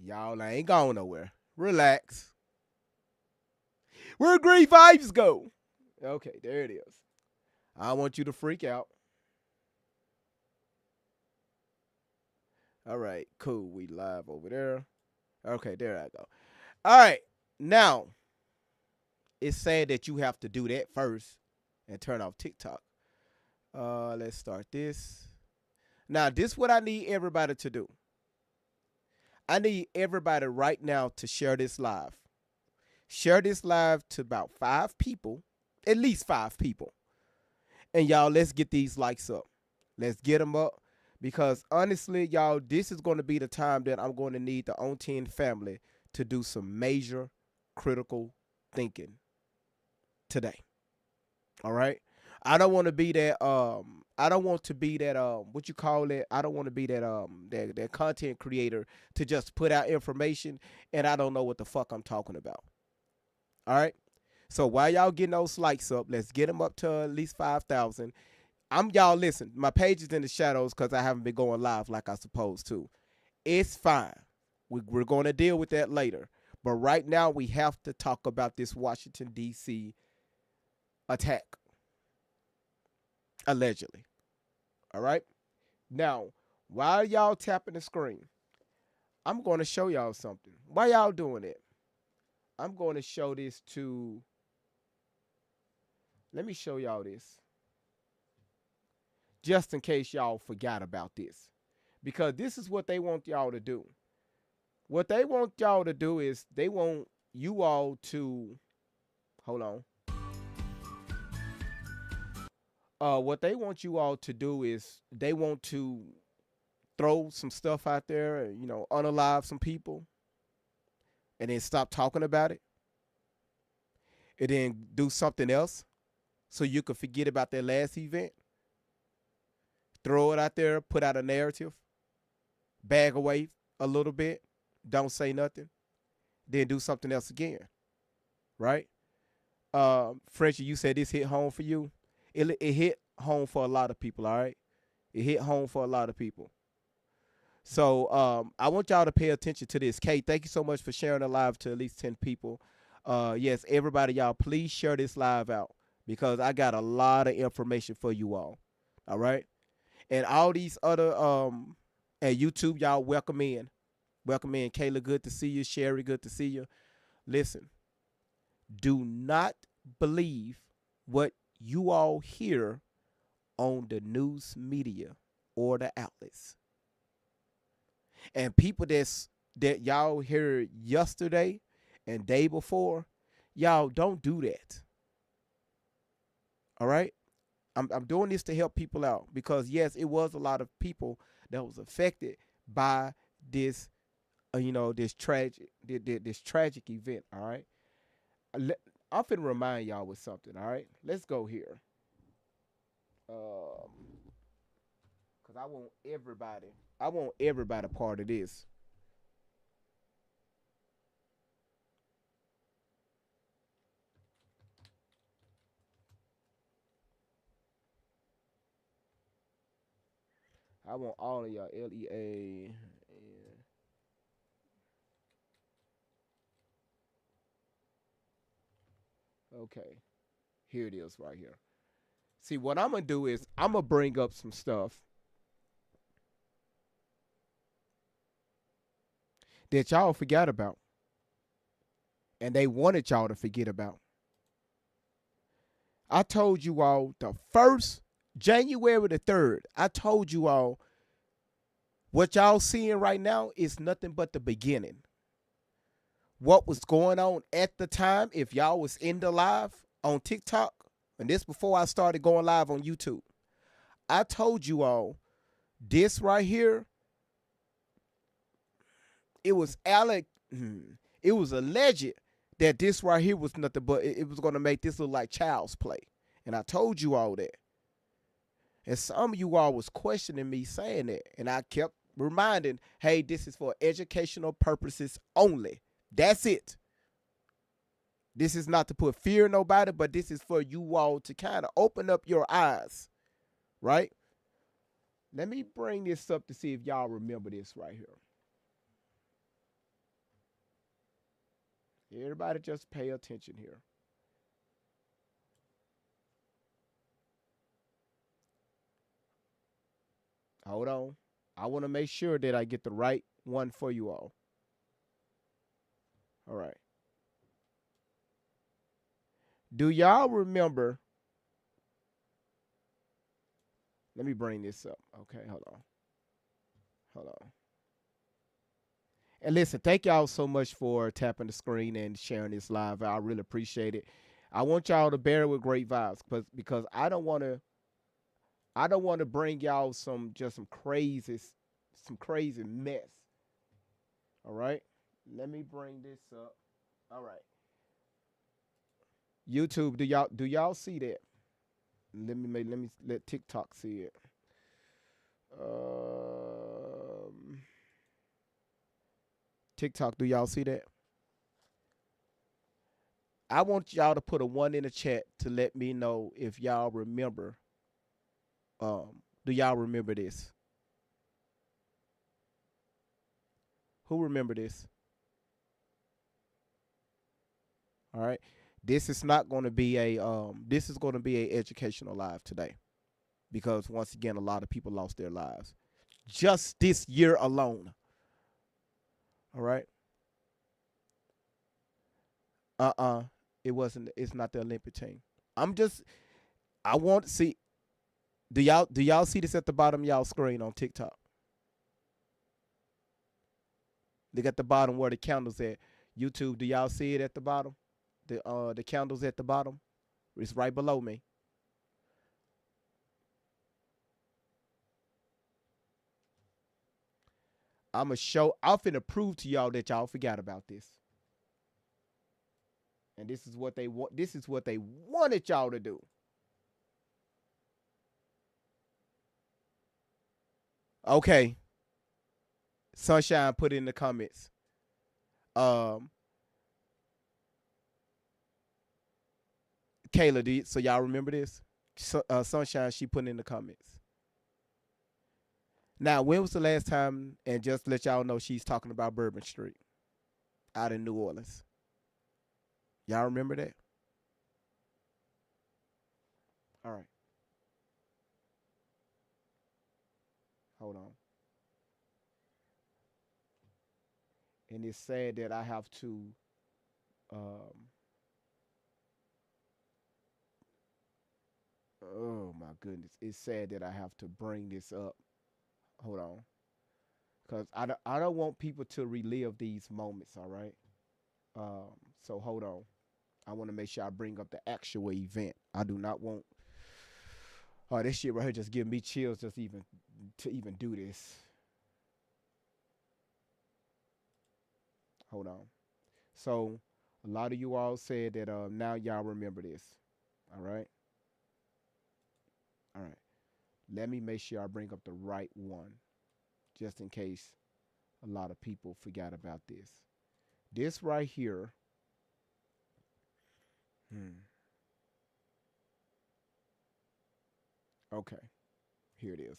Y'all ain't going nowhere. Relax. Where great vibes go? Okay, there it is. I want you to freak out. All right, cool. We live over there. Okay, there I go. All right, now it's saying that you have to do that first and turn off TikTok. Let's start this. Now, this is what I need everybody to do. I need everybody right now to share this live. Share this live to about 5 people, at least 5 people. And y'all, let's get these likes up. Let's get them up because honestly, y'all, this is going to be the time that I'm going to need the On 10 family to do some major critical thinking today. All right? I don't want to be that I don't want to be that what you call it? I don't want to be that content creator to just put out information and I don't know what the fuck I'm talking about. All right? So while y'all getting those likes up, let's get them up to at least 5,000. Y'all listen, my page is in the shadows because I haven't been going live like I supposed to. It's fine. We're going to deal with that later. But right now we have to talk about this Washington, D.C. attack. Allegedly. All right? Now, while y'all tapping the screen, I'm going to show y'all something. Why y'all doing it? I'm going to show this to... Let me show y'all this. Just in case y'all forgot about this. Because this is what they want y'all to do. What they want y'all to do is they want you all to... Hold on. What they want you all to do is they want to throw some stuff out there and, unalive some people and then stop talking about it and then do something else so you can forget about that last event. Throw it out there, put out a narrative, bag away a little bit, don't say nothing, then do something else again, right? Frenchie, you said this hit home for you. It hit home for a lot of people, all right? It hit home for a lot of people. So I want y'all to pay attention to this. Kate, thank you so much for sharing the live to at least 10 people. Yes, everybody, y'all, please share this live out because I got a lot of information for you all right? And all these other, and YouTube, y'all, welcome in. Welcome in. Kayla, good to see you. Sherry, good to see you. Listen, do not believe what you all hear on the news media or the outlets. And people that y'all heard yesterday and day before, y'all don't do that. All right? I'm doing this to help people out because yes, it was a lot of people that was affected by this, this tragic event. All right, I'm finna remind y'all with something. All right, let's go here. Cause I want everybody. I want everybody part of this. I want all of y'all. LEA. Okay, here it is right here. See, what I'm gonna do is I'm gonna bring up some stuff that y'all forgot about, and they wanted y'all to forget about. I told you all the first January the 3rd. I told you all what y'all seeing right now is nothing but the beginning. What was going on at the time, if y'all was in the live on TikTok, and this before I started going live on YouTube, I told you all this right here, it was it was alleged that this right here was nothing but it was going to make this look like child's play. And I told you all that. And some of you all was questioning me saying that. And I kept reminding, hey, this is for educational purposes only. That's it. This is not to put fear in nobody, but this is for you all to kind of open up your eyes, right? Let me bring this up to see if y'all remember this right here. Everybody just pay attention here. Hold on. I want to make sure that I get the right one for you all. All right. Do y'all remember? Let me bring this up. Okay, hold on. Hold on. And listen, thank y'all so much for tapping the screen and sharing this live. I really appreciate it. I want y'all to bear it with great vibes, because I don't want to bring y'all some crazy mess. All right? Let me bring this up. All right. YouTube, do y'all see that? Let me let TikTok see it. Um TikTok, do y'all see that? I want y'all to put a one in the chat to let me know if y'all remember. Do y'all remember this? Who remember this? All right. This is not going to be this is going to be a educational live today, because once again a lot of people lost their lives just this year alone. All right. Uh-uh. It's not the Olympic team. I'm just I want to see, do y'all see this at the bottom of y'all screen on TikTok? They got the bottom where the candles at. YouTube, do y'all see it at the bottom? The candles at the bottom. It's right below me. I'm finna prove to y'all that y'all forgot about this. And this is what they want. This is what they wanted y'all to do. Okay. Sunshine put in the comments. Um Kayla did. So y'all remember this? Sunshine, she put in the comments. Now, when was the last time, and just to let y'all know, she's talking about Bourbon Street out in New Orleans. Y'all remember that? All right. Hold on. And it's sad that I have to um oh my goodness. It's sad that I have to bring this up. Hold on. Cuz I don't want people to relive these moments, all right? So hold on. I want to make sure I bring up the actual event. I do not want this shit right here just giving me chills just even to even do this. Hold on. So a lot of you all said that now y'all remember this. All right. All right. Let me make sure I bring up the right one, just in case a lot of people forgot about this. This right here. Okay. Here it is.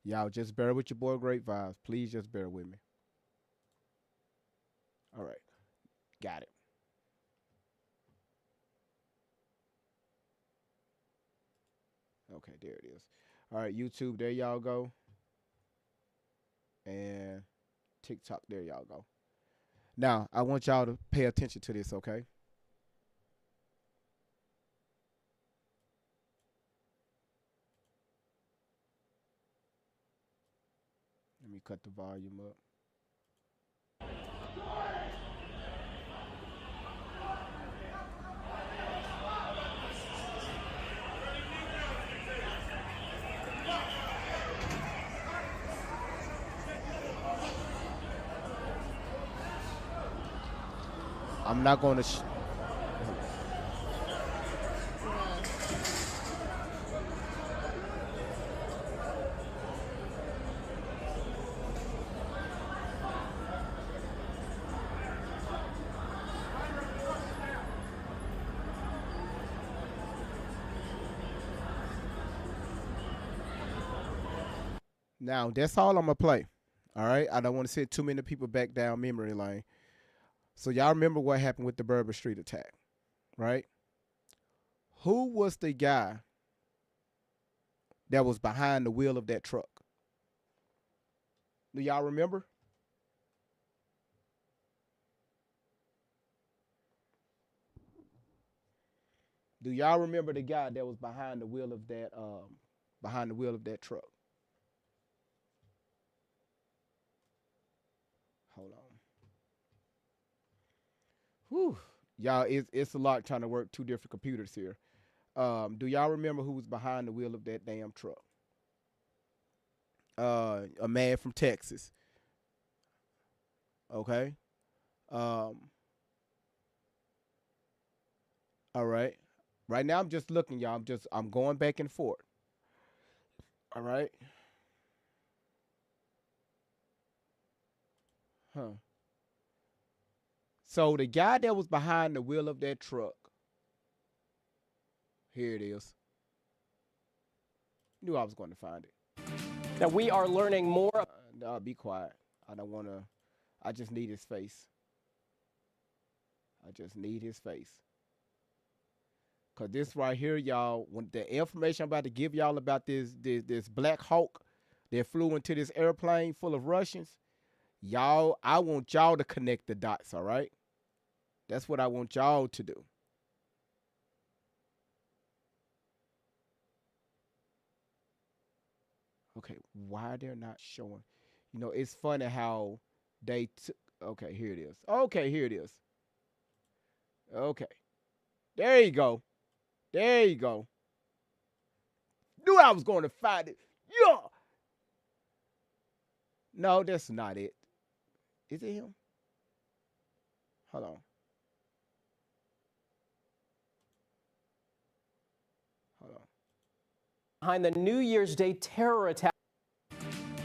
Y'all just bear with your boy Great Vibes. Please just bear with me. All right. Got it. Okay, there it is. All right, YouTube, there y'all go. And TikTok, there y'all go. Now, I want y'all to pay attention to this, okay? Let me cut the volume up. I'm not going to. Now, that's all I'm going to play. All right. I don't want to send too many people back down memory lane. So y'all remember what happened with the Bourbon Street attack, right? Who was the guy that was behind the wheel of that truck? Do y'all remember? Do y'all remember the guy that was behind the wheel of that truck? Hold on. Whew. Y'all, it's a lot trying to work two different computers here. Do y'all remember who was behind the wheel of that damn truck? A man from Texas. Okay. Um, all right. Right now I'm just looking, y'all. I'm going back and forth. All right. Huh. So the guy that was behind the wheel of that truck, here it is. Knew I was going to find it. Now we are learning more. No, be quiet. I don't want to. I just need his face. I just need his face. Cause this right here, y'all, when the information I'm about to give y'all about this Black Hawk that flew into this airplane full of Russians, y'all, I want y'all to connect the dots, all right? That's what I want y'all to do. Okay, why they're not showing? You know, it's funny how they took. Okay, here it is. Okay, here it is. Okay, there you go. There you go. Knew I was going to find it. Yeah. No, that's not it. Is it him? Hold on. Hold on. Behind the New Year's Day terror attack.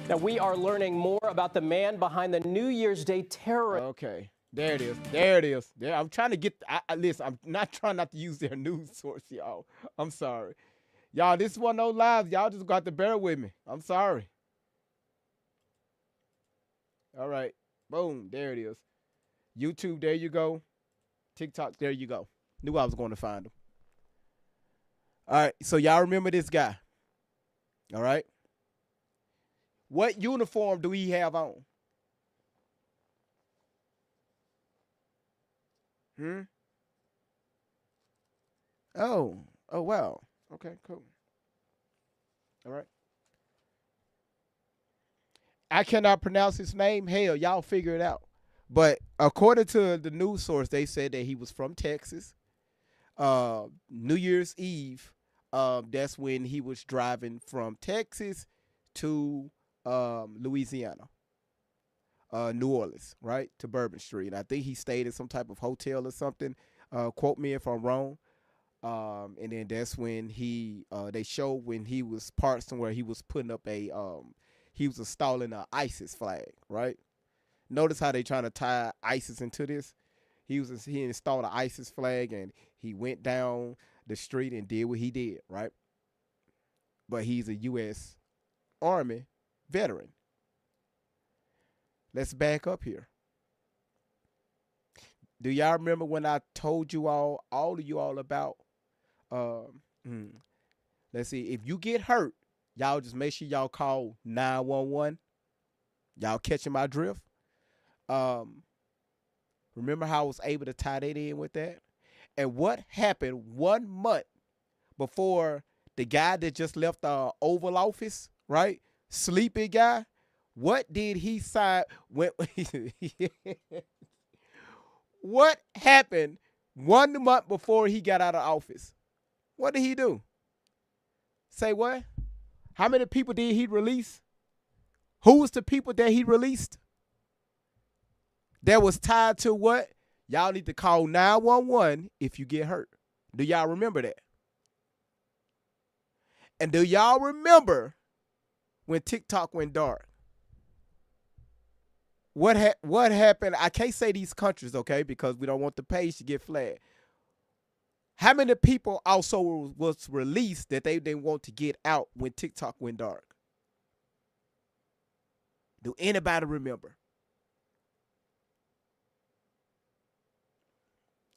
Now we are learning more about the man behind the New Year's Day terror. Okay. There it is. There it is. There. I'm trying to get. Listen. I'm not trying not to use their news source, y'all. I'm sorry, y'all. This one no lives. Y'all just got to bear with me. I'm sorry. All right. Boom. There it is. YouTube. There you go. TikTok. There you go. Knew I was going to find him. All right. So y'all remember this guy. All right. What uniform do he have on? Hmm. Oh. Oh wow. Okay. Cool. All right. I cannot pronounce his name. Hell, y'all figure it out. But according to the news source, they said that he was from Texas. New Year's Eve, that's when he was driving from Texas to Louisiana, New Orleans, right, to Bourbon Street. I think he stayed in some type of hotel or something. Quote me if I'm wrong. And then that's when they showed when he was parked somewhere. He was putting up he was installing a ISIS flag, right? Notice how they trying to tie ISIS into this. He installed an ISIS flag and he went down the street and did what he did, right? But he's a U.S. Army veteran. Let's back up here. Do y'all remember when I told you all of you all about? Um, hmm, let's see. If you get hurt, y'all just make sure y'all call 911. Y'all catching my drift? Um, Remember how I was able to tie that in with that? And what happened 1 month before the guy that just left the Oval Office, right? Sleepy guy. What did he sign? When, what happened 1 month before he got out of office? What did he do? Say what? How many people did he release? Who was the people that he released? That was tied to what? Y'all need to call 911 if you get hurt. Do y'all remember that? And do y'all remember when TikTok went dark? What happened? I can't say these countries, okay, because we don't want the page to get flagged. How many people also was released that they didn't want to get out when TikTok went dark? Do anybody remember?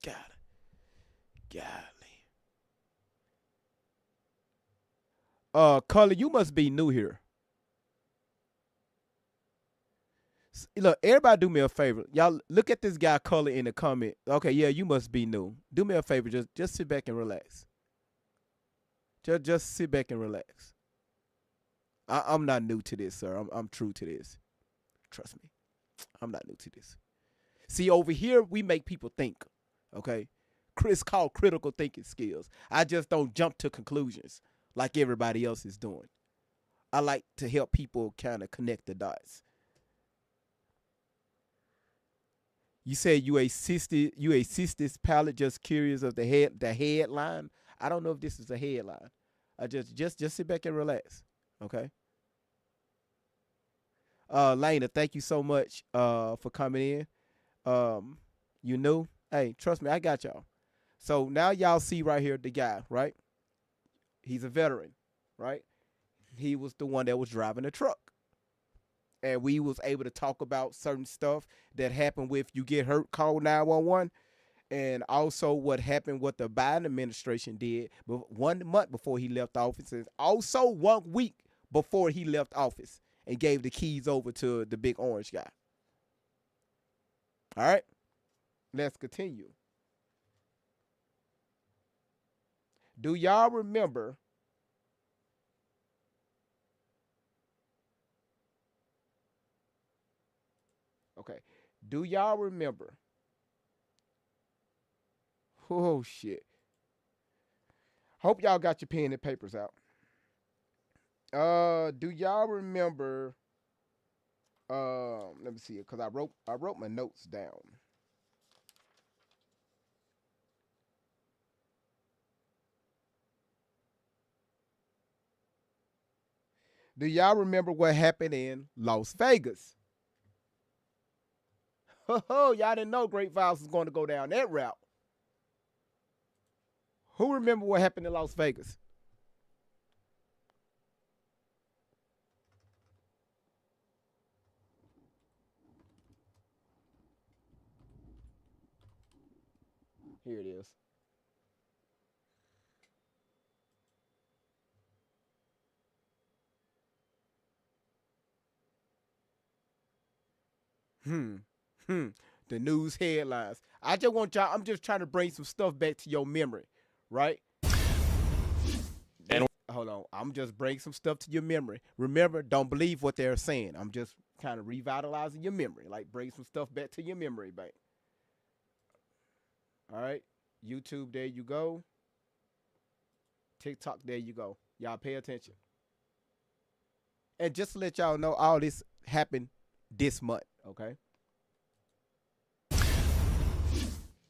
God, golly. Color, you must be new here. Look, everybody do me a favor. Y'all look at this guy Color in the comment. Okay, yeah, you must be new. Do me a favor, just sit back and relax. Just sit back and relax. I'm not new to this, sir. I'm true to this. Trust me. I'm not new to this. See, over here, we make people think, okay? It's called critical thinking skills. I just don't jump to conclusions like everybody else is doing. I like to help people kind of connect the dots. You said you a cistis palette, just curious of the headline. I don't know if this is a headline. I just sit back and relax, okay? Lena, thank you so much for coming in. You knew? Hey, trust me, I got y'all. So now y'all see right here the guy, right? He's a veteran, right? He was the one that was driving the truck. And we was able to talk about certain stuff that happened with you get hurt, call 911. And also what happened, what the Biden administration did 1 month before he left office. And also 1 week before he left office and gave the keys over to the big orange guy. All right, let's continue. Do y'all remember okay, do y'all remember? Oh, shit. Hope y'all got your pen and papers out. Do y'all remember? Let me see it, because I wrote my notes down. Do y'all remember what happened in Las Vegas? Oh, y'all didn't know Great Files was going to go down that route. Who remember what happened in Las Vegas? Here it is. The news headlines. I just want y'all, I'm just trying to bring some stuff back to your memory, right? And hold on. I'm just bringing some stuff to your memory. Remember, don't believe what they're saying. I'm just kind of revitalizing your memory, like bring some stuff back to your memory bank. All right. YouTube, there you go. TikTok, there you go. Y'all pay attention. And just to let y'all know, all this happened this month, okay?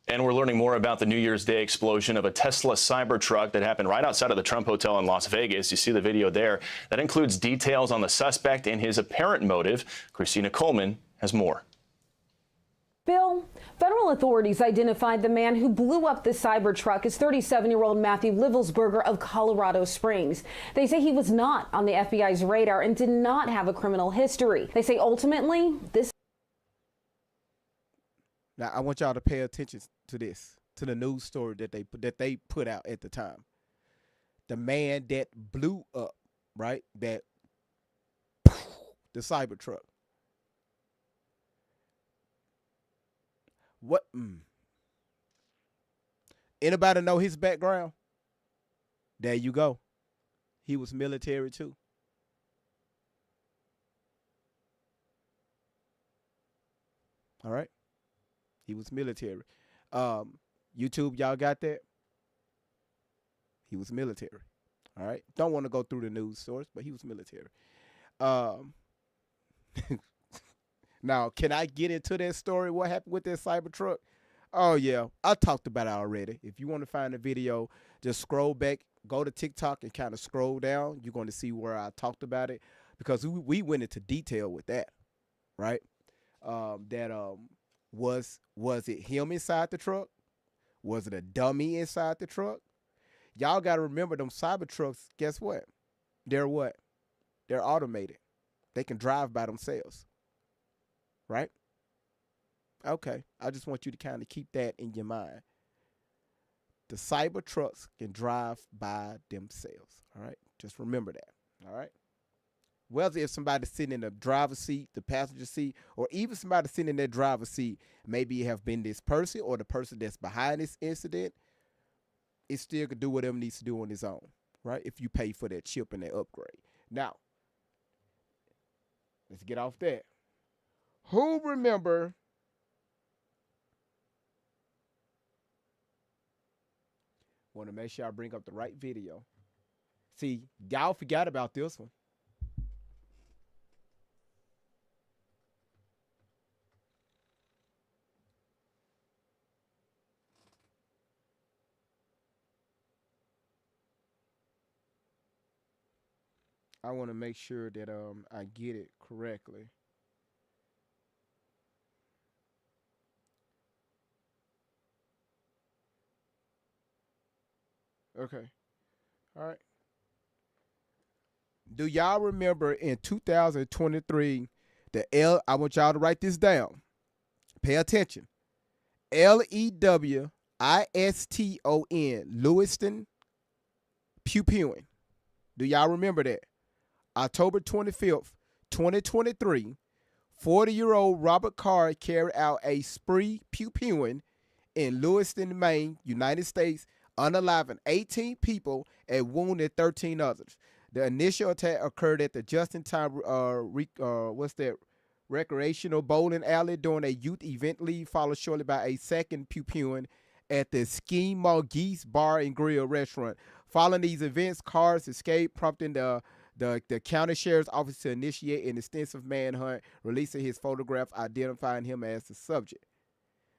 And we're learning more about the New Year's Day explosion of a Tesla Cybertruck that happened right outside of the Trump Hotel in Las Vegas. You see the video there. That includes details on the suspect and his apparent motive. Christina Coleman has more. Bill, federal authorities identified the man who blew up the Cybertruck as 37-year-old Matthew Livelsberger of Colorado Springs. They say he was not on the FBI's radar and did not have a criminal history. They say ultimately this. Now, I want y'all to pay attention to this, to the news story that they put out at the time. The man that blew up, right? That the Cybertruck. What? Anybody know his background? There you go. He was military too. All right. He was military. YouTube, y'all got that? He was military. All right. Don't want to go through the news source, but he was military. Now, can I get into that story? What happened with that Cybertruck? Oh, yeah. I talked about it already. If you want to find the video, just scroll back, go to TikTok and kind of scroll down. You're going to see where I talked about it because we went into detail with that, right? Was it him inside the truck? Was it a dummy inside the truck? Y'all got to remember them Cybertrucks, guess what? They're what? They're automated. They can drive by themselves. Right? Okay. I just want you to kind of keep that in your mind. The cyber trucks can drive by themselves. All right? Just remember that. All right? Whether if somebody's sitting in the driver's seat, the passenger seat, or even somebody sitting in that driver's seat, maybe it have been this person or the person that's behind this incident, it still could do whatever it needs to do on its own, right? If you pay for that chip and that upgrade. Now, let's get off that. Who remember want to make sure I bring up the right video. See, y'all forgot about this one. I want to make sure that I get it correctly. Okay. All right. Do y'all remember in 2023 I want y'all to write this down. Pay attention. Lewiston, Lewiston Pew-Pewing. Do y'all remember that? October 25th, 2023, 40-year-old Robert Carr carried out a spree pew-pewing in Lewiston, Maine, United States, unaliving 18 people and wounded 13 others. The initial attack occurred at the Just-in-Time recreational bowling alley during a youth event leave, followed shortly by a second pew-pewing at the Ski Geese Bar and Grill restaurant. Following these events, Carr's escape, prompting the county sheriff's office to initiate an extensive manhunt, releasing his photograph, identifying him as the subject.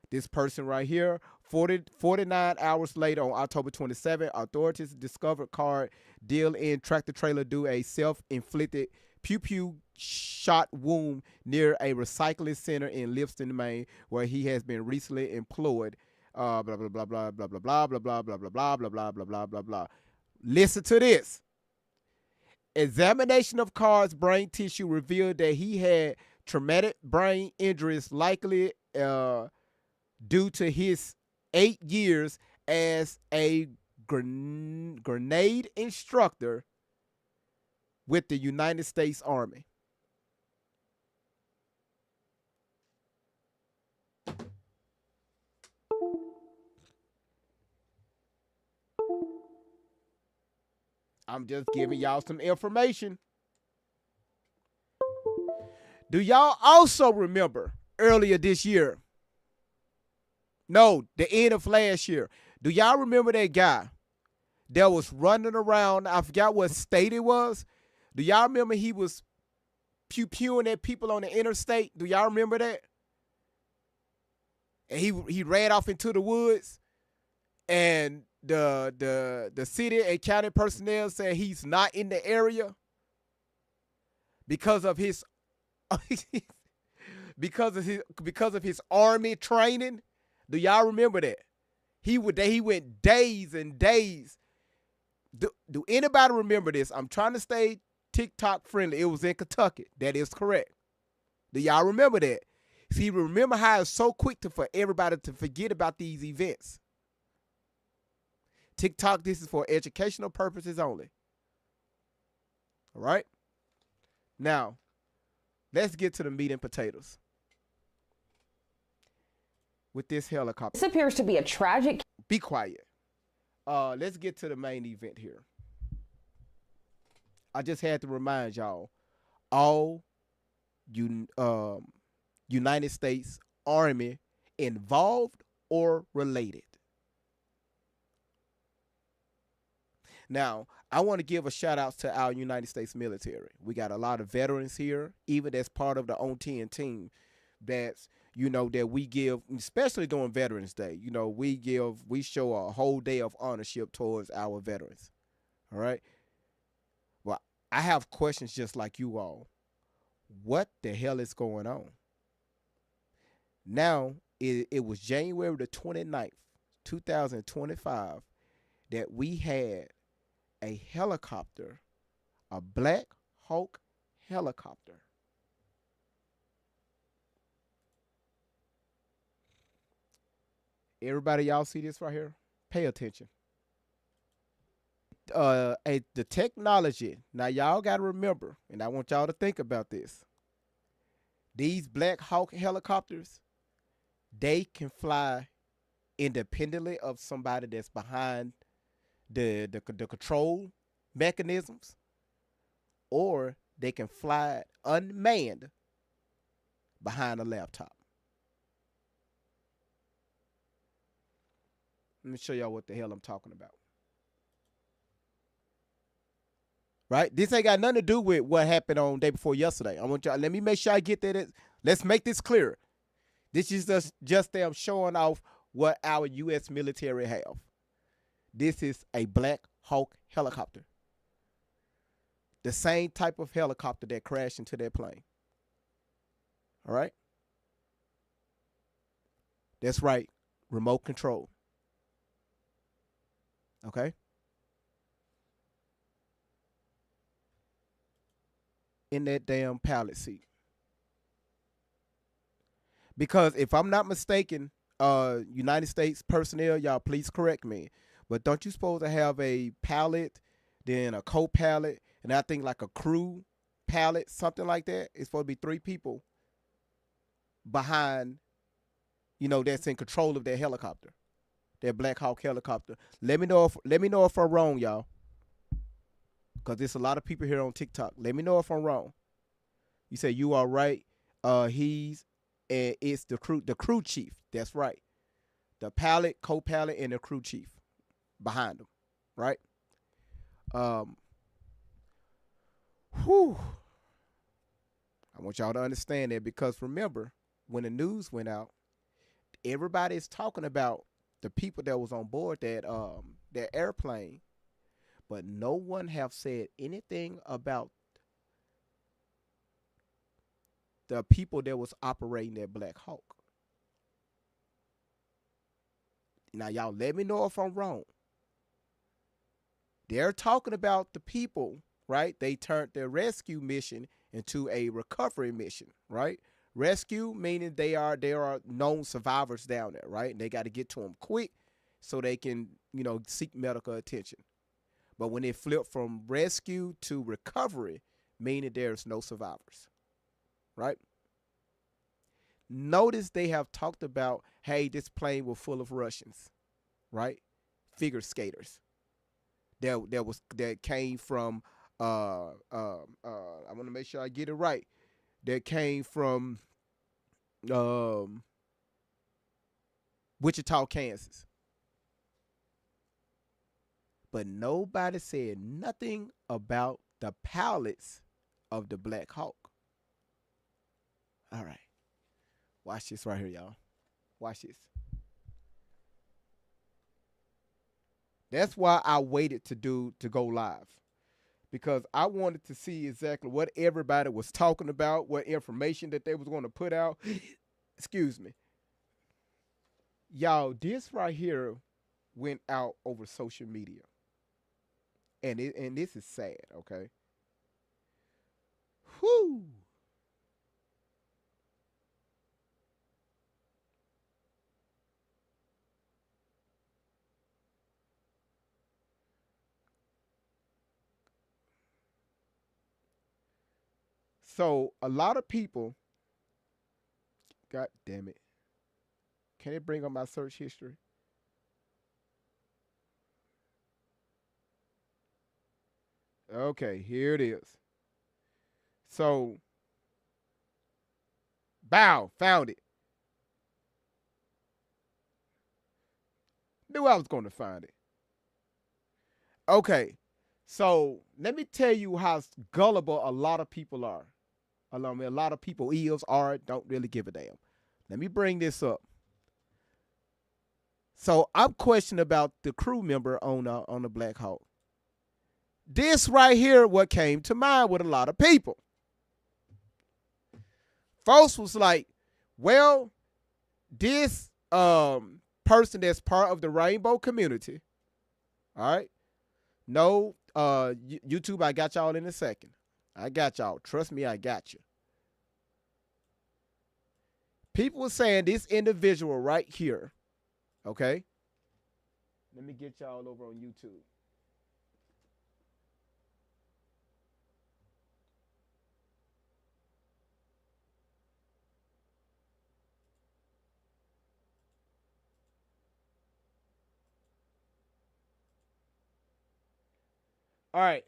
This person right here, 49 hours later on October 27, authorities discovered Carr deal in tractor trailer due a self-inflicted pew-pew shot wound near a recycling center in Lewiston, Maine, where he has been recently employed. Blah blah blah blah blah blah blah blah blah blah blah blah blah blah blah blah blah blah. Listen to this. Examination of Carr's brain tissue revealed that he had traumatic brain injuries, likely due to his 8 years as a grenade instructor with the United States Army. I'm just giving y'all some information. Do y'all also remember earlier this year? No, the end of last year. Do y'all remember that guy that was running around? I forgot what state it was. Do y'all remember he was pew-pewing at people on the interstate? Do y'all remember that? And he ran off into the woods, and the city and county personnel said he's not in the area because of his because of his army training. Do y'all remember that? He went days and days. Do anybody remember this? I'm trying to stay TikTok friendly. It was in Kentucky. That is correct. Do y'all remember that? See, remember how it's so quick for everybody to forget about these events. TikTok, this is for educational purposes only. All right? Now, let's get to the meat and potatoes. With this helicopter. This appears to be a tragic. Be quiet. Let's get to the main event here. I just had to remind y'all, all United States Army involved or related. Now, I want to give a shout out to our United States military. We got a lot of veterans here, even as part of the ON10 team that's, that we give, especially during Veterans Day, we show a whole day of ownership towards our veterans. All right. Well, I have questions just like you all. What the hell is going on? Now, it was January the 29th, 2025, that we had a helicopter, a Black Hawk helicopter. Everybody, y'all see this right here? Pay attention. The technology. Now, y'all got to remember, and I want y'all to think about this. These Black Hawk helicopters, they can fly independently of somebody that's behind the control mechanisms, or they can fly unmanned behind a laptop. Let me show y'all what the hell I'm talking about. Right? This ain't got nothing to do with what happened on day before yesterday. I want y'all, let me make sure I get that. Let's make this clear. This is just them showing off what our U.S. military have. This is a Black Hawk helicopter. The same type of helicopter that crashed into that plane. All right? That's right. Remote control. Okay? In that damn pilot seat. Because if I'm not mistaken, United States personnel, y'all please correct me, but don't you supposed to have a pilot, then a co-pilot, and I think like a crew pilot, something like that? It's supposed to be 3 people behind, that's in control of that helicopter, that Black Hawk helicopter. Let me know if I'm wrong, y'all, because there's a lot of people here on TikTok. Let me know if I'm wrong. You say you are right. It's the crew chief. That's right. The pilot, co-pilot, and the crew chief behind them, right? I want y'all to understand that, because remember, when the news went out, everybody is talking about the people that was on board that airplane, but no one have said anything about the people that was operating that Black Hawk. Now, y'all let me know if I'm wrong. They're talking about the people, right? They turned their rescue mission into a recovery mission, right? Rescue meaning they are known survivors down there, right? And they got to get to them quick so they can, seek medical attention. But when it flipped from rescue to recovery, meaning there's no survivors, right? Notice they have talked about, hey, this plane was full of Russians, right? Figure skaters. That came from I want to make sure I get it right. That came from Wichita, Kansas. But nobody said nothing about the pilots of the Black Hawk. All right. Watch this right here, y'all. Watch this. That's why I waited to go live, because I wanted to see exactly what everybody was talking about, what information that they was going to put out. Excuse me. Y'all, this right here went out over social media. And this is sad, okay? Whew. So a lot of people, God damn it. Can it bring up my search history? Okay, here it is. So, bow, found it. Knew I was going to find it. Okay, so let me tell you how gullible a lot of people are. A lot of people don't really give a damn. Let me bring this up. So I'm questioning about the crew member on the Black Hawk. This right here, what came to mind with a lot of people. Folks was like, well, this person that's part of the rainbow community, all right? No, YouTube, I got y'all in a second. I got y'all. Trust me, I got you. People were saying this individual right here, okay? Let me get y'all over on YouTube. All right.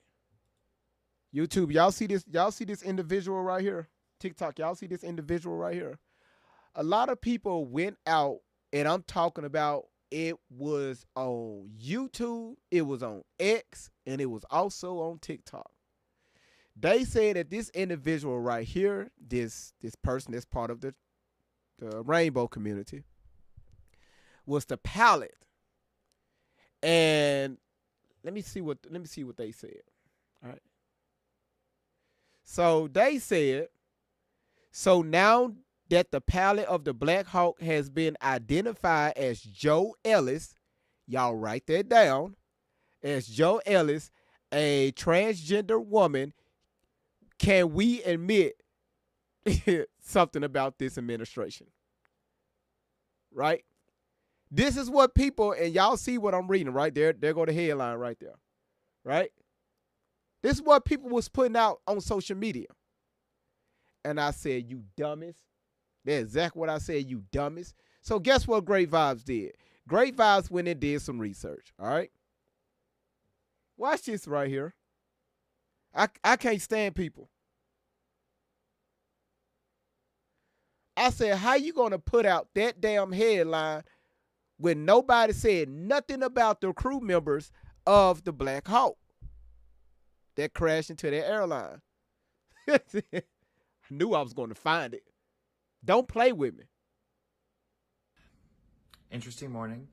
YouTube, y'all see this? Y'all see this individual right here? TikTok, y'all see this individual right here? A lot of people went out, and I'm talking about it was on YouTube, it was on X, and it was also on TikTok. They said that this individual right here, this person that's part of the rainbow community, was the pilot. And let me see what they said. All right. So they said, so now that the pilot of the Black Hawk has been identified as Joe Ellis, y'all write that down, as Joe Ellis, a transgender woman, can we admit something about this administration? Right? This is what people, and y'all see what I'm reading right there. There go the headline right there. Right? This is what people was putting out on social media. And I said, you dummies. That's exactly what I said, you dummies. So guess what Great Vibes did? Great Vibes went and did some research, all right? Watch this right here. I can't stand people. I said, how you going to put out that damn headline when nobody said nothing about the crew members of the Black Hawk that crashed into their airline? I knew I was going to find it. Don't play with me. Interesting morning.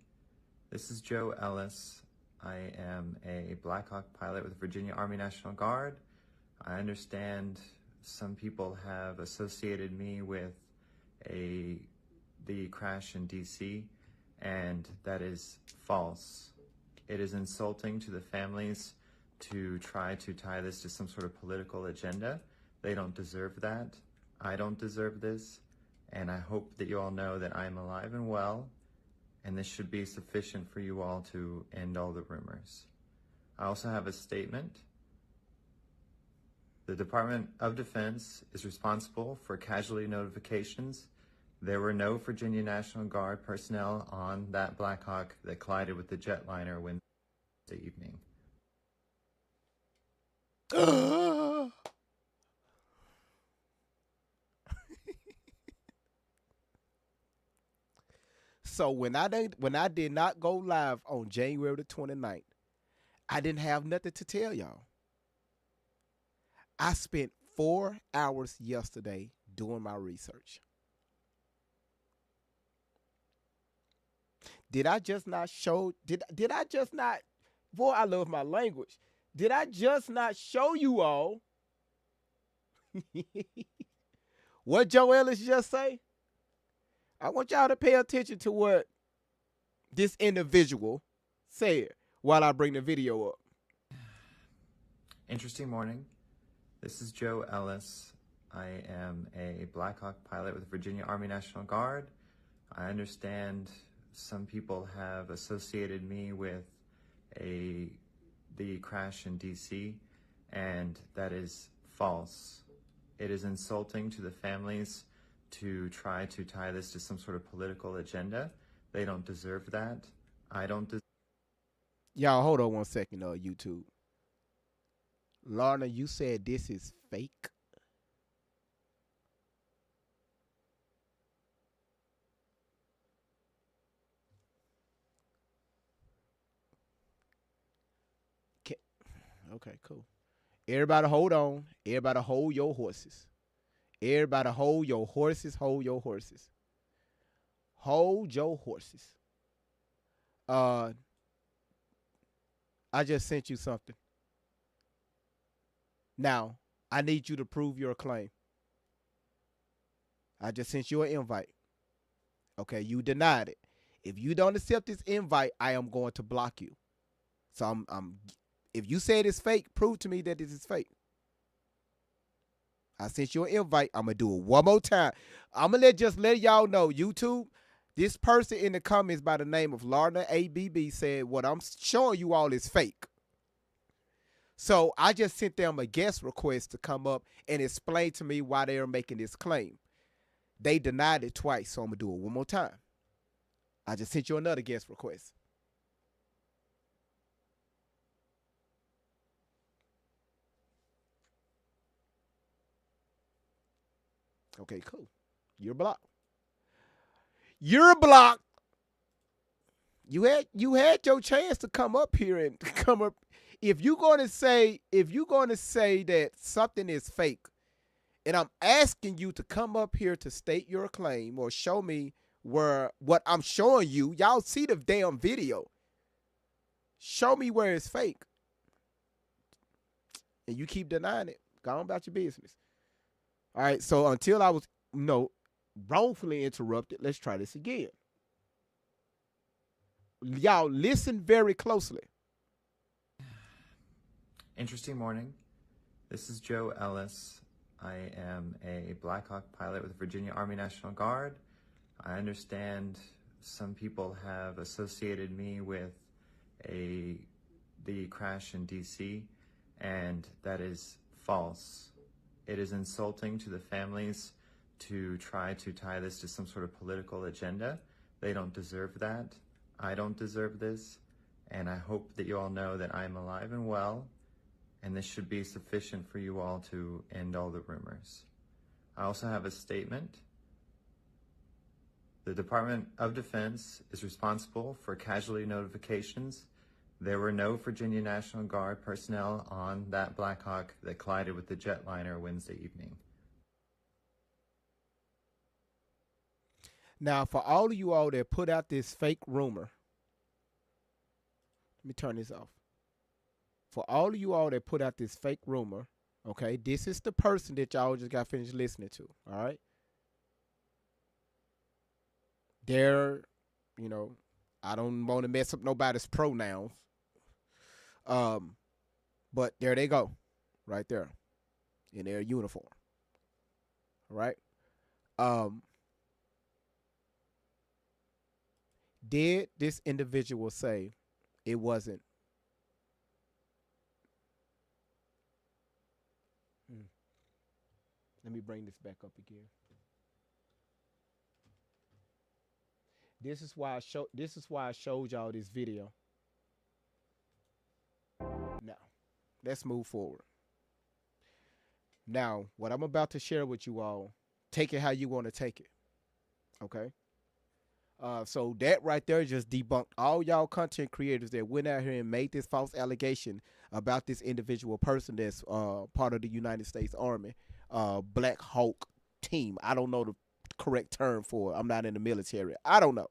This is Joe Ellis. I am a Black Hawk pilot with the Virginia Army National Guard. I understand some people have associated me with the crash in DC, and that is false. It is insulting to the families to try to tie this to some sort of political agenda. They don't deserve that. I don't deserve this. And I hope that you all know that I am alive and well, and this should be sufficient for you all to end all the rumors. I also have a statement. The Department of Defense is responsible for casualty notifications. There were no Virginia National Guard personnel on that Black Hawk that collided with the jetliner Wednesday evening. So when I did not go live on January the 29th, I didn't have nothing to tell y'all. I spent 4 hours yesterday doing my research. Did I just not show? Did I just not? Boy, I love my language. Did I just not show you all what Joe Ellis just say? I want y'all to pay attention to what this individual said while I bring the video up. Interesting morning. This is Joe Ellis. I am a Black Hawk pilot with the Virginia Army National Guard. I understand some people have associated me with the crash in DC, and that is false. It is insulting to the families to try to tie this to some sort of political agenda. They don't deserve that. I don't deserve. Y'all, hold on one second, YouTube. Lorna, you said this is fake? Okay, cool. Everybody hold on. Everybody hold your horses. Everybody hold your horses. Hold your horses. Hold your horses. I just sent you something. Now, I need you to prove your claim. I just sent you an invite. Okay, you denied it. If you don't accept this invite, I am going to block you. So I'm if you said it's fake, prove to me that this is fake. I sent you an invite. I'm going to do it one more time. I'm going to just let y'all know, YouTube, this person in the comments by the name of Larna ABB said what I'm showing you all is fake. So I just sent them a guest request to come up and explain to me why they are making this claim. They denied it twice, so I'm going to do it one more time. I just sent you another guest request. Okay, cool. You're blocked. You're blocked. You had your chance to come up here and come up. If you're gonna say that something is fake, and I'm asking you to come up here to state your claim or show me where what I'm showing you, y'all see the damn video. Show me where it's fake. And you keep denying it. Go on about your business. All right, so until I was, wrongfully interrupted, let's try this again. Y'all listen very closely. Interesting morning. This is Joe Ellis. I am a Black Hawk pilot with the Virginia Army National Guard. I understand some people have associated me with the crash in DC, and that is false. It is insulting to the families to try to tie this to some sort of political agenda. They don't deserve that. I don't deserve this. And I hope that you all know that I am alive and well, and this should be sufficient for you all to end all the rumors. I also have a statement. The Department of Defense is responsible for casualty notifications. There were no Virginia National Guard personnel on that Black Hawk that collided with the jetliner Wednesday evening. Now, for all of you all that put out this fake rumor, let me turn this off. For all of you all that put out this fake rumor, okay, this is the person that y'all just got finished listening to, all right? They're, I don't want to mess up nobody's pronouns. But there they go, right there, in their uniform. All right. Did this individual say it wasn't? Let me bring this back up again. This is why I showed y'all this video. Now, let's move forward. Now, what I'm about to share with you all, take it how you want to take it. Okay? So that right there just debunked all y'all content creators that went out here and made this false allegation about this individual person that's part of the United States Army, Black Hawk team. I don't know the correct term for it. I'm not in the military. I don't know.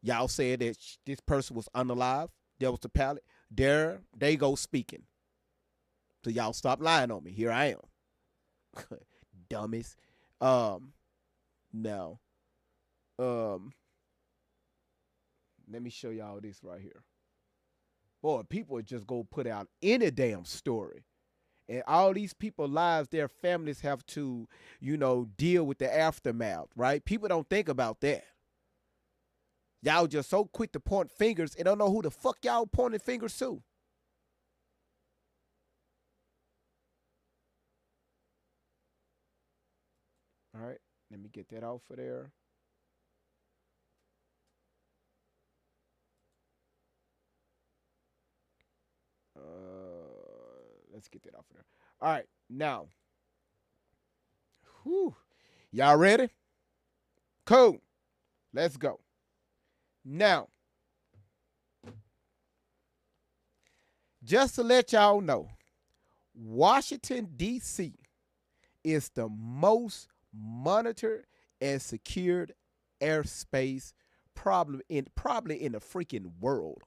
Y'all said that this person was unalive. That was the pilot. There they go speaking. So y'all stop lying on me. Here I am. Dummies. Now. Let me show y'all this right here. Boy, people just go put out any damn story. And all these people's lives, their families have to, deal with the aftermath, right? People don't think about that. Y'all just so quick to point fingers and don't know who the fuck y'all pointing fingers to. All right, let me get that off of there. Let's get that off of there. All right, now. Y'all ready? Cool. Let's go. Now, just to let y'all know, Washington, D.C. is the most monitored and secured airspace probably in the freaking world.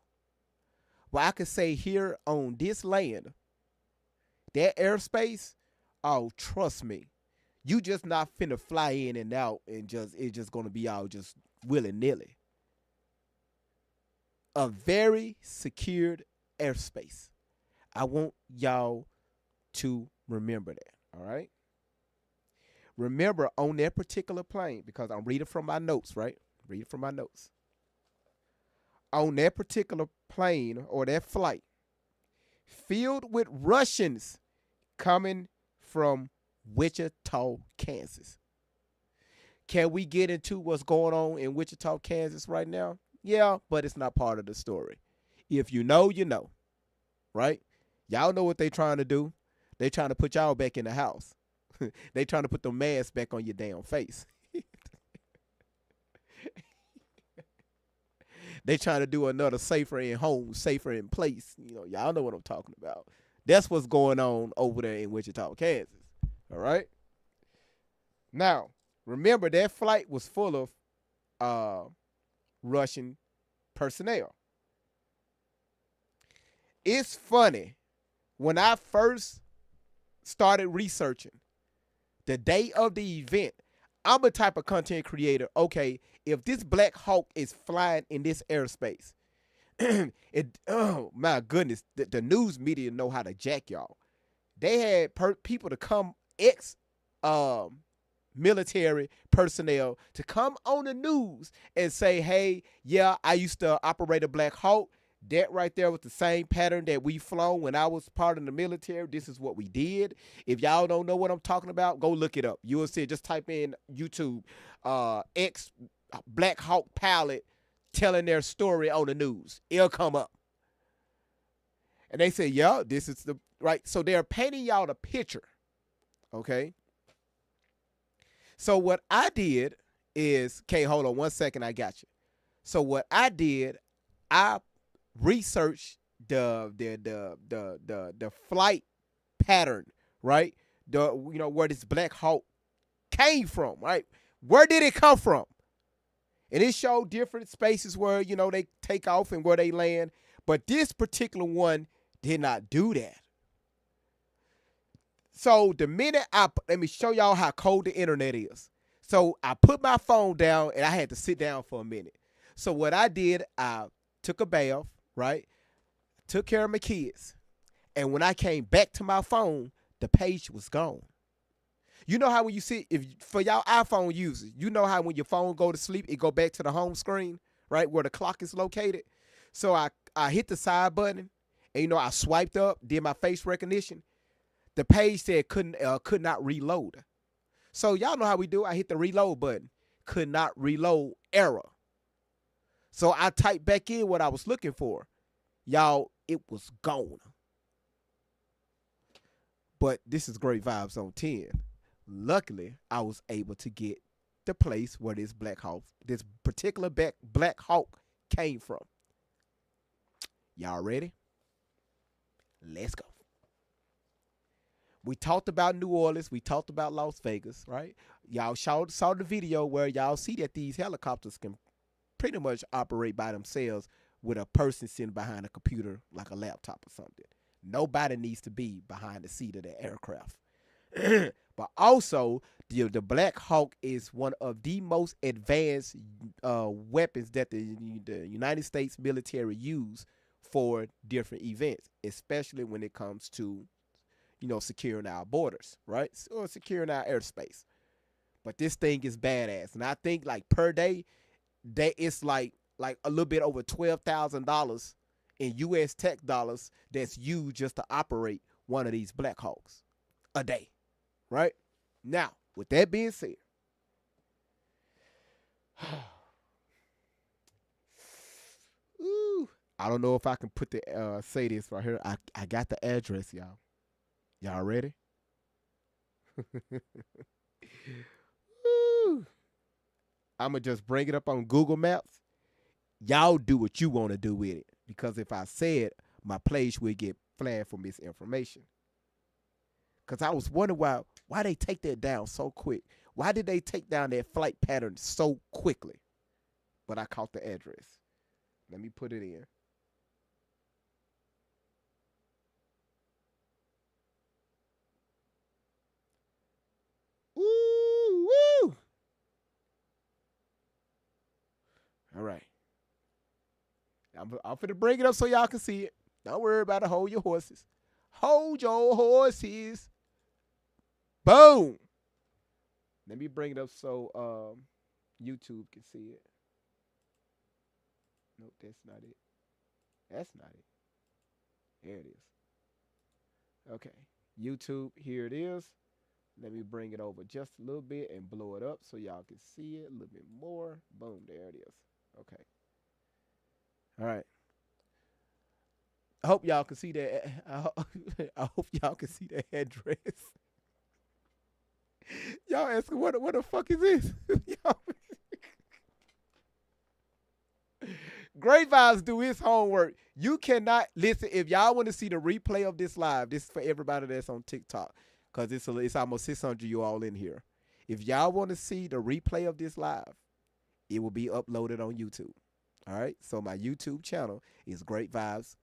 Well, I could say here on this land, that airspace, oh, trust me, you just not finna fly in and out and it's just gonna be all just willy-nilly. A very secured airspace. I want y'all to remember that, All right. Remember, on that particular plane, because I'm reading from my notes, right? Reading from my notes. On that particular plane or that flight, filled with Russians coming from Wichita, Kansas. Can we get into what's going on in Wichita, Kansas right now? Yeah, but it's not part of the story. If you know, you know, right? Y'all know what they trying to do. They trying to put y'all back in the house. They trying to put the mask back on your damn face. They trying to do another safer in home, safer in place. You know, y'all know what I'm talking about. That's what's going on over there in Wichita, Kansas. All right? Now, remember that flight was full of Russian personnel. It's funny. When I first started researching the day of the event, I'm a type of content creator. Okay, if this Black Hawk is flying in this airspace, oh my goodness, the news media know how to jack y'all. They had people to come, military personnel, to come on the news and say, hey, yeah, I used to operate a Black Hawk. That right there was the same pattern that we flown when I was part of the military. This is what we did. If y'all don't know what I'm talking about, go look it up. You will see it. Just type in YouTube, Black Hawk pilot telling their story on the news. It'll come up. And they say, yeah, this is the right. So they're painting y'all the picture. Okay. So what I did is, okay, hold on 1 second. I got you. So what I did, I research the flight pattern, right? Where this Black Hawk came from, right? Where did it come from? And it showed different spaces where, they take off and where they land. But this particular one did not do that. So the minute let me show y'all how cold the internet is. So I put my phone down and I had to sit down for a minute. So what I did, I took a bath, right? Took care of my kids. And when I came back to my phone, the page was gone. You know how when you see, for y'all iPhone users, you know how when your phone go to sleep, it go back to the home screen, right, where the clock is located. So I hit the side button, and I swiped up, did my face recognition. The page said could not reload. So y'all know how we do. I hit the reload button, could not reload, error. So I typed back in what I was looking for. Y'all, it was gone. But this is Great Vibes on 10. Luckily, I was able to get the place where this particular Black Hawk came from. Y'all ready? Let's go. We talked about New Orleans. We talked about Las Vegas, right? Y'all saw the video where y'all see that these helicopters can pretty much operate by themselves with a person sitting behind a computer like a laptop or something. Nobody needs to be behind the seat of the aircraft. But also, the Black Hawk is one of the most advanced weapons that the United States military use for different events, especially when it comes to, securing our borders, right? Or securing our airspace. But this thing is badass. And I think like per day, it's like a little bit over $12,000 in U.S. tech dollars that's used just to operate one of these Black Hawks a day, right? Now, with that being said, I don't know if I can put say this right here. I got the address, y'all. Y'all ready? I'm going to just bring it up on Google Maps. Y'all do what you want to do with it. Because if I say it, my page will get flagged for misinformation. Because I was wondering why they take that down so quick. Why did they take down that flight pattern so quickly? But I caught the address. Let me put it in. Woo! All right. I'm finna bring it up so y'all can see it. Don't worry about it. Hold your horses. Hold your horses. Boom. Let me bring it up so YouTube can see it. Nope, that's not it. That's not it. There it is. Okay. YouTube, here it is. Let me bring it over just a little bit and blow it up so y'all can see it a little bit more. Boom, there it is. Okay. All right. I hope y'all can see that. I hope y'all can see that address. Y'all asking what the fuck is this? Great Vibes do his homework. You cannot listen. If y'all want to see the replay of this live, this is for everybody that's on TikTok, because it's almost 600 you all in here. If y'all want to see the replay of this live, it will be uploaded on YouTube. All right. So my YouTube channel is Great Vibes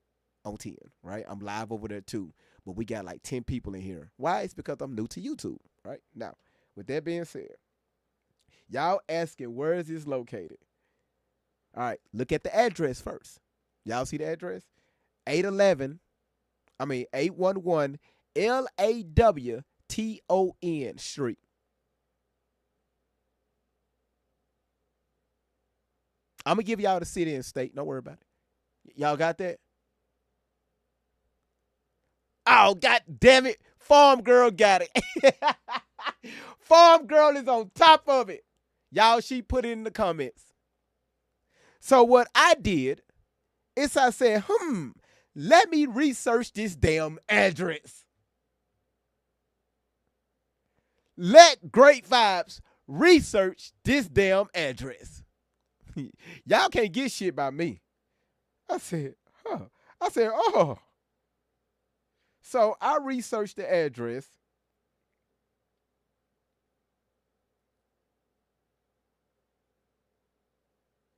on 10. Right. I'm live over there too, but we got like 10 people in here. Why? It's because I'm new to YouTube. Right now, with that being said, y'all asking where is this located? All right, look at the address first. Y'all see the address? 811 Lawton Street. I'm going to give y'all the city and state. Don't worry about it. Y'all got that? Oh, God damn it. Farm Girl got it. Farm Girl is on top of it. Y'all, she put it in the comments. So what I did is I said, let me research this damn address. Let Great Vibes research this damn address. Y'all can't get shit by me. I said, oh. So I researched the address.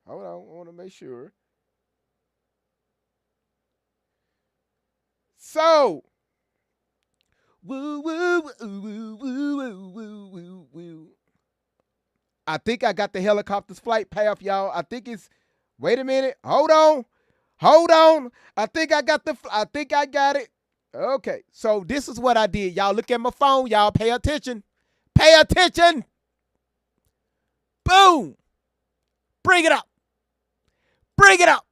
Hold on, I want to make sure. So, woo, woo, woo, woo, woo, woo, woo, woo. I think I got the helicopter's flight path, y'all. I think it's, wait a minute. Hold on. I think I got it. Okay, so this is what I did. Y'all look at my phone. Y'all pay attention. Pay attention. Boom. Bring it up. Bring it up.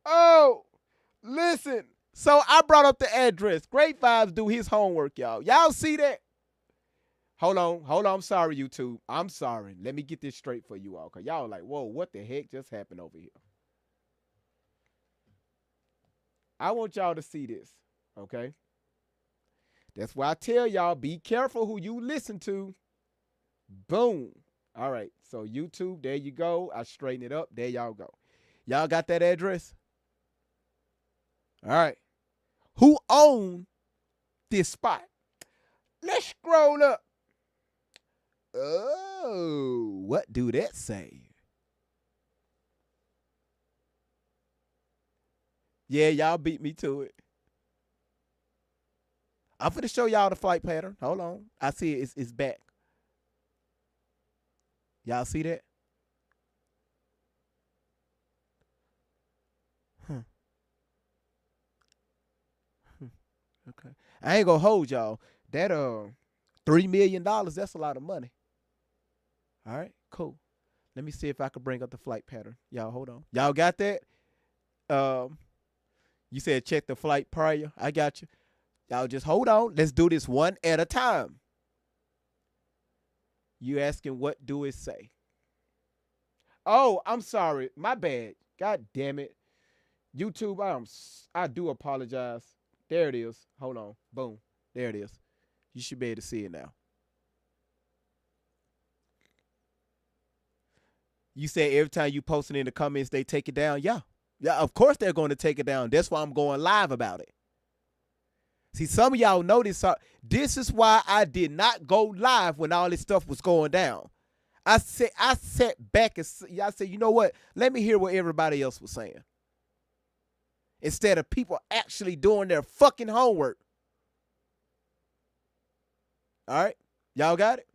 Oh, listen. So I brought up the address. Great Vibes do his homework, y'all. Y'all see that? Hold on. I'm sorry, YouTube. I'm sorry. Let me get this straight for you all, because y'all like, whoa, what the heck just happened over here? I want y'all to see this, okay? That's why I tell y'all, be careful who you listen to. Boom. All right. So YouTube, there you go. I straighten it up. There y'all go. Y'all got that address? All right. Who owned this spot? Let's scroll up. Oh, what do that say? Yeah, y'all beat me to it. I'm finna show y'all the flight pattern. Hold on. I see it. It's back. Y'all see that? Okay. I ain't gonna hold y'all. That $3 million, that's a lot of money. All right, cool. Let me see if I can bring up the flight pattern. Y'all hold on. Y'all got that? You said check the flight prior. I got you. Y'all just hold on. Let's do this one at a time. You asking what do it say? Oh, I'm sorry. My bad. God damn it. YouTube, I do apologize. There it is. Hold on. Boom. There it is. You should be able to see it now. You say every time you post it in the comments, they take it down. Yeah. Yeah, of course they're going to take it down. That's why I'm going live about it. See, some of y'all know this. This is why I did not go live when all this stuff was going down. I sat back and I said, you know what? Let me hear what everybody else was saying. Instead of people actually doing their fucking homework. All right? Y'all got it?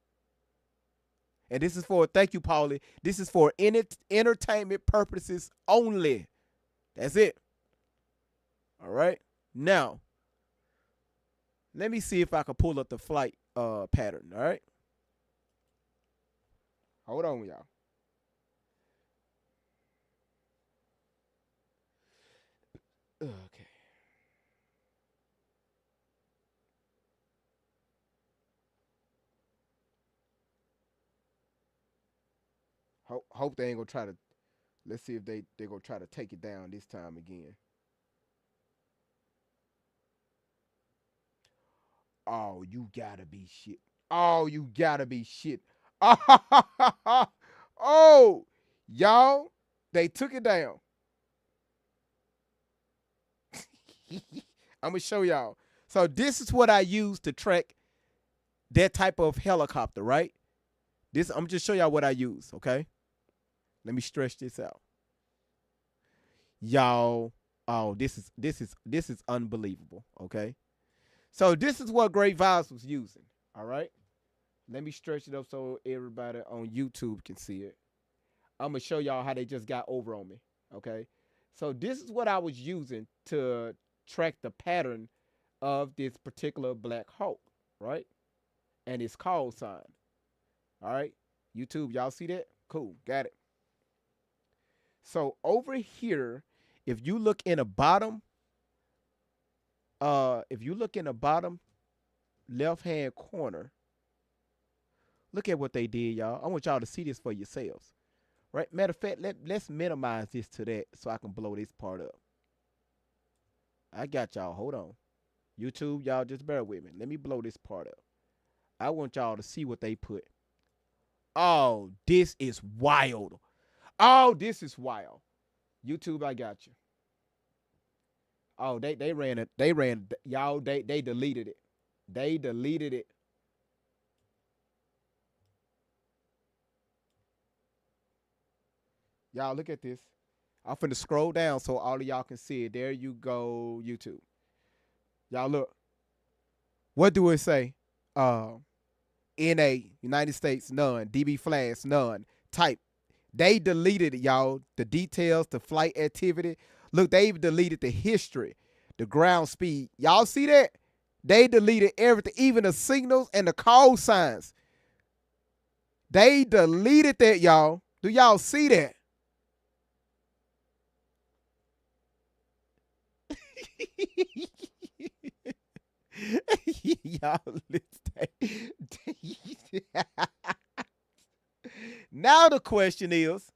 And this is for, thank you, Paulie. This is for entertainment purposes only. That's it. All right. Now, let me see if I can pull up the flight pattern. All right. Hold on, y'all. Okay. Hope they ain't gonna try to. Let's see if they gonna try to take it down this time again. Oh, you gotta be shit. Oh, you gotta be shit. Oh, y'all, they took it down. I'm gonna show y'all. So this is what I use to track that type of helicopter, right? I'm just show y'all what I use, okay? Let me stretch this out. Y'all, oh, this is unbelievable, okay? So this is what Great Vibes was using, all right? Let me stretch it up so everybody on YouTube can see it. I'm going to show y'all how they just got over on me, okay? So this is what I was using to track the pattern of this particular Black Hawk, right? And its call sign, all right? YouTube, y'all see that? Cool, got it. So over here, if you look in the bottom, left-hand corner, look at what they did, y'all. I want y'all to see this for yourselves. Right? Matter of fact, let's minimize this to that so I can blow this part up. I got y'all. Hold on. YouTube, y'all just bear with me. Let me blow this part up. I want y'all to see what they put. Oh, this is wild. Oh, this is wild. YouTube, I got you. Oh, they ran it. They deleted it. They deleted it. Y'all look at this. I'm finna scroll down so all of y'all can see it. There you go, YouTube. Y'all look. What do it say? NA, United States, none. DB Flash, none. Type. They deleted it, y'all. The details, the flight activity. Look, they even deleted the history, the ground speed. Y'all see that? They deleted everything, even the signals and the call signs. They deleted that, y'all. Do y'all see that? Y'all listen. Now the question is,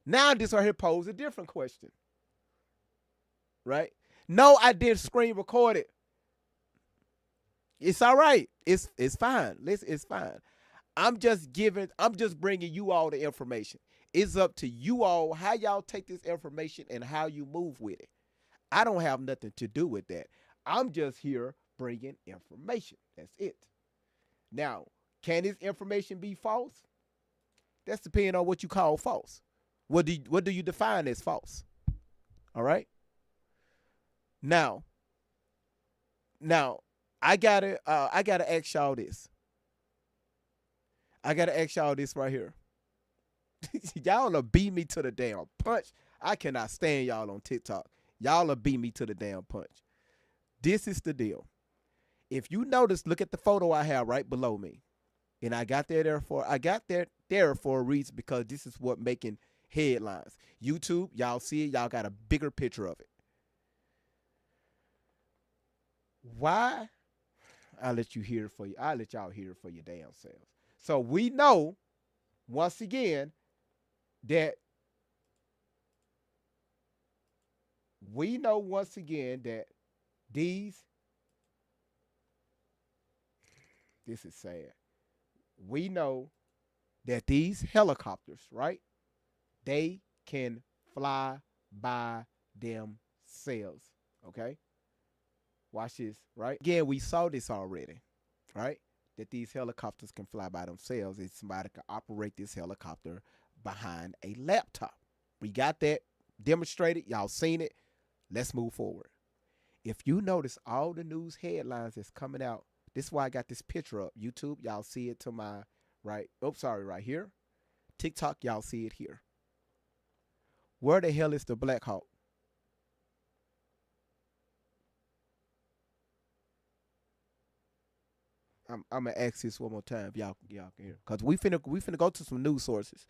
now this right here pose a different question. Right? No, I did screen record it. It's all right. It's fine. It's fine. I'm just bringing you all the information. It's up to you all how y'all take this information and how you move with it. I don't have nothing to do with that. I'm just here bringing information. That's it. Now, can this information be false? That's depending on what you call false. What do you define as false? All right. Now, I gotta ask y'all this. I gotta ask y'all this right here. Y'all will beat me to the damn punch. I cannot stand y'all on TikTok. Y'all will beat me to the damn punch. This is the deal. If you notice, look at the photo I have right below me. And I got there for a reason, because this is what making headlines. YouTube, y'all see it, y'all got a bigger picture of it. Why? I'll let y'all hear it for your damn selves. So we know, once again, that this is sad. We know that these helicopters, right? They can fly by themselves. Okay? Watch this, right? Again, we saw this already, right? That these helicopters can fly by themselves, and somebody can operate this helicopter behind a laptop. We got that demonstrated. Y'all seen it. Let's move forward. If you notice all the news headlines that's coming out, this is why I got this picture up. YouTube, y'all see it to my right. Oh, sorry, right here. TikTok, y'all see it here. Where the hell is the Black Hawk? I'm gonna ask this one more time, if y'all can hear, cause we finna go to some news sources.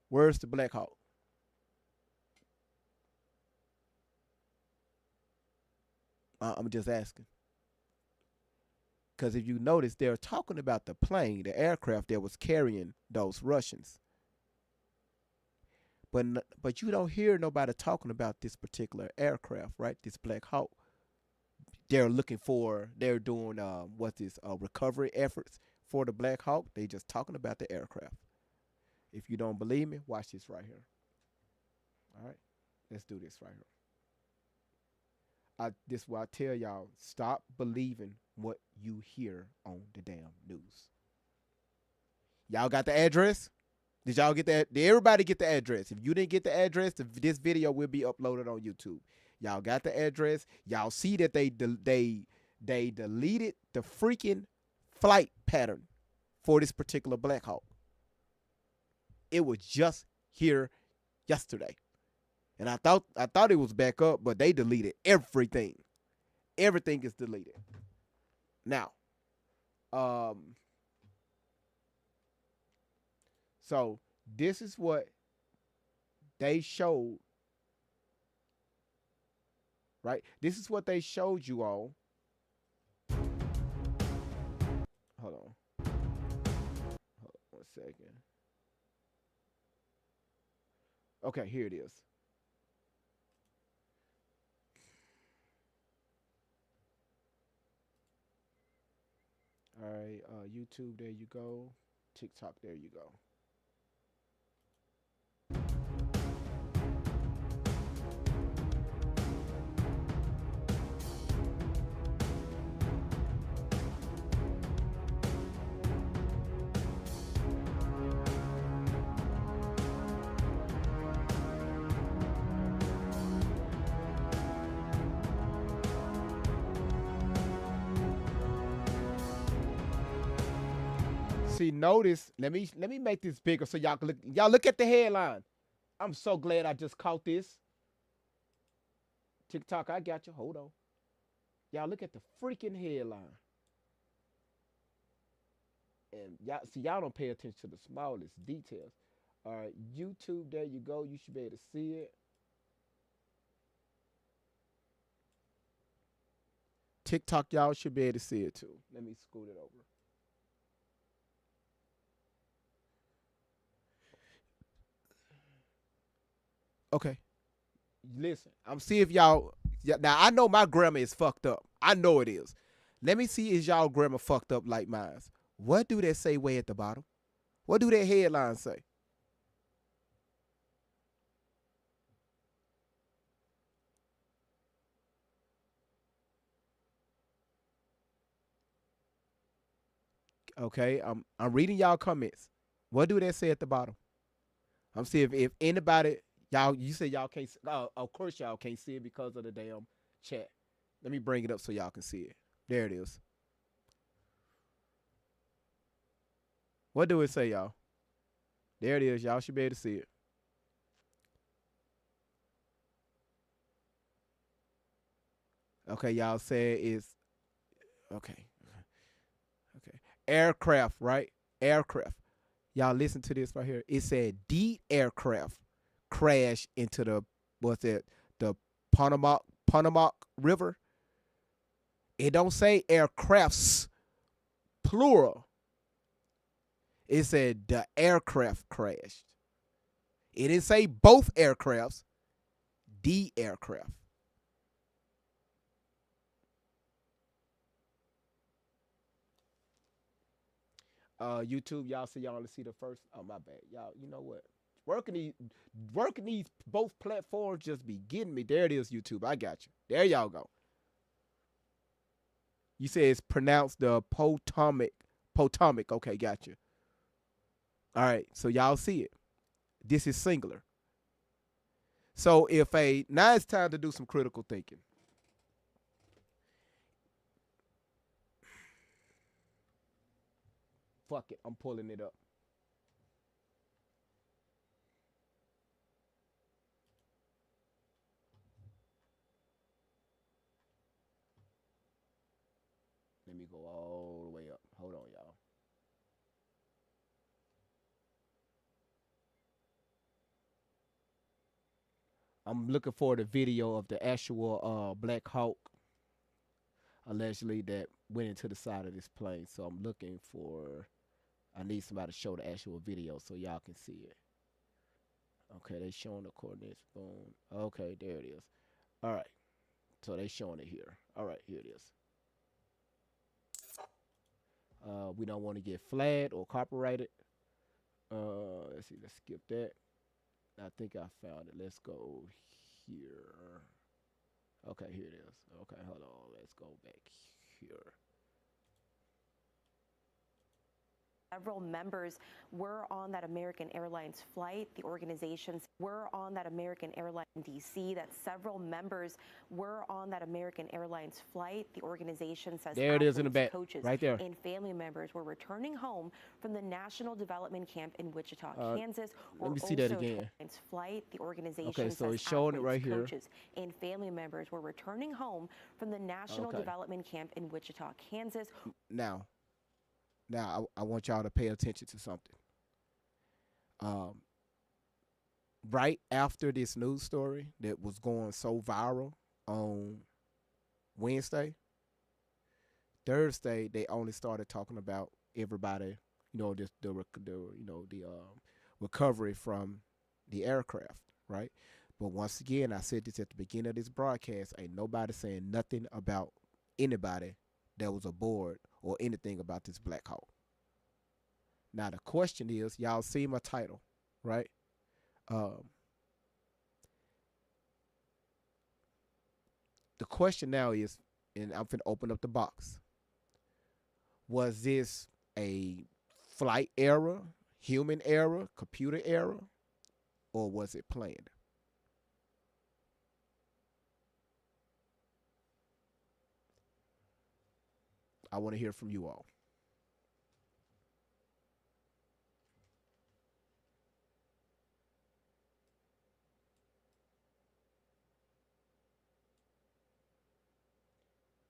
Where's the Black Hawk? I'm just asking. Because if you notice, they're talking about the plane, the aircraft that was carrying those Russians. But you don't hear nobody talking about this particular aircraft, right? This Black Hawk. They're doing recovery efforts for the Black Hawk. They just talking about the aircraft. If you don't believe me, watch this right here. All right, let's do this right here. This is why I tell y'all, stop believing what you hear on the damn news. Y'all got the address? Did y'all get that? Did everybody get the address? If you didn't get the address, this video will be uploaded on YouTube. Y'all got the address. Y'all see that they deleted the freaking flight pattern for this particular Black Hawk. It was just here yesterday. And I thought it was back up, but they deleted everything. Everything is deleted. Now, so this is what they showed, right? This is what they showed you all. Hold on 1 second. Okay, here it is. All right, YouTube, there you go. TikTok, there you go. See, notice, let me make this bigger so y'all can look. Y'all look at the headline. I'm so glad I just caught this. TikTok, I got you. Hold on. Y'all look at the freaking headline. And y'all don't pay attention to the smallest details. All right, YouTube, there you go. You should be able to see it. TikTok, y'all should be able to see it too. Let me scoot it over. Okay. Listen, I'm see if y'all. Now I know my grammar is fucked up. I know it is. Let me see is y'all grammar fucked up like mine. What do they say way at the bottom? What do their headlines say? Okay, I'm reading y'all comments. What do they say at the bottom? I'm seeing if anybody. Y'all, you say y'all can't. Of course, y'all can't see it because of the damn chat. Let me bring it up so y'all can see it. There it is. What do it say, y'all? There it is. Y'all should be able to see it. Okay, y'all say it's okay. Okay, aircraft, right? Aircraft. Y'all listen to this right here. It said the aircraft crash into the the Ponomac River. It don't say aircrafts plural. It said the aircraft crashed. It didn't say both aircrafts, the aircraft. YouTube, y'all see y'all only see the first. Oh, my bad. Y'all, you know what? Working these both platforms just be getting me. There it is, YouTube. I got you. There y'all go. You say it's pronounced the Potomac. Potomac. Okay, got you. All right, so y'all see it. This is singular. So now it's time to do some critical thinking. Fuck it, I'm pulling it up. Let me go all the way Hold on, y'all. I'm looking for the video of the actual Black Hawk allegedly that went into the side of this plane. So I'm looking for, I need somebody to show the actual video so y'all can see it. Okay, they showing the coordinates. Boom. Okay, there it is. All right. So they showing it here. All right, here it is. We don't want to get flagged or copyrighted. Let's see. Let's skip that. I think I found it. Let's go here. Okay, here it is. Okay, hold on. Let's go back here. Several members were on that American Airlines flight. The organizations were on that American Airlines DC. That several members were on that American Airlines flight. The organization says there it is in the back, coaches, right there, and family members were returning home from the National Development Camp in Wichita, Kansas. Let me see that again. Flight. The organization okay, so says it's showing it right here. Coaches and family members were returning home from the National Development Camp in Wichita, Kansas. Now I want y'all to pay attention to something. Right after this news story that was going so viral on Wednesday, Thursday they only started talking about everybody, the recovery from the aircraft, right? But once again, I said this at the beginning of this broadcast, ain't nobody saying nothing about anybody that was aboard or anything about this Black Hawk. Now the question is, y'all see my title, right? The question now is, and I'm finna open up the box. Was this a flight error, human error, computer error, or was it planned? I want to hear from you all.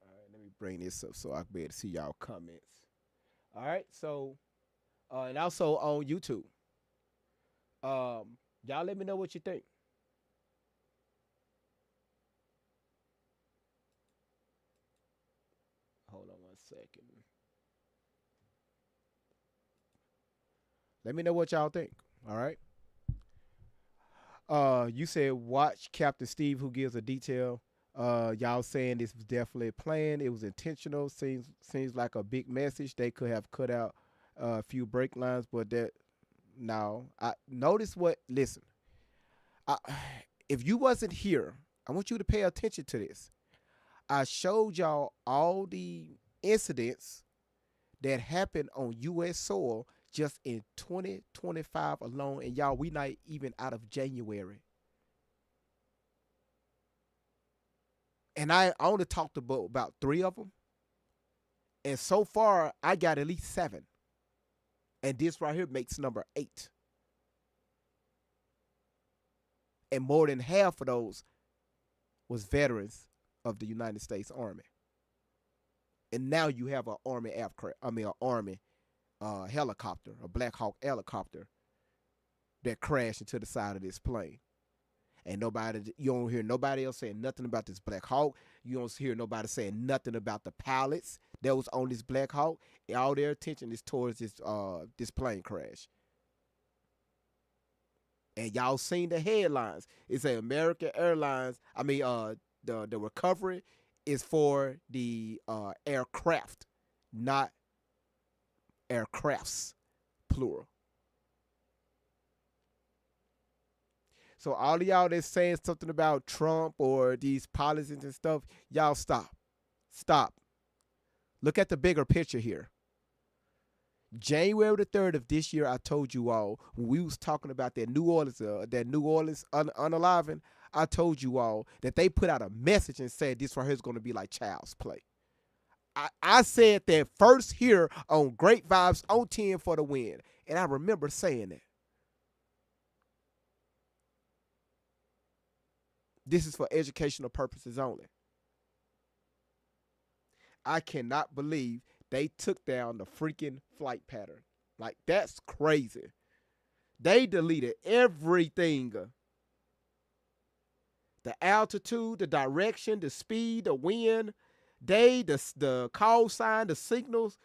All right, let me bring this up so I can be able to see y'all comments. All right, so, and also on YouTube. Y'all let me know what you think. Hold on 1 second. Let me know what y'all think. All right. You said watch Captain Steve who gives a detail. Y'all saying this was definitely planned. It was intentional. Seems like a big message. They could have cut out a few break lines, but that no. I notice what. Listen. If you wasn't here, I want you to pay attention to this. I showed y'all all the incidents that happened on U.S. soil just in 2025 alone. And y'all, we not even out of January. And I only talked about 3 of them. And so far, I got at least 7. And this right here makes number 8. And more than half of those was veterans of the United States Army. And now you have an Army helicopter, a Black Hawk helicopter that crashed into the side of this plane. And you don't hear nobody else saying nothing about this Black Hawk. You don't hear nobody saying nothing about the pilots that was on this Black Hawk. All their attention is towards this plane crash. And y'all seen the headlines. It say American Airlines, the recovery is for the aircraft, not aircrafts, plural. So all of y'all that's saying something about Trump or these policies and stuff, y'all stop. Stop. Look at the bigger picture here. January the 3rd of this year, I told you all, when we was talking about that New Orleans unaliving, I told you all that they put out a message and said this right here is going to be like child's play. I said that first here on Great Vibes on 10 for the win. And I remember saying that. This is for educational purposes only. I cannot believe they took down the freaking flight pattern. Like, that's crazy. They deleted everything. The altitude, the direction, the speed, the wind, the call sign, the signals,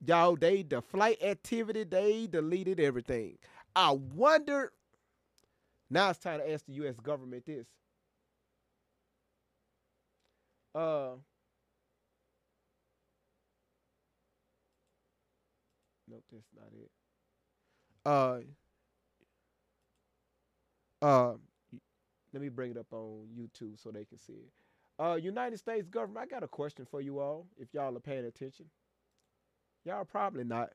y'all, the flight activity, they deleted everything. I wonder, now it's time to ask the U.S. government this. Nope, that's not it. Let me bring it up on YouTube so they can see it. United States government, I got a question for you all, if y'all are paying attention. Y'all probably not.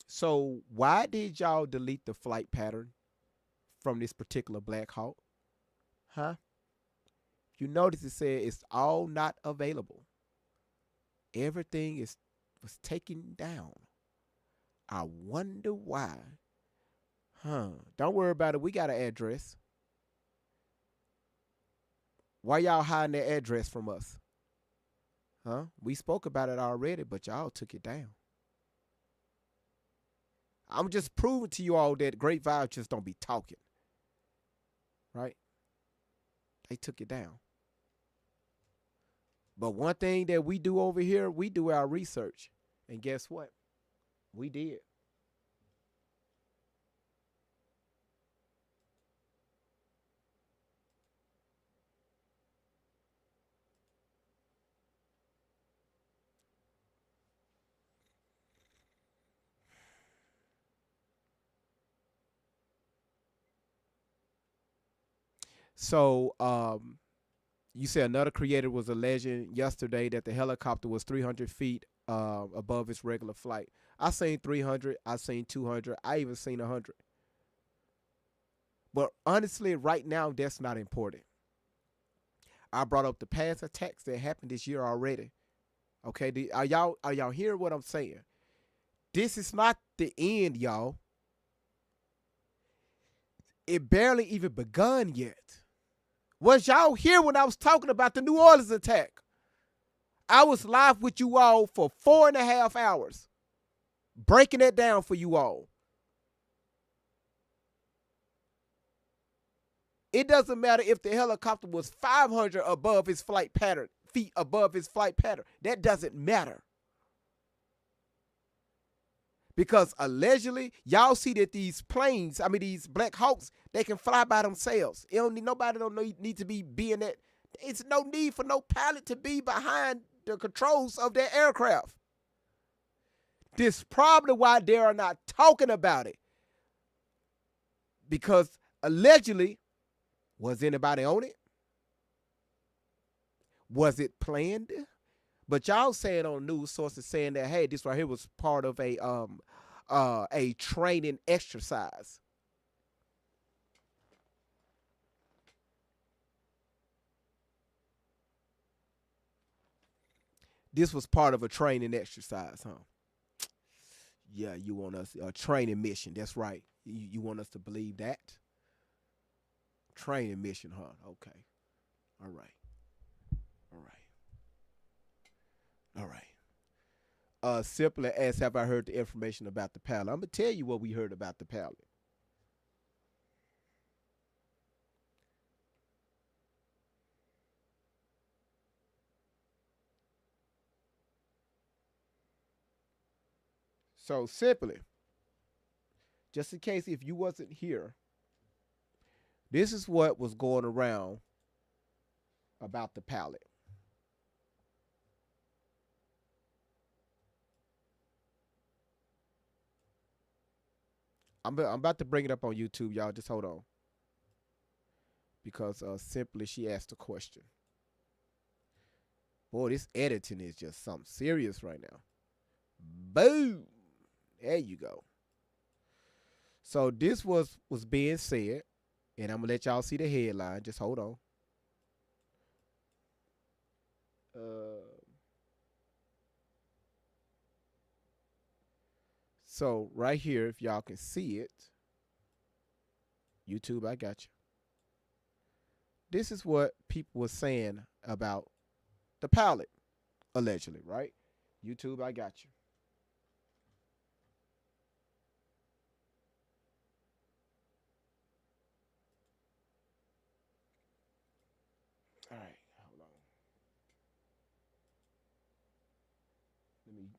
So why did y'all delete the flight pattern from this particular Black Hawk? Huh? You notice it said it's all not available. Everything was taken down. I wonder why. Don't worry about it. We got an address. Why y'all hiding that address from us? We spoke about it already, but y'all took it down. I'm just proving to you all that great vibes just don't be talking. Right? They took it down. But one thing that we do over here, we do our research. And guess what? We did. So, you said another creator was alleging yesterday that the helicopter was 300 feet above its regular flight. I seen 300. I seen 200. I even seen 100. But honestly, right now, that's not important. I brought up the past attacks that happened this year already. Okay, are y'all hearing what I'm saying? This is not the end, y'all. It barely even begun yet. Was y'all here when I was talking about the New Orleans attack? I was live with you all for 4.5 hours, breaking it down for you all. It doesn't matter if the helicopter was 500 above its flight pattern, feet above its flight pattern. That doesn't matter. Because allegedly, y'all see that these planes, these Black Hawks, they can fly by themselves. Nobody don't need to be being that. It's no need for no pilot to be behind the controls of their aircraft. This is probably why they are not talking about it. Because allegedly, was anybody on it? Was it planned? But y'all saying on news sources saying that, hey, this right here was part of a training exercise. This was part of a training exercise, huh? Yeah, you want us a training mission. That's right. You want us to believe that? Training mission, huh? Okay. All right. Simply as have I heard the information about the pilot. I'm going to tell you what we heard about the pilot. So simply, just in case if you wasn't here, this is what was going around about the pilot. I'm about to bring it up on YouTube, y'all. Just hold on. Because simply she asked a question. Boy, this editing is just something serious right now. Boom. There you go. So this was being said, and I'm going to let y'all see the headline. Just hold on. So right here, if y'all can see it, YouTube, I got you. This is what people were saying about the pilot, Allegedly, right? YouTube, I got you. All right, hold on.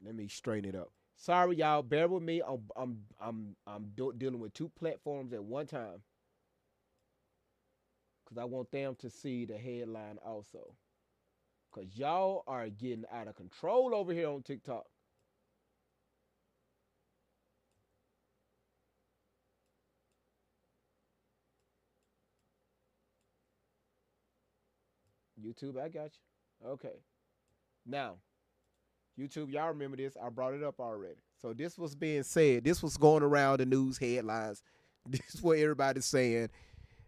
Let me straighten it up. Sorry, y'all. Bear with me. I'm dealing with two platforms at one time because I want them to see the headline also. Because y'all are getting out of control over here on TikTok. YouTube, I got you. Okay. Now, YouTube, y'all remember this. I brought it up already. So this was being said. This was going around the news headlines. This is what everybody's saying.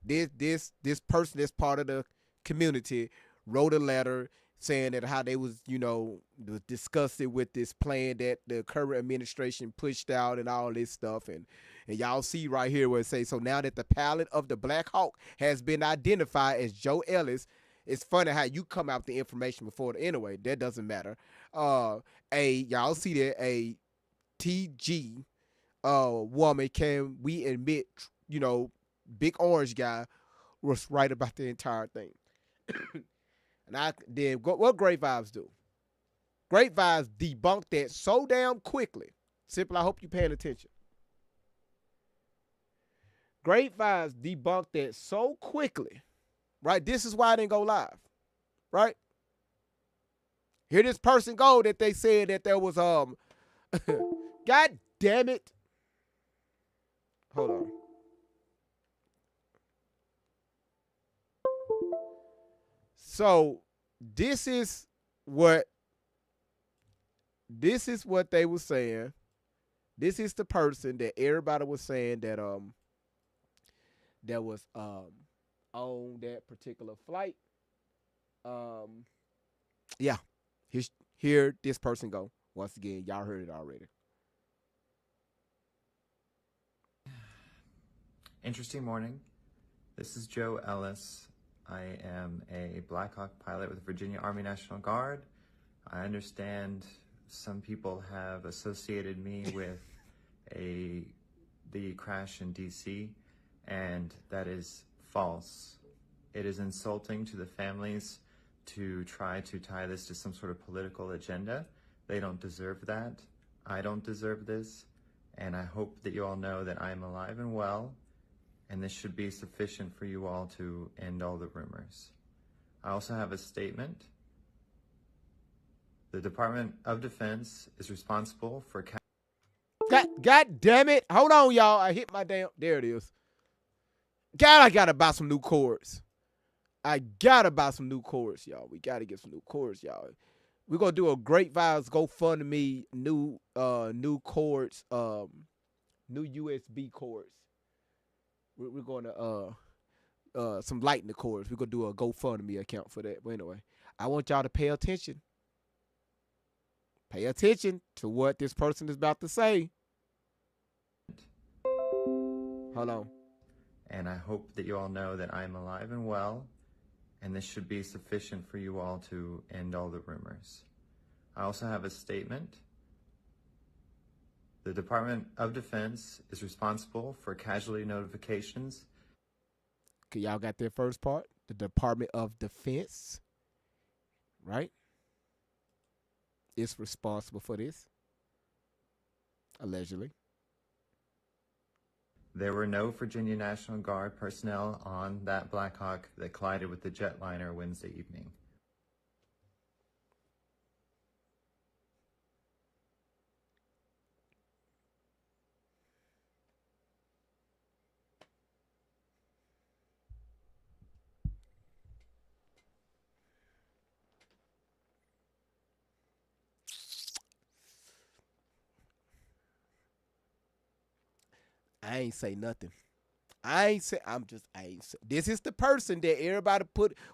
This person that's part of the community wrote a letter saying that how they was, disgusted with this plan that the current administration pushed out and all this stuff. And y'all see right here where it says, so now that the pilot of the Black Hawk has been identified as Joe Ellis. It's funny how you come out with the information before anyway. That doesn't matter. Y'all see that a TG woman, can we admit, Big Orange guy was right about the entire thing. And what Great Vibes do? Great Vibes debunked that so damn quickly. Simple, I hope you're paying attention. Great Vibes debunked that so quickly. Right? This is why I didn't go live. Right? Here this person go that they said that there was God damn it. Hold on. So this is what they were saying. This is the person that everybody was saying that was on that particular flight. Yeah. Here this person go. Once again, y'all heard it already. Interesting morning. This is Joe Ellis. I am a Black Hawk pilot with the Virginia Army National Guard. I understand some people have associated me with the crash in DC, and that is false. It is insulting to the families to try to tie this to some sort of political agenda. They don't deserve that. I don't deserve this. And I hope that you all know that I am alive and well, and this should be sufficient for you all to end all the rumors. I also have a statement. The Department of Defense is responsible for... God damn it. Hold on, y'all. I hit my damn... There it is. God, I gotta buy some new cords. I gotta buy some new cords, y'all. We gotta get some new cords, y'all. We're gonna do a Great Vibes GoFundMe new cords, new USB cords. We're gonna some lightning cords. We're gonna do a GoFundMe account for that. But anyway, I want y'all to pay attention. Pay attention to what this person is about to say. Hold on. And I hope that you all know that I am alive and well, and this should be sufficient for you all to end all the rumors. I also have a statement. The Department of Defense is responsible for casualty notifications. Okay, y'all got that first part? The Department of Defense, right? Is responsible for this, allegedly. There were no Virginia National Guard personnel on that Black Hawk that collided with the jetliner Wednesday evening. I ain't say nothing. This is the person that everybody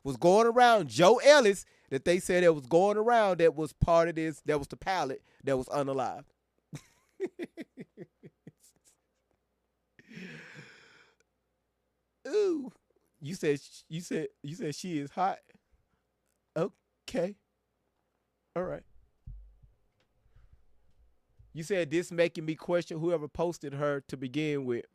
was going around, Joe Ellis, that they said that was going around, that was part of this, that was the pilot that was unalived. Ooh. You said she is hot. Okay. All right. You said this making me question whoever posted her to begin with.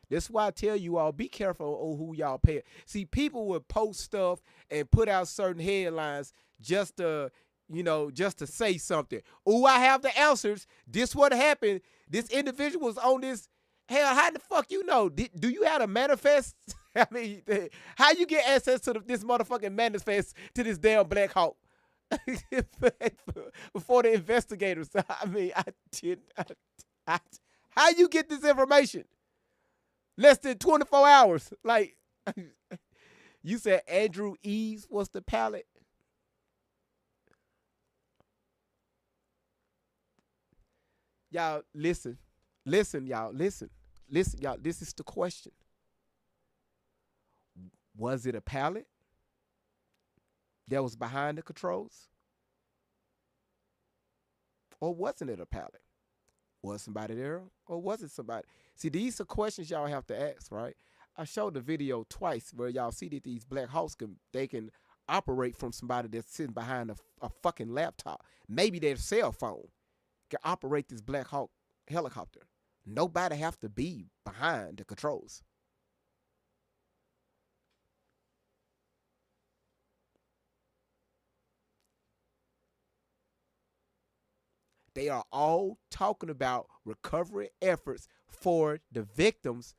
That's why I tell you all, be careful on who y'all pay. See, people would post stuff and put out certain headlines just to, just to say something. Oh, I have the answers. This what happened. This individual was on this. Hell, how the fuck you know? Do you have a manifest? I mean, how you get access to this motherfucking manifest to this damn Black Hawk? Before the investigators. I mean, how you get this information? Less than 24 hours. Like, you said Andrew Eves was the pilot. Y'all, listen. Listen, y'all. Listen, y'all. This is the question. Was it a pilot that was behind the controls? Or wasn't it a pilot? Was somebody there or wasn't somebody? See, these are questions y'all have to ask, right? I showed the video twice where y'all see that these Black Hawks can operate from somebody that's sitting behind a fucking laptop. Maybe their cell phone can operate this Black Hawk helicopter. Nobody have to be behind the controls. They are all talking about recovery efforts for the victims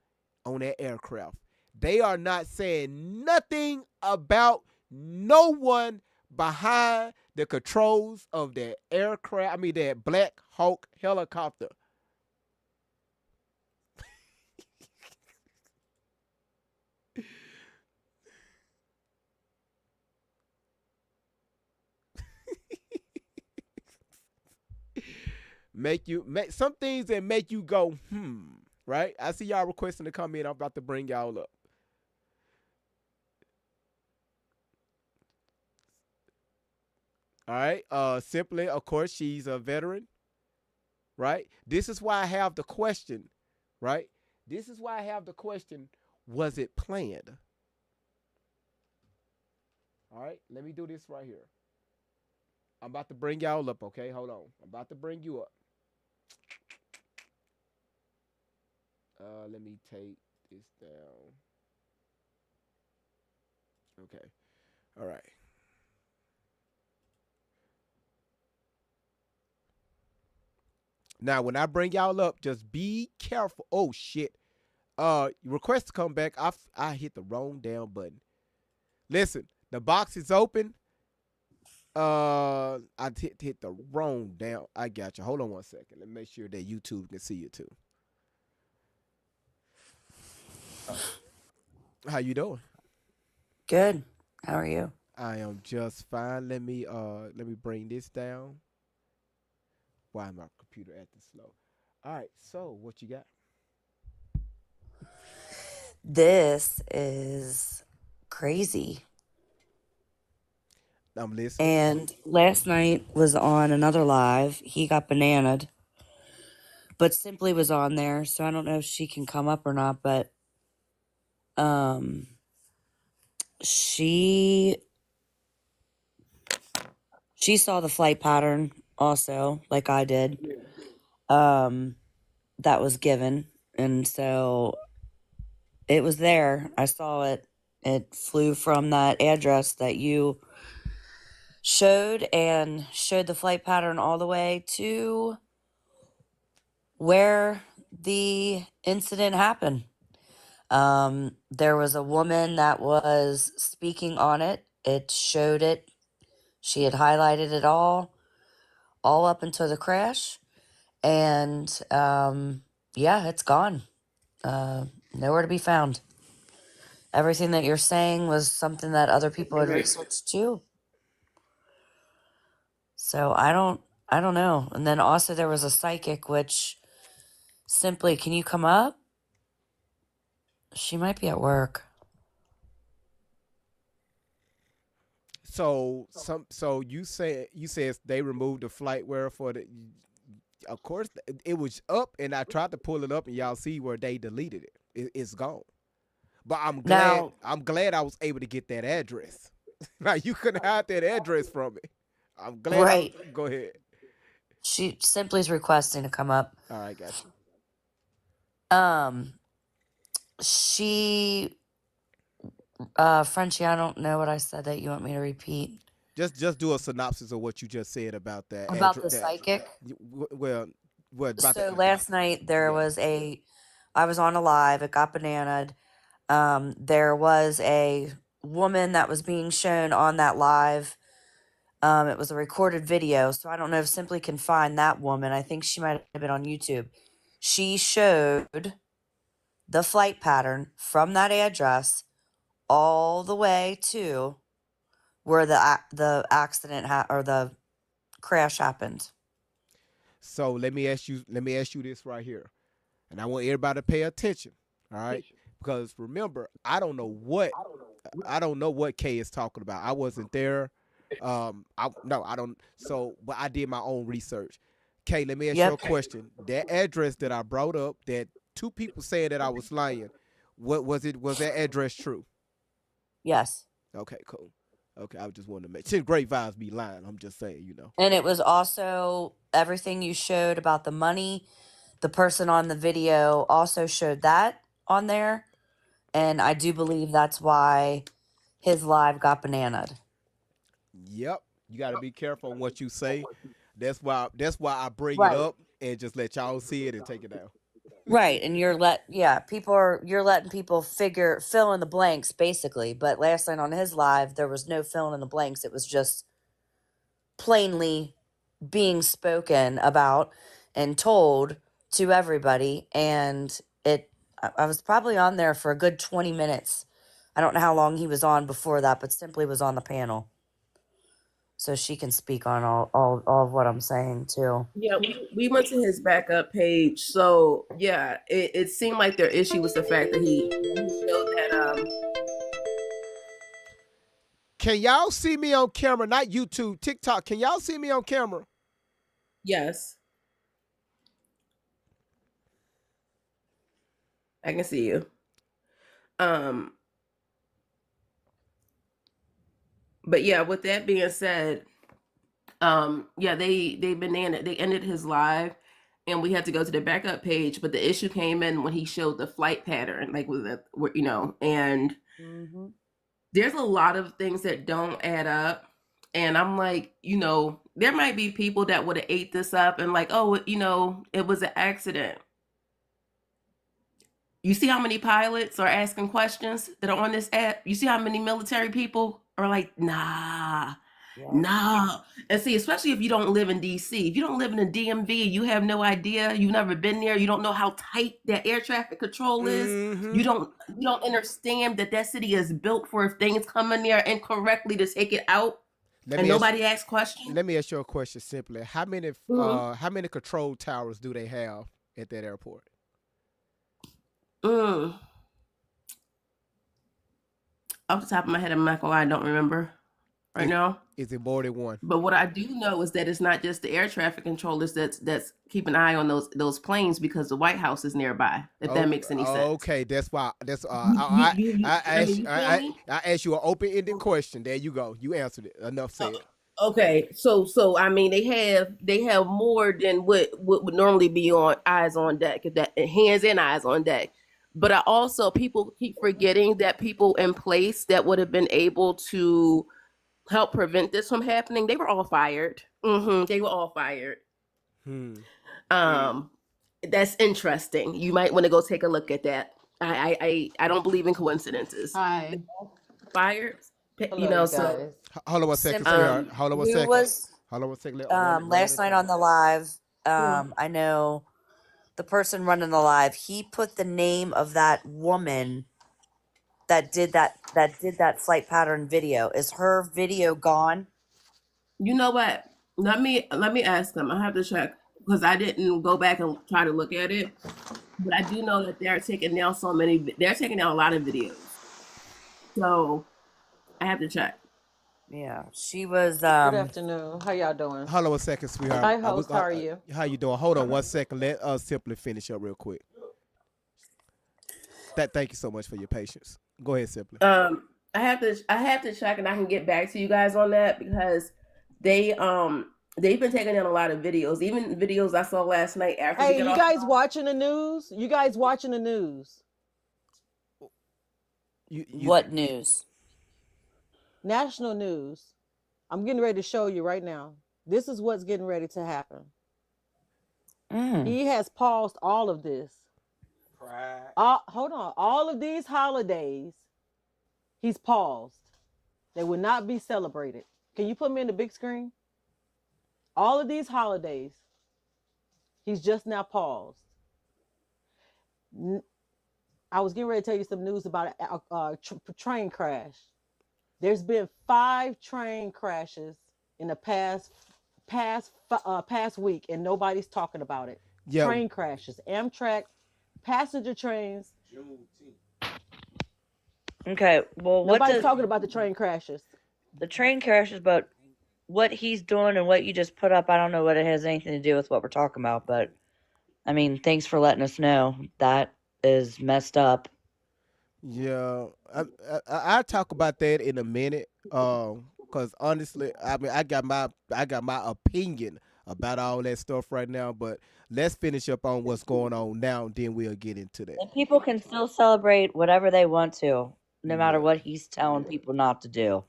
on that aircraft. They are not saying nothing about no one behind the controls of that aircraft. I mean, that Black Hawk helicopter. Make some things that make you go, right? I see y'all requesting to come in. I'm about to bring y'all up. All right. Simply, of course, she's a veteran, right? This is why I have the question, right? This is why I have the question, was it planned? All right. Let me do this right here. I'm about to bring y'all up, okay? Hold on. I'm about to bring you up. Let me take this down. Okay. All right. Now, when I bring y'all up, just be careful. Oh, shit. Request to come back. I hit the wrong damn button. Listen, the box is open. I hit the wrong damn. I got you. Hold on one second. Let me make sure that YouTube can see you too. How you doing? Good. How are you? I am just fine. Let me bring this down. Why my computer acting slow? All right. So what you got? This is crazy. I'm listening. And last night was on another live. He got bananaed, but Simply was on there, so I don't know if she can come up or not, but she saw the flight pattern also, like I did. That was given, and so it was there. I saw it. It flew from that address that you showed and showed the flight pattern all the way to where the incident happened. There was a woman that was speaking on it. It showed it. She had highlighted it all up until the crash. And yeah, it's gone. Nowhere to be found. Everything that you're saying was something that other people had researched too. So I don't know. And then also there was a psychic, which Simply, can you come up? She might be at work. So you said they removed the flightware for the. Of course, it was up, and I tried to pull it up, and y'all see where they deleted it. It's gone. But I'm glad I was able to get that address. Like, you couldn't hide that address from me. I'm glad. Right. Go ahead. She simply is requesting to come up. All right, got Um, she, Frenchie, I don't know what I said that you want me to repeat. you. Just do a synopsis of what you just said about that. About the psychic? Well, what about So that? last night there Yeah. was I was on a live, it got bananaed. There was a woman that was being shown on that live. It was a recorded video, so I don't know if Simply can find that woman. I think she might have been on YouTube. She showed the flight pattern from that address all the way to where the accident or the crash happened. So let me ask you this right here, and I want everybody to pay attention. All right, because remember, I don't know what Kay is talking about. I wasn't there. I don't. So, but I did my own research. Kay, let me ask you a question. That address that I brought up, that two people saying that I was lying, what was it? Was that address true? Yes. Okay, cool. Okay, I just wanted to make sure. Great vibes be lying. I'm just saying, you know. And it was also everything you showed about the money. The person on the video also showed that on there. And I do believe that's why his live got bananaed. Yep. You got to be careful on what you say. That's why I bring Right. it up and just let y'all see it and take it down. Right, and you're letting people fill in the blanks basically. But last night on his live, there was no filling in the blanks. It was just plainly being spoken about and told to everybody. And I was probably on there for a good 20 minutes. I don't know how long he was on before that, but Simply was on the panel. So she can speak on all of what I'm saying too. Yeah, we went to his backup page. So yeah, it seemed like their issue was the fact that he showed that Can y'all see me on camera? Not YouTube, TikTok. Can y'all see me on camera? yes. I can see you. But yeah, with that being said, yeah, they ended his live and we had to go to the backup page, but the issue came in when he showed the flight pattern, like with the, you know, and there's a lot of things that don't add up. And I'm like, you know, there might be people that would have ate this up and like, oh, you know, it was an accident. You see how many pilots are asking questions that are on this app? You see how many military people are like, nah. And see, especially if you don't live in DC, if you don't live in the DMV, you have no idea, you've never been there, you don't know how tight that air traffic control is. Mhm. You don't understand that city is built for if things come in there incorrectly to take it out. And nobody asks questions. Let me ask you a question simply. How many control towers do they have at that airport? Off the top of my head, I'm not gonna lie, I don't remember right now. Is it more than one? But what I do know is that it's not just the air traffic controllers that's keep an eye on those planes because the White House is nearby. If that makes any sense. Okay, that's why. I asked you an open-ended question. There you go. You answered it. Enough said. Okay, so I mean they have more than what would normally be on eyes on deck, that hands and eyes on deck. But I also, people keep forgetting that people in place that would have been able to help prevent this from happening, they were all fired. They were all fired. That's interesting. You might want to go take a look at that. I don't believe in coincidences. Hi. Fired, Hello, you know. you So guys. Hold on one second, Simply, sweetheart. Hold on one who second. was Hold on one second. last night on the live, I know the person running the live, he put the name of that woman that did that flight pattern video. Is her video gone? you know what? Let me ask them. I have to check because I didn't go back and try to look at it. But I do know that they're taking down they're taking down a lot of videos. So I have to check. Yeah, she was. Good afternoon. How y'all doing? Hold on one second, sweetheart. Hi, host. How are you? How you doing? Hold on one second. Let us simply finish up real quick. Thank you so much for your patience. Go ahead, Simply. I have to check and I can get back to you guys on that because they've been taking down a lot of videos, even videos I saw last night after we Hey, got you off. guys watching the news? You guys watching the news? What news? National news. I'm getting ready to show you right now. This is what's getting ready to happen. He has paused all of this. Hold on. All of these holidays, he's paused. They will not be celebrated. Can you put me in the big screen? All of these holidays, he's just now paused. I was getting ready to tell you some news about a train crash. There's been 5 train crashes in the past week, and nobody's talking about it. Yeah. Train crashes, Amtrak, passenger trains. Okay, well, Nobody's talking about the train crashes. The train crashes, but what he's doing and what you just put up, I don't know what it has anything to do with what we're talking about, but I mean, thanks for letting us know. That is messed up. Yeah, I'll talk about that in a minute. Because honestly, I mean, I got my opinion about all that stuff right now. But let's finish up on what's going on now, and then we'll get into that. And people can still celebrate whatever they want to, no matter what he's telling people not to do.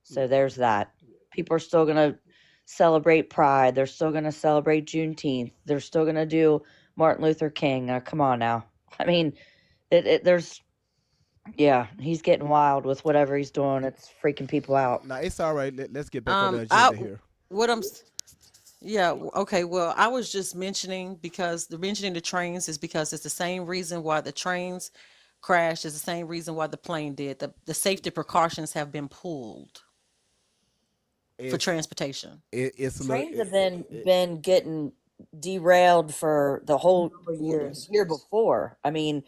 So there's that. People are still gonna celebrate Pride. They're still gonna celebrate Juneteenth. They're still gonna do Martin Luther King. Come on now. I mean, yeah, he's getting wild with whatever he's doing. It's freaking people out. Now it's all right. Let's get back on the agenda here. Okay. Well, I was just mentioning mentioning the trains is because it's the same reason why the trains crashed. Is the same reason why the plane did. The safety precautions have been pulled for transportation. Trains have been getting derailed for the whole year before. I mean,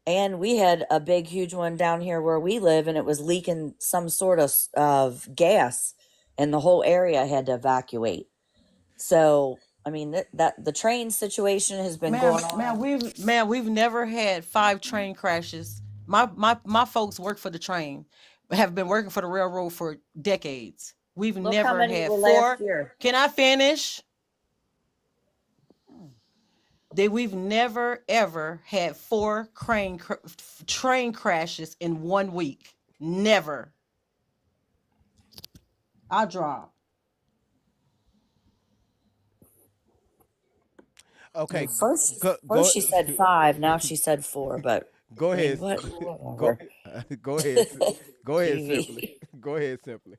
and we had a big, huge one down here where we live, and it was leaking some sort of gas, and the whole area had to evacuate. So, I mean, that the train situation has been going on. We've never had 5 train crashes. My folks work for the train, have been working for the railroad for decades. We've never had 4. Can I finish? We've never ever had 4 train crashes in 1 week. Never. I drop. Okay. First she said 5. Now she said 4. But go ahead. Go ahead. Go ahead. Simply. Go ahead. Simply.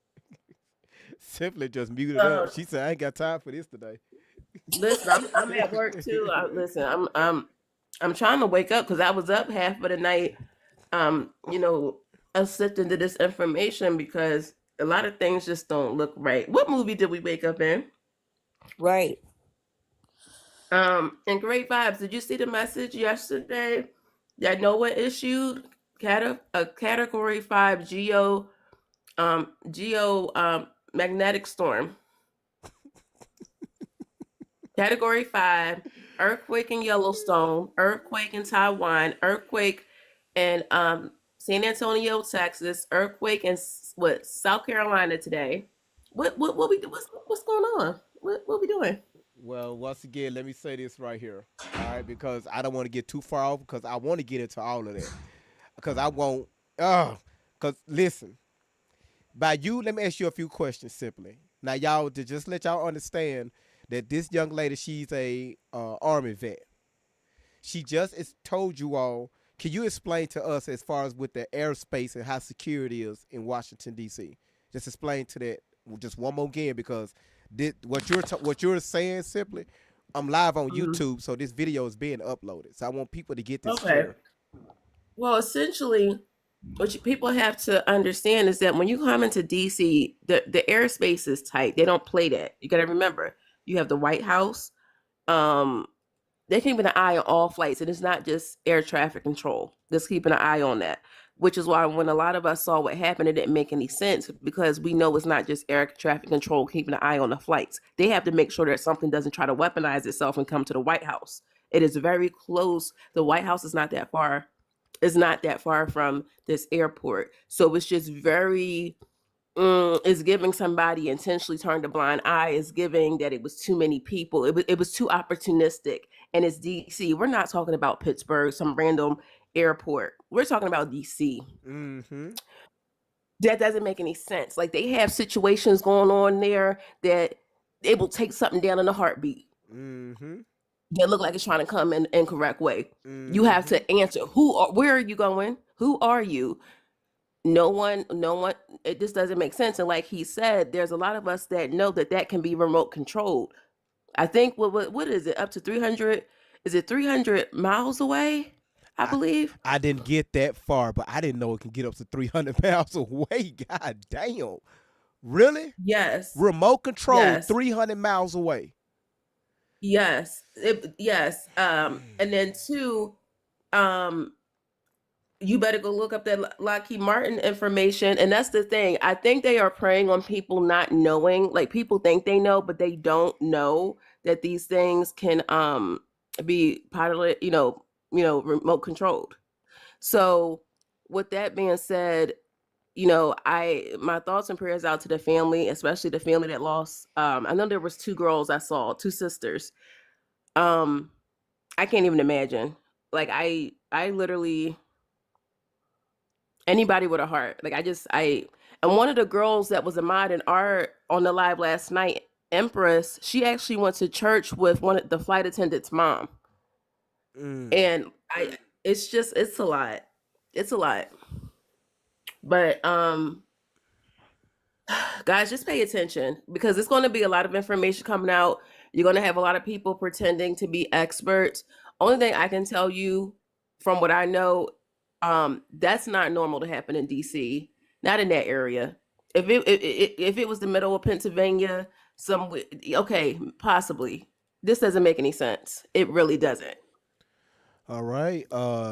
Simply just muted up. She said, "I ain't got time for this today." Listen, I'm at work too. I'm trying to wake up because I was up half of the night. I slipped into this information because a lot of things just don't look right. What movie did we wake up in? Right. And Great Vibes. Did you see the message yesterday that NOAA issued a Category 5 magnetic storm? Category 5, earthquake in Yellowstone, earthquake in Taiwan, earthquake in San Antonio, Texas, earthquake in South Carolina today. What we do? What's going on? What we doing? Well, once again, let me say this right here, all right? Because I don't want to get too far off, because I want to get into all of that. Because I won't. Because listen, by you, let me ask you a few questions simply. Now, y'all, to just let y'all understand that this young lady, she's a Army vet. She just told you all. Can you explain to us as far as with the airspace and how secure it is in Washington, D.C.? Just explain to that just one more again, because what you're saying simply, I'm live on YouTube, so this video is being uploaded. So I want people to get this clear. Well, essentially, what people have to understand is that when you come into D.C., the airspace is tight. They don't play that. You got to remember, you have the White House. They're keeping an eye on all flights, and it's not just air traffic control. Just keeping an eye on that, which is why when a lot of us saw what happened, it didn't make any sense, because we know it's not just air traffic control keeping an eye on the flights. They have to make sure that something doesn't try to weaponize itself and come to the White House. It is very close. The White House is not that far. It's not that far from this airport. So it's just very is giving somebody intentionally turned a blind eye, is giving that it was too many people. It was too opportunistic. And it's DC. We're not talking about Pittsburgh, some random airport. We're talking about DC. Mm-hmm. That doesn't make any sense. Like, they have situations going on there that they will take something down in a heartbeat. Mm-hmm. That look like it's trying to come in an incorrect way. Mm-hmm. You have to answer. Where are you going? Who are you? No one, it just doesn't make sense. And like he said, there's a lot of us that know that can be remote controlled. I think, what is it, up to 300? Is it 300 miles away? I believe. I didn't get that far, but I didn't know it can get up to 300 miles away. God damn. Really? Yes. Remote control, Yes. 300 miles away. Yes. Yes. And then two, you better go look up that Lockheed Martin information. And that's the thing. I think they are preying on people not knowing. Like, people think they know, but they don't know that these things can be piloted, remote controlled. So with that being said, my thoughts and prayers out to the family, especially the family that lost. I know there was 2 girls I saw, 2 sisters. I can't even imagine. Like, I literally, anybody with a heart. Like, and one of the girls that was a mod in art on the live last night, Empress, she actually went to church with one of the flight attendant's mom. And it's a lot. It's a lot. But guys, just pay attention, because it's going to be a lot of information coming out. You're going to have a lot of people pretending to be experts. Only thing I can tell you from what I know, that's not normal to happen in DC, not in that area. If it was the middle of Pennsylvania, okay, possibly. This doesn't make any sense. It really doesn't. All right.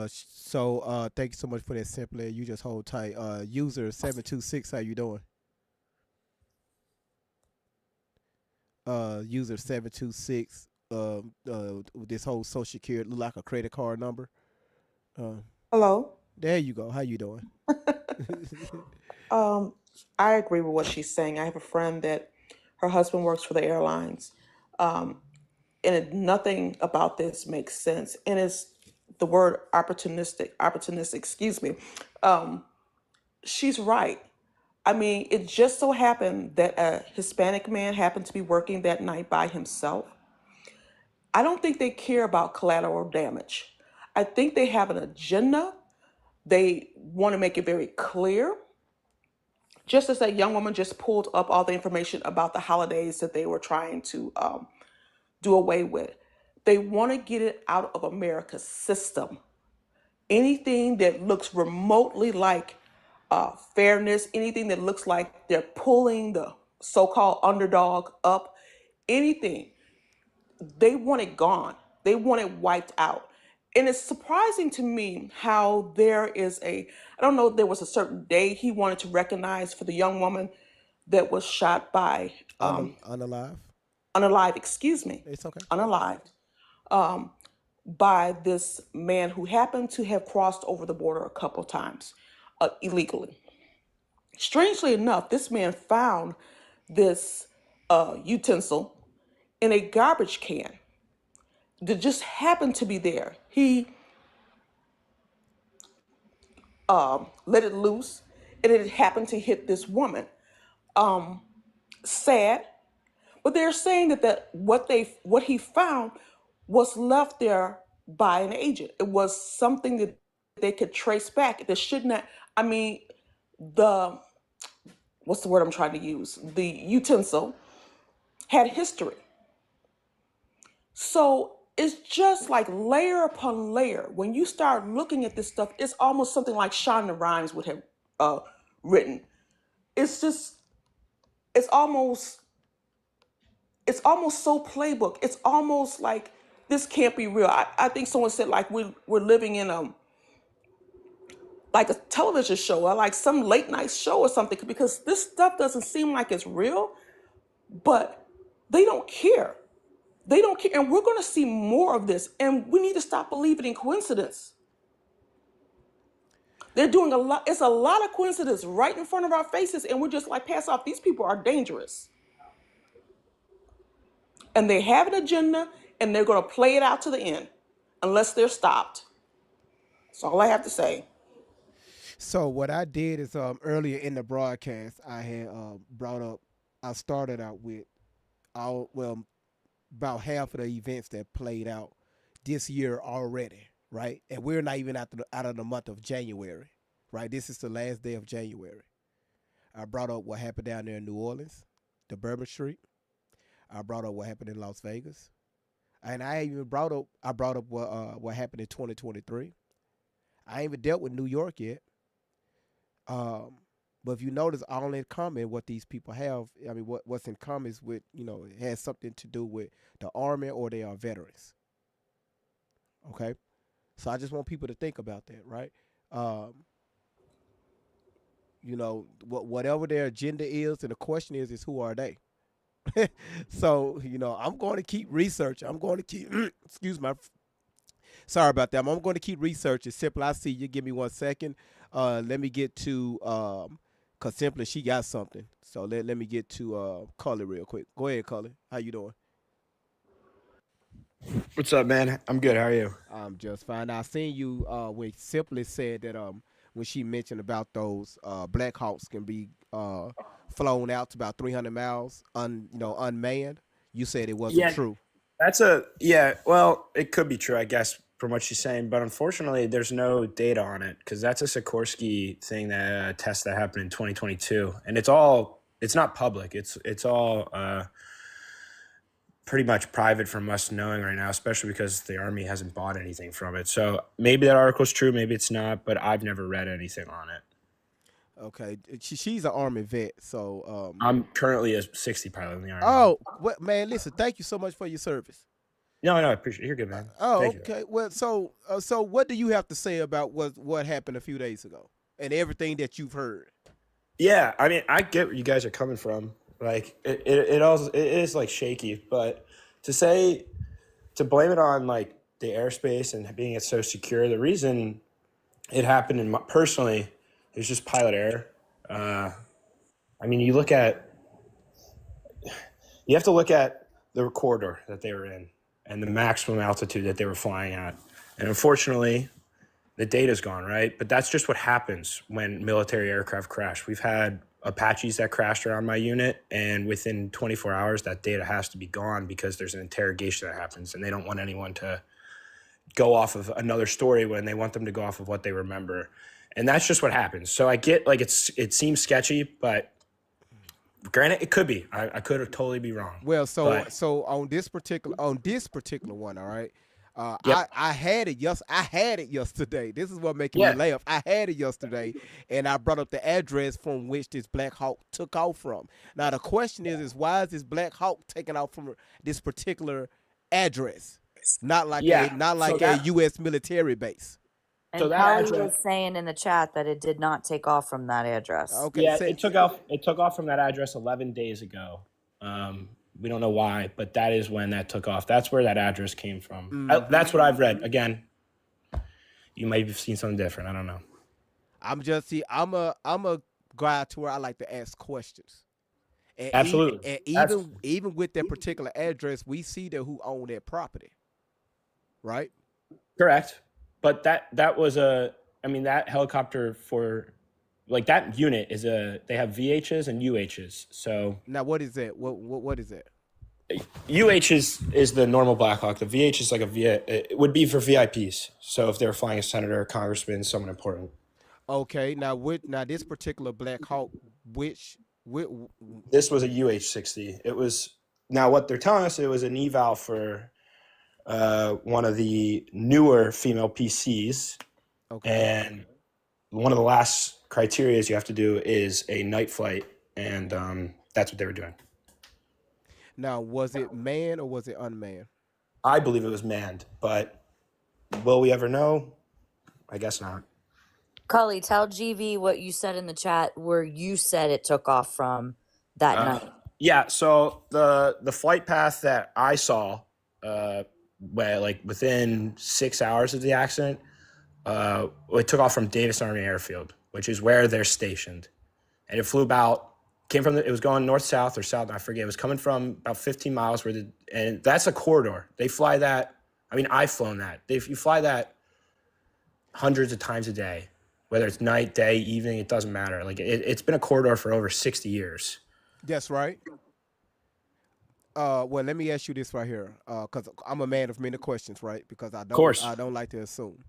So thank you so much for that, Simply. You just hold tight. User 726, how you doing? User 726. This whole social security look like a credit card number. Hello. There you go. How you doing? I agree with what she's saying. I have a friend that her husband works for the airlines, and nothing about this makes sense. And it's the word opportunistic. Excuse me. She's right. I mean, it just so happened that a Hispanic man happened to be working that night by himself. I don't think they care about collateral damage. I think they have an agenda. They want to make it very clear. Just as that young woman just pulled up all the information about the holidays that they were trying to do away with. They want to get it out of America's system. Anything that looks remotely like fairness, anything that looks like they're pulling the so-called underdog up, anything, they want it gone. They want it wiped out. And it's surprising to me how there is I don't know if there was a certain day he wanted to recognize for the young woman that was shot by unalive, excuse me. It's okay. Unalived, by this man who happened to have crossed over the border a couple times illegally. Strangely enough, this man found this utensil in a garbage can that just happened to be there. He let it loose, and it happened to hit this woman. Sad, but they're saying that what he found was left there by an agent. It was something that they could trace back. That should not. I mean, what's the word I'm trying to use? The utensil had history. So it's just like layer upon layer. When you start looking at this stuff, it's almost something like Shonda Rhimes would have written. It's almost so playbook. It's almost like this can't be real. I think someone said like we're living in like a television show or like some late night show or something, because this stuff doesn't seem like it's real, but they don't care. They don't care. And we're going to see more of this. And we need to stop believing in coincidence. They're doing a lot. It's a lot of coincidence right in front of our faces, and we're just like, pass off. These people are dangerous. And they have an agenda, and they're going to play it out to the end unless they're stopped. That's all I have to say. So what I did is earlier in the broadcast, I had I started out with about half of the events that played out this year already, right? And we're not even out of the month of January, right? This is the last day of January. I brought up what happened down there in New Orleans, the Bourbon Street. I brought up what happened in Las Vegas, and I brought up what happened in 2023. I ain't even dealt with New York yet. But if you notice, all in common, what these people have, I mean, what's in common is with, it has something to do with the Army or they are veterans. Okay? So I just want people to think about that, right? Whatever their agenda is, and the question is who are they? So, I'm going to keep researching. I'm going to keep, sorry about that. I'm going to keep researching. Simple, I see you. Give me 1 second. Let me get to, because Simply, she got something. So let me get to Cully real quick. Go ahead, Cully. How you doing? What's up, man? I'm good. How are you? I'm just fine. I seen you when Simply said that when she mentioned about those Black Hawks can be flown out to about 300 miles unmanned. You said it wasn't true. Well, it could be true, I guess, from what she's saying, but unfortunately there's no data on it because that's a Sikorsky thing, that test that happened in 2022, and it's not public. It's all pretty much private from us knowing right now, especially because the Army hasn't bought anything from it. So maybe that article's true, maybe it's not, but I've never read anything on it. Okay, she's an Army vet, so I'm currently a 60 pilot in the Army. Oh, man, listen, thank you so much for your service. No, I appreciate it. You're good, man. Oh, Thank okay. you. Well, so what do you have to say about what happened a few days ago and everything that you've heard? Yeah, I mean, I get where you guys are coming from. Like, it is like shaky, but to blame it on like the airspace and being it so secure, the reason it happened personally is just pilot error. I mean, you have to look at the corridor that they were in and the maximum altitude that they were flying at. And unfortunately, the data's gone, right? But that's just what happens when military aircraft crash. We've had Apaches that crashed around my unit, and within 24 hours, that data has to be gone because there's an interrogation that happens, and they don't want anyone to go off of another story when they want them to go off of what they remember. And that's just what happens. So I get, like, it seems sketchy, but granted, it could be. I could totally be wrong. Well, so on this particular one, all right. Yep. I had it yesterday. This is what making me laugh. I had it yesterday, and I brought up the address from which this Black Hawk took off from. Now the question is why is this Black Hawk taking off from this particular address? Not like a U.S. military base. And So that Polly address- was saying in the chat that it did not take off from that address. Okay. Yeah, it took off from that address 11 days ago. We don't know why, but that is when that took off. That's where that address came from. That's what I've read. Again, you might have seen something different. I don't know. I'm a guy to where I like to ask questions. And Absolutely. Even with that particular address, we see who owned that property, right? Correct. But that was that helicopter like that unit they have VHs and UHs. So now what is that? What is that? UH is the normal Black Hawk. The VH is like it would be for VIPs. So if they were flying a senator, a congressman, someone important. Okay. Now this particular Black Hawk, this was a UH-60. It was, now what they're telling us, it was an eval for one of the newer female PCs. Okay. And one of the last criteria you have to do is a night flight, and that's what they were doing. Now, was it manned or was it unmanned? I believe it was manned, but will we ever know? I guess not. Cully, tell GV what you said in the chat where you said it took off from that night. Yeah, so the flight path that I saw, within 6 hours of the accident, It took off from Davis Army Airfield, which is where they're stationed. And it flew it was going north-south or south, I forget. It was coming from about 15 miles and that's a corridor. They fly that. I mean, I've flown that. If you fly that hundreds of times a day, whether it's night, day, evening, it doesn't matter. Like it's been a corridor for over 60 years. That's right. Well, let me ask you this right here, because I'm a man of many questions, right? Because I don't like to assume.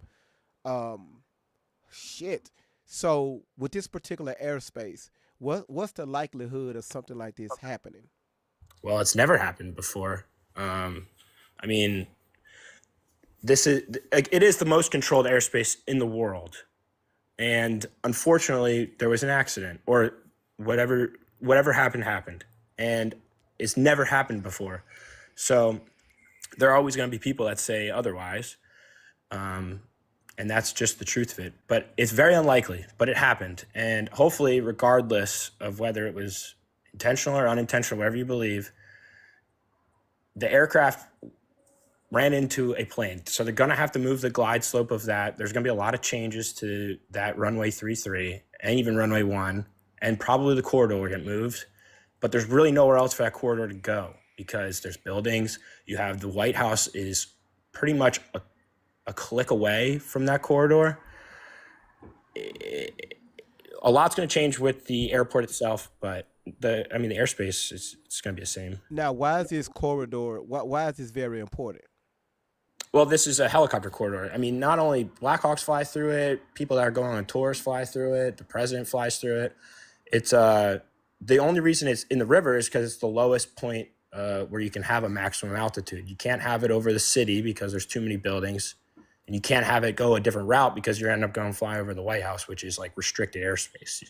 Shit. So with this particular airspace, what's the likelihood of something like this happening? Well, it's never happened before. I mean, it is the most controlled airspace in the world, and unfortunately, there was an accident or whatever happened, and it's never happened before. So there are always going to be people that say otherwise. And that's just the truth of it. But it's very unlikely, but it happened. And hopefully, regardless of whether it was intentional or unintentional, whatever you believe, the aircraft ran into a plane. So they're going to have to move the glide slope of that. There's going to be a lot of changes to that runway 33 and even runway 1. And probably the corridor will get moved. But there's really nowhere else for that corridor to go because there's buildings. You have the White House is pretty much a click away from that corridor. A lot's going to change with the airport itself, but the airspace it's going to be the same. Now, why is this corridor? Why is this very important? Well, this is a helicopter corridor. I mean, not only Blackhawks fly through it, people that are going on tours fly through it. The president flies through it. It's the only reason it's in the river is because it's the lowest point where you can have a maximum altitude. You can't have it over the city because there's too many buildings. And you can't have it go a different route because you end up going to fly over the White House, which is like restricted airspace.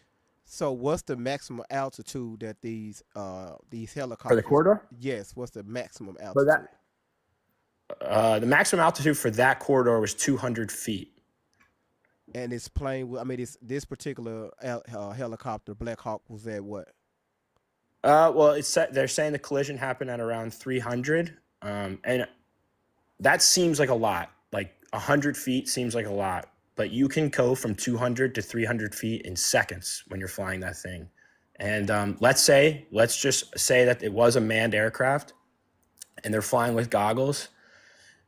So what's the maximum altitude that these helicopters... For the corridor? Yes, what's the maximum altitude? For that, the maximum altitude for that corridor was 200 feet. And it's plane, this particular helicopter, Black Hawk, was at what? Well, they're saying the collision happened at around 300. And that seems like a lot. Like 100 feet seems like a lot, but you can go from 200 to 300 feet in seconds when you're flying that thing. And let's just say that it was a manned aircraft and they're flying with goggles.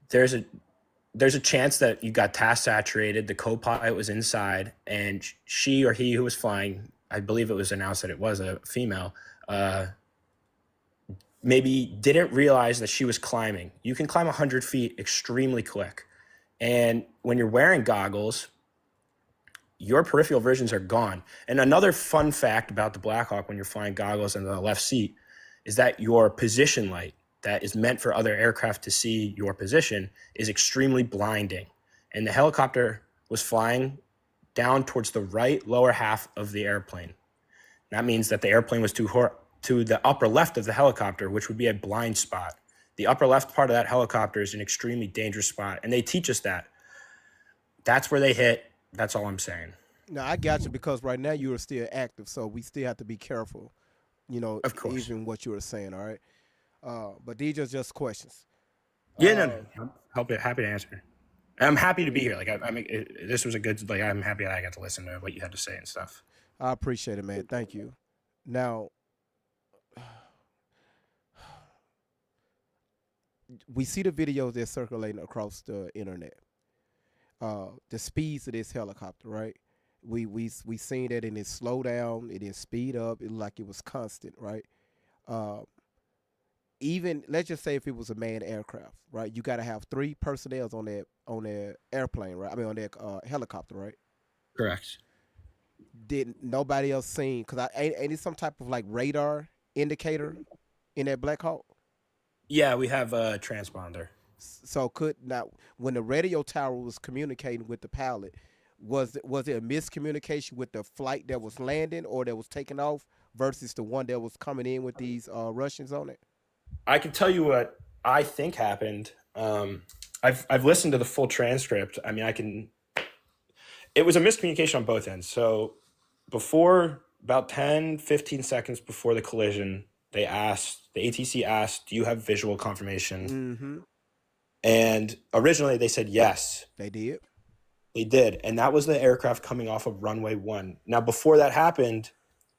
There's a chance that you got task saturated. The co-pilot was inside and she or he who was flying, I believe it was announced that it was a female, maybe didn't realize that she was climbing. You can climb 100 feet extremely quick. And when you're wearing goggles, your peripheral visions are gone. And another fun fact about the Black Hawk when you're flying goggles in the left seat is that your position light that is meant for other aircraft to see your position is extremely blinding. And the helicopter was flying down towards the right lower half of the airplane. That means that the airplane was to the upper left of the helicopter, which would be a blind spot. The upper left part of that helicopter is an extremely dangerous spot, and they teach us that. That's where they hit. That's all I'm saying. No, I got you because right now you are still active, so we still have to be careful, of course. Even what you were saying, all right? But these are just questions. Yeah, no. Happy to answer. I'm happy to be here. Like, this was a good, I'm happy that I got to listen to what you had to say and stuff. I appreciate it, man. Thank you. Now, we see the videos that's circulating across the internet. The speeds of this helicopter, right? We seen that in its slow down, it is speed up, it like it was constant, right? Even let's just say if it was a manned aircraft, right? You got to have 3 personnel on that airplane, right? On that helicopter, right? Correct. Did nobody else seen? Because ain't it some type of like radar indicator in that Black Hawk? Yeah, we have a transponder. So when the radio tower was communicating with the pilot, was it a miscommunication with the flight that was landing or that was taking off versus the one that was coming in with these Russians on it? I can tell you what I think happened. I've listened to the full transcript. I mean, it was a miscommunication on both ends. So before about 10, 15 seconds before the collision, the ATC asked, do you have visual confirmation? Mm-hmm. And originally they said yes. They did. They did. And that was the aircraft coming off of runway 1. Now, before that happened,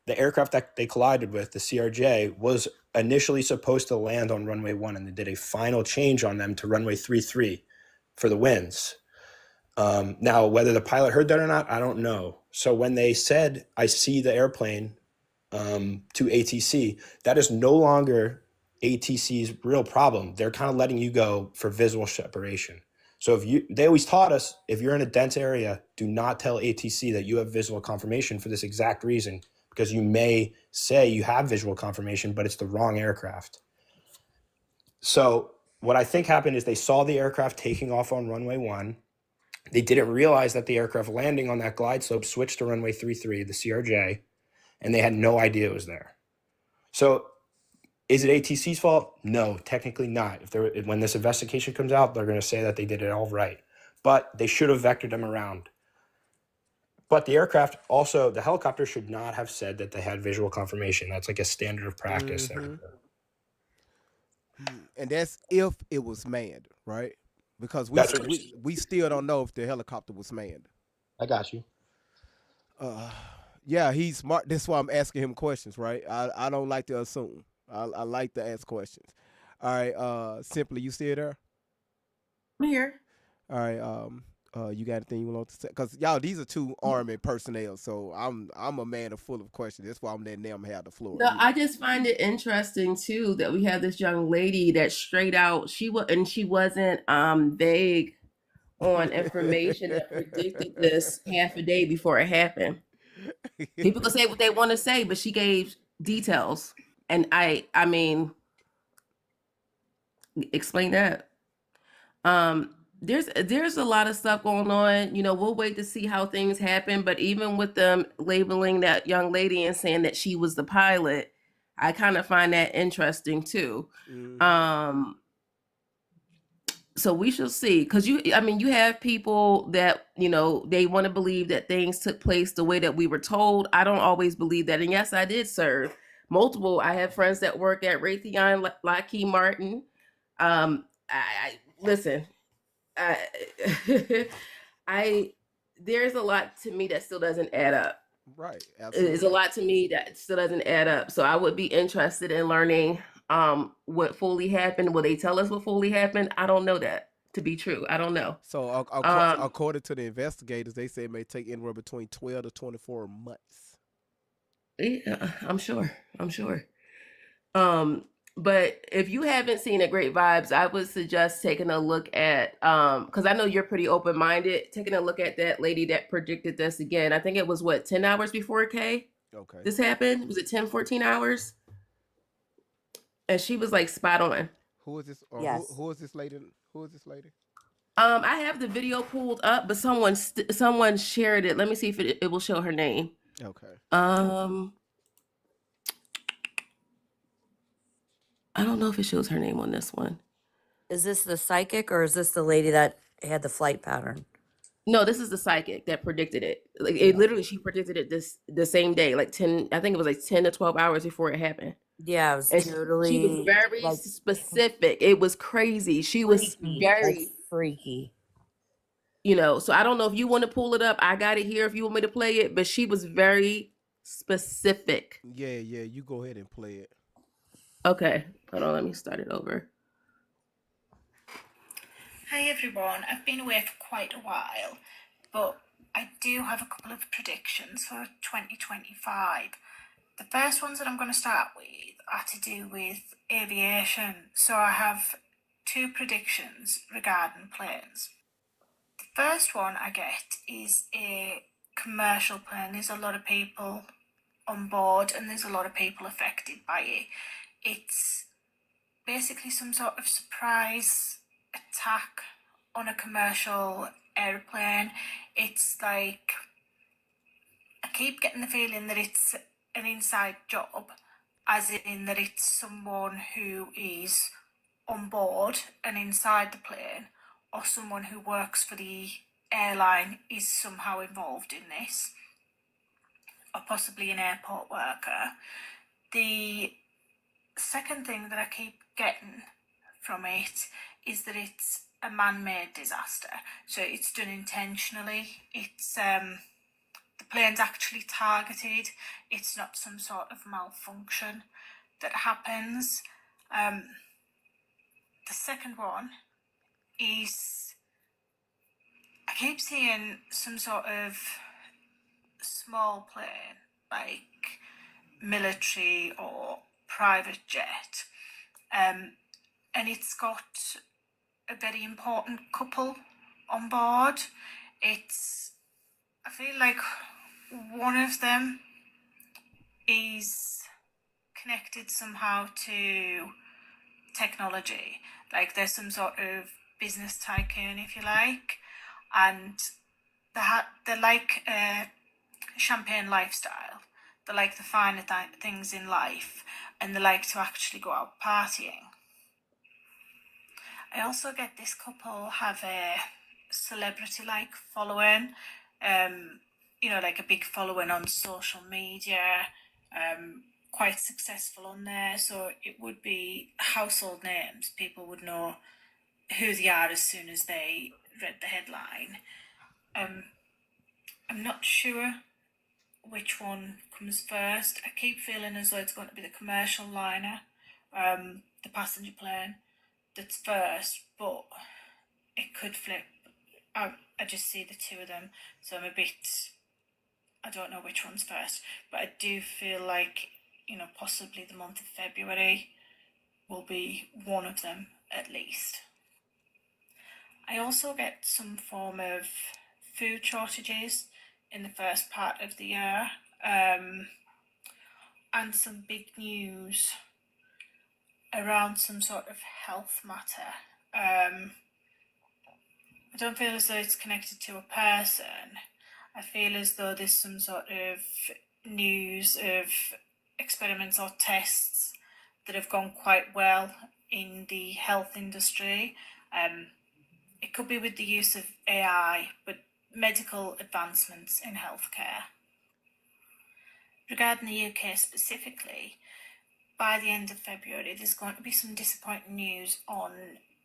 the aircraft that they collided with, the CRJ, was initially supposed to land on runway 1, and they did a final change on them to runway 33 for the winds. Now, whether the pilot heard that or not, I don't know. So when they said, I see the airplane to ATC, that is no longer ATC's real problem. They're kind of letting you go for visual separation. So they always taught us, if you're in a dense area, do not tell ATC that you have visual confirmation for this exact reason, because you may say you have visual confirmation, but it's the wrong aircraft. So what I think happened is they saw the aircraft taking off on runway 1. They didn't realize that the aircraft landing on that glide slope switched to runway 33, the CRJ, and they had no idea it was there. So is it ATC's fault? No, technically not. When this investigation comes out, they're going to say that they did it all right. But they should have vectored them around. But the aircraft also, the helicopter should not have said that they had visual confirmation. That's like a standard of practice there. And that's if it was manned, right? Because we still don't know if the helicopter was manned. I got you. Yeah, he's smart. That's why I'm asking him questions, right? I don't like to assume. I like to ask questions. All right, Simply, you still there? I'm here. All right, you got anything you want to say? Because y'all, these are two Army personnel, so I'm a man full of questions. That's why I'm letting them have the floor. No, I just find it interesting too that we have this young lady that straight out she wasn't vague on information that predicted this half a day before it happened. People can say what they want to say, but she gave details, and I mean, explain that. There's a lot of stuff going on. You know, we'll wait to see how things happen. But even with them labeling that young lady and saying that she was the pilot, I kind of find that interesting too. Mm-hmm. So we shall see, because you have people that, you know, they want to believe that things took place the way that we were told. I don't always believe that. And yes, I did serve multiple. I have friends that work at Raytheon, Lockheed Martin. Listen. There's a lot to me that still doesn't add up. Right. Absolutely. There's a lot to me that still doesn't add up. So I would be interested in learning what fully happened. Will they tell us what fully happened? I don't know that to be true. I don't know. So according to the investigators, they say it may take anywhere between 12 to 24 months. Yeah, I'm sure. But if you haven't seen A Great Vibes, I would suggest taking a look at, because I know you're pretty open-minded, taking a look at that lady that predicted this again. I think it was, 10 hours before Kay? Okay. This happened? Was it 10, 14 hours? And she was like spot on. Who is this? Yes. Who is this lady? I have the video pulled up, but someone shared it. Let me see if it will show her name. Okay. I don't know if it shows her name on this one. Is this the psychic, or is this the lady that had the flight pattern? No, this is the psychic that predicted it. Like, it literally, she predicted it the same day, like 10, I think it was like 10 to 12 hours before it happened. Yeah, it was And totally. she was very specific. It was crazy. She was very freaky. You know, so I don't know if you want to pull it up. I got it here if you want me to play it, but she was very specific. Yeah, you go ahead and play it. Okay, hold on, let me start it over. Hi everyone, I've been away for quite a while, but I do have a couple of predictions for 2025. The first ones that I'm going to start with are to do with aviation. So I have two predictions regarding planes. The first one I get is a commercial plane. There's a lot of people on board and there's a lot of people affected by it. It's basically some sort of surprise attack on a commercial airplane. It's like, I keep getting the feeling that it's an inside job, as in that it's someone who is on board and inside the plane, or someone who works for the airline is somehow involved in this, or possibly an airport worker. The second thing that I keep getting from it is that it's a man-made disaster, so it's done intentionally. It's the plane's actually targeted. It's not some sort of malfunction that happens. The second one is, I keep seeing some sort of small plane, like military or private jet, and it's got a very important couple on board. I feel like one of them is connected somehow to technology, like there's some sort of business tycoon, if you like, and they're like a champagne lifestyle. They like the finer things in life, and they like to actually go out partying. I also get this couple have a celebrity-like following, like a big following on social media, quite successful on there. So it would be household names. People would know who they are as soon as they read the headline. I'm not sure which one comes first. I keep feeling as though it's going to be the commercial liner, the passenger plane, that's first, but it could flip. I just see the two of them, so I don't know which one's first, but I do feel like, possibly the month of February will be one of them at least. I also get some form of food shortages in the first part of the year, and some big news around some sort of health matter. I don't feel as though it's connected to a person. I feel as though there's some sort of news of experiments or tests that have gone quite well in the health industry. It could be with the use of AI, but medical advancements in healthcare. Regarding the UK specifically, by the end of February, there's going to be some disappointing news on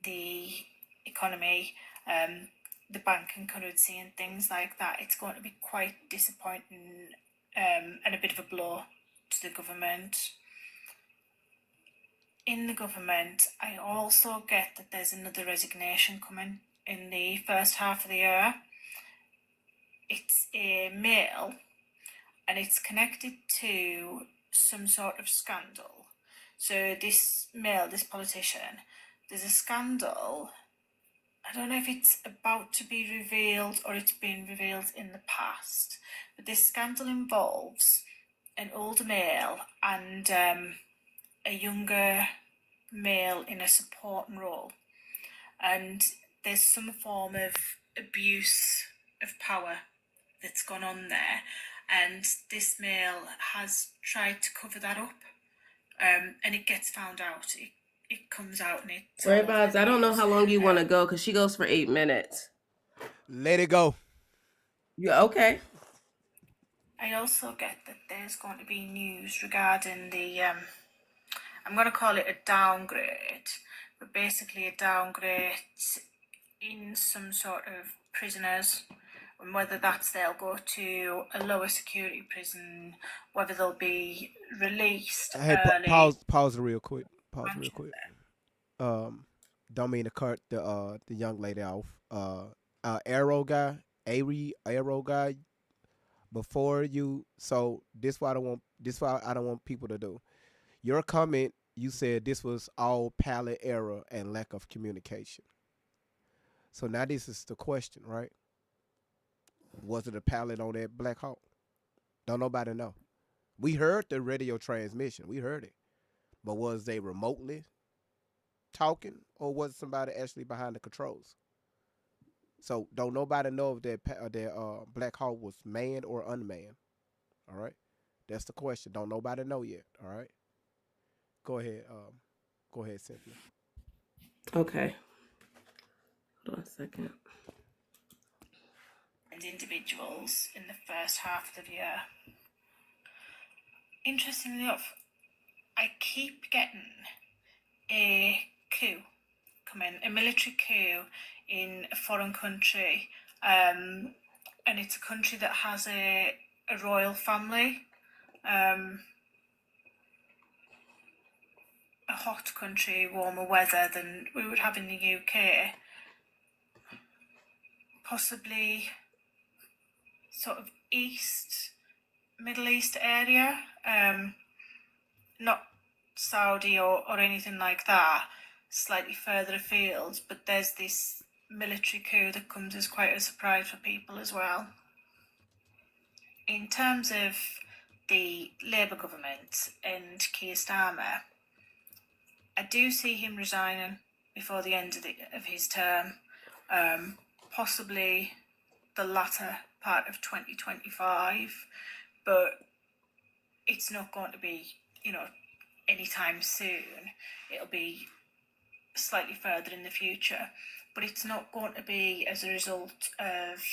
the economy, the banking currency and things like that. It's going to be quite disappointing, and a bit of a blow to the government. In the government, I also get that there's another resignation coming in the first half of the year. It's a male, and it's connected to some sort of scandal. So this male, this politician, there's a scandal. I don't know if it's about to be revealed or it's been revealed in the past, but this scandal involves an older male and a younger male in a supporting role, and there's some form of abuse of power that's gone on there, and this male has tried to cover that up, and it gets found out. It comes out and it's Ray Bobs, I don't know how long you want to go because she goes for 8 minutes. Let it go. Yeah, okay. I also get that there's going to be news regarding the, I'm going to call it a downgrade, but basically a downgrade in some sort of prisoners, and whether that's they'll go to a lower security prison, whether they'll be released early. Pause real quick. Don't mean to cut the young lady off. Arrow guy. Before you, so this why I don't want people to do. Your comment, you said this was all palette error and lack of communication. So now this is the question, right? Was it a palette on that Black Hawk? Don't nobody know. We heard the radio transmission. We heard it. But was they remotely talking, or was somebody actually behind the controls? So don't nobody know if that Black Hawk was manned or unmanned. All right, that's the question. Don't nobody know yet. All right, go ahead, Cynthia. Okay. Hold on a second. And individuals in the first half of the year. Interestingly enough, I keep getting a coup comment. A military coup in a foreign country, and it's a country that has a royal family, a hot country, warmer weather than we would have in the UK, possibly sort of Middle East area, not Saudi or anything like that, slightly further afield, but there's this military coup that comes as quite a surprise for people as well. In terms of the Labour government and Keir Starmer, I do see him resigning before the end of his term, possibly the latter part of 2025, but it's not going to be, anytime soon. It'll be slightly further in the future, but it's not going to be as a result of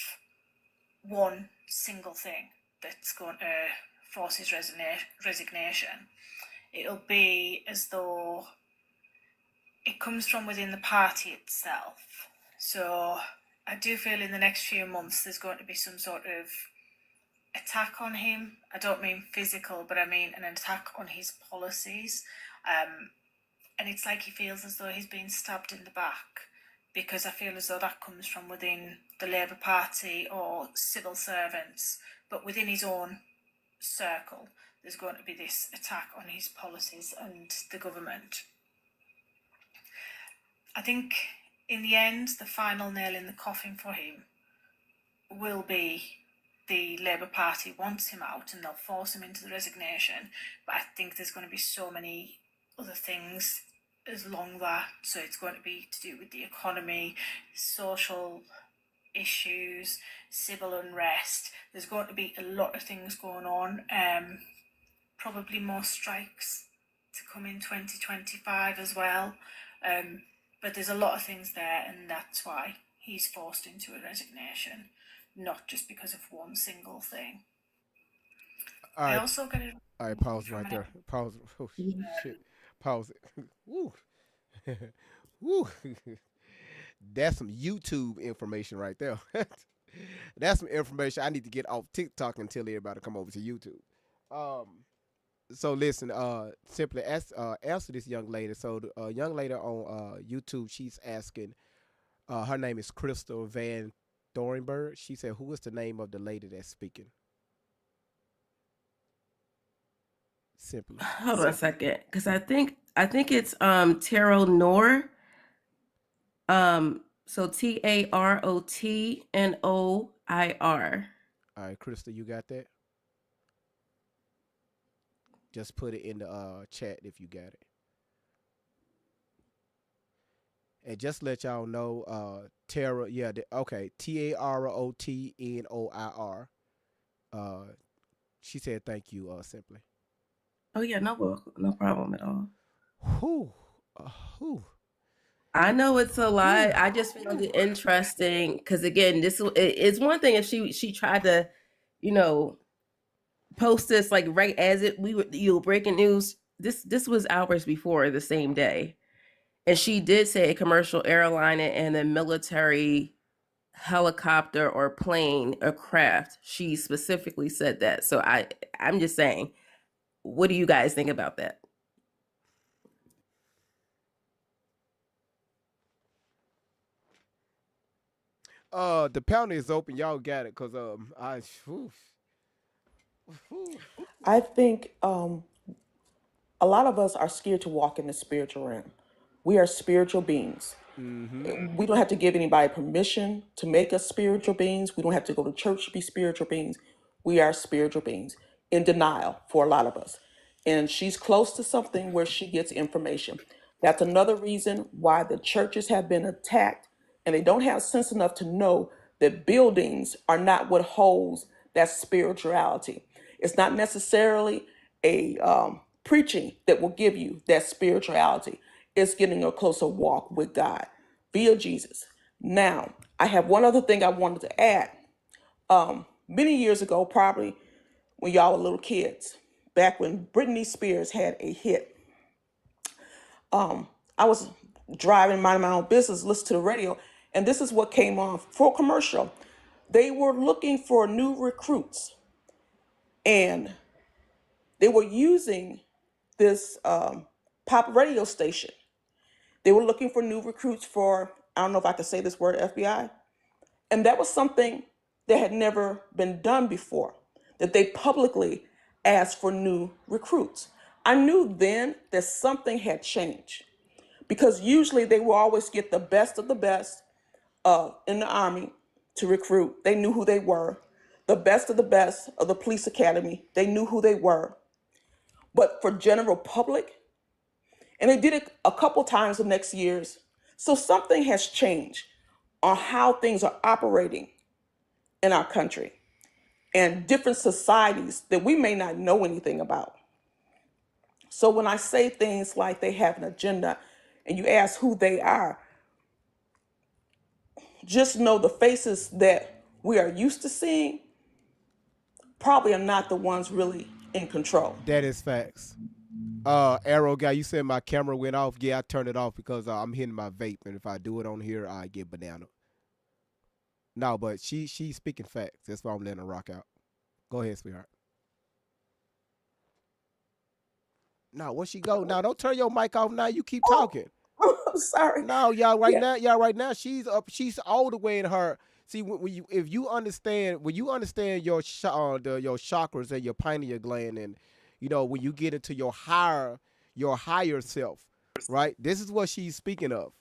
one single thing that's going to force his resignation. It'll be as though it comes from within the party itself. So I do feel in the next few months there's going to be some sort of attack on him. I don't mean physical, but I mean an attack on his policies. And it's like he feels as though he's being stabbed in the back, because I feel as though that comes from within the Labour Party or civil servants, but within his own circle, there's going to be this attack on his policies and the government. I think in the end, the final nail in the coffin for him will be the Labour Party wants him out and they'll force him into the resignation. But I think there's going to be so many other things along that. So it's going to be to do with the economy, social issues, civil unrest. There's going to be a lot of things going on. Probably more strikes to come in 2025 as well. But there's a lot of things there, and that's why he's forced into a resignation, not just because of one single thing. All right. I also got to... All right, pause right there. Pause. Oh, shit. Pause it. Woo. Woo. That's some YouTube information right there. That's some information I need to get off TikTok and tell everybody to come over to YouTube. So listen, simply answer this young lady. So the young lady on YouTube, she's asking, her name is Crystal Van Dorenberg. She said, who is the name of the lady that's speaking? Simply. Hold on a second, because I think it's Tarot Noir. So TAROTNOIR. All right, Crystal, you got that? Just put it in the chat if you got it. And just let y'all know, Tara, yeah, okay, TAROTNOIR. She said thank you, Simply. Oh yeah, no problem at all. Whew. I know it's a lot. I just found it interesting because again, it's one thing if she tried to, post this like right as breaking news. This was hours before the same day, and she did say a commercial airline and a military helicopter or plane or craft. She specifically said that. So I'm just saying, what do you guys think about that? The pound is open. Y'all got it, cause I think a lot of us are scared to walk in the spiritual realm. We are spiritual beings. We don't have to give anybody permission to make us spiritual beings. We don't have to go to church to be spiritual beings. We are spiritual beings in denial for a lot of us. And she's close to something where she gets information. That's another reason why the churches have been attacked, and they don't have sense enough to know that buildings are not what holds that spirituality. It's not necessarily a preaching that will give you that spirituality. It's getting a closer walk with God via Jesus. Now, I have one other thing I wanted to add. Many years ago, probably when y'all were little kids, back when Britney Spears had a hit, I was driving, minding my own business, listen to the radio, and this is what came on for a commercial. They were looking for new recruits, and they were using this pop radio station. They were looking for new recruits for, I don't know if I can say this word, FBI. And that was something that had never been done before, that they publicly asked for new recruits. I knew then that something had changed, because usually they will always get the best of the best in the Army to recruit. They knew who they were. The best of the best of the police academy, they knew who they were. But for general public, and they did it a couple times the next years. So something has changed on how things are operating in our country and different societies that we may not know anything about. So when I say things like they have an agenda and you ask who they are, just know the faces that we are used to seeing probably are not the ones really in control. That is facts. Arrow guy, you said my camera went off. Yeah, I turned it off because I'm hitting my vape, and if I do it on here, I get banana. No, but she's speaking facts. That's why I'm letting her rock out. Go ahead, sweetheart. No, where she go? Now, don't turn your mic off. Now you keep talking. I'm sorry. No, y'all right now. She's up. She's all the way in her. See, if you understand your your chakras and your pineal gland, and when you get into your higher self, right? This is what she's speaking of.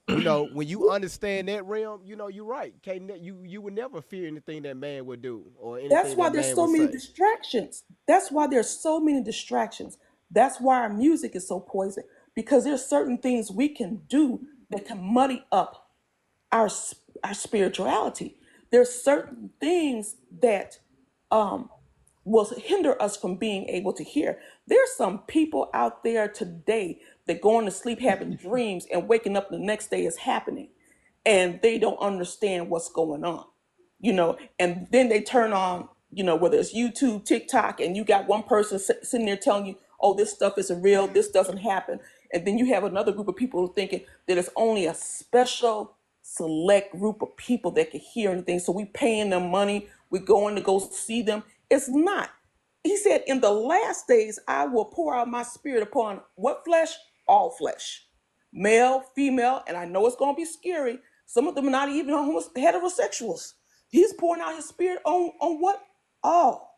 When you understand that realm, you're right. You would never fear anything that man would do or anything. That's why there's so many distractions. That's why there's so many distractions. That's why our music is so poison, because there's certain things we can do that can muddy up our spirituality. There's certain things that will hinder us from being able to hear. There's some people out there today that going to sleep having dreams and waking up the next day is happening, and they don't understand what's going on, and then they turn on, whether it's YouTube, TikTok, and you got one person sitting there telling you, oh, this stuff isn't real, this doesn't happen. And then you have another group of people thinking that it's only a special select group of people that can hear anything. So we paying them money, we're going to go see them. It's not. He said, in the last days, I will pour out my spirit upon what flesh? All flesh. Male, female, and I know it's going to be scary. Some of them are not even heterosexuals. He's pouring out his spirit on what? All.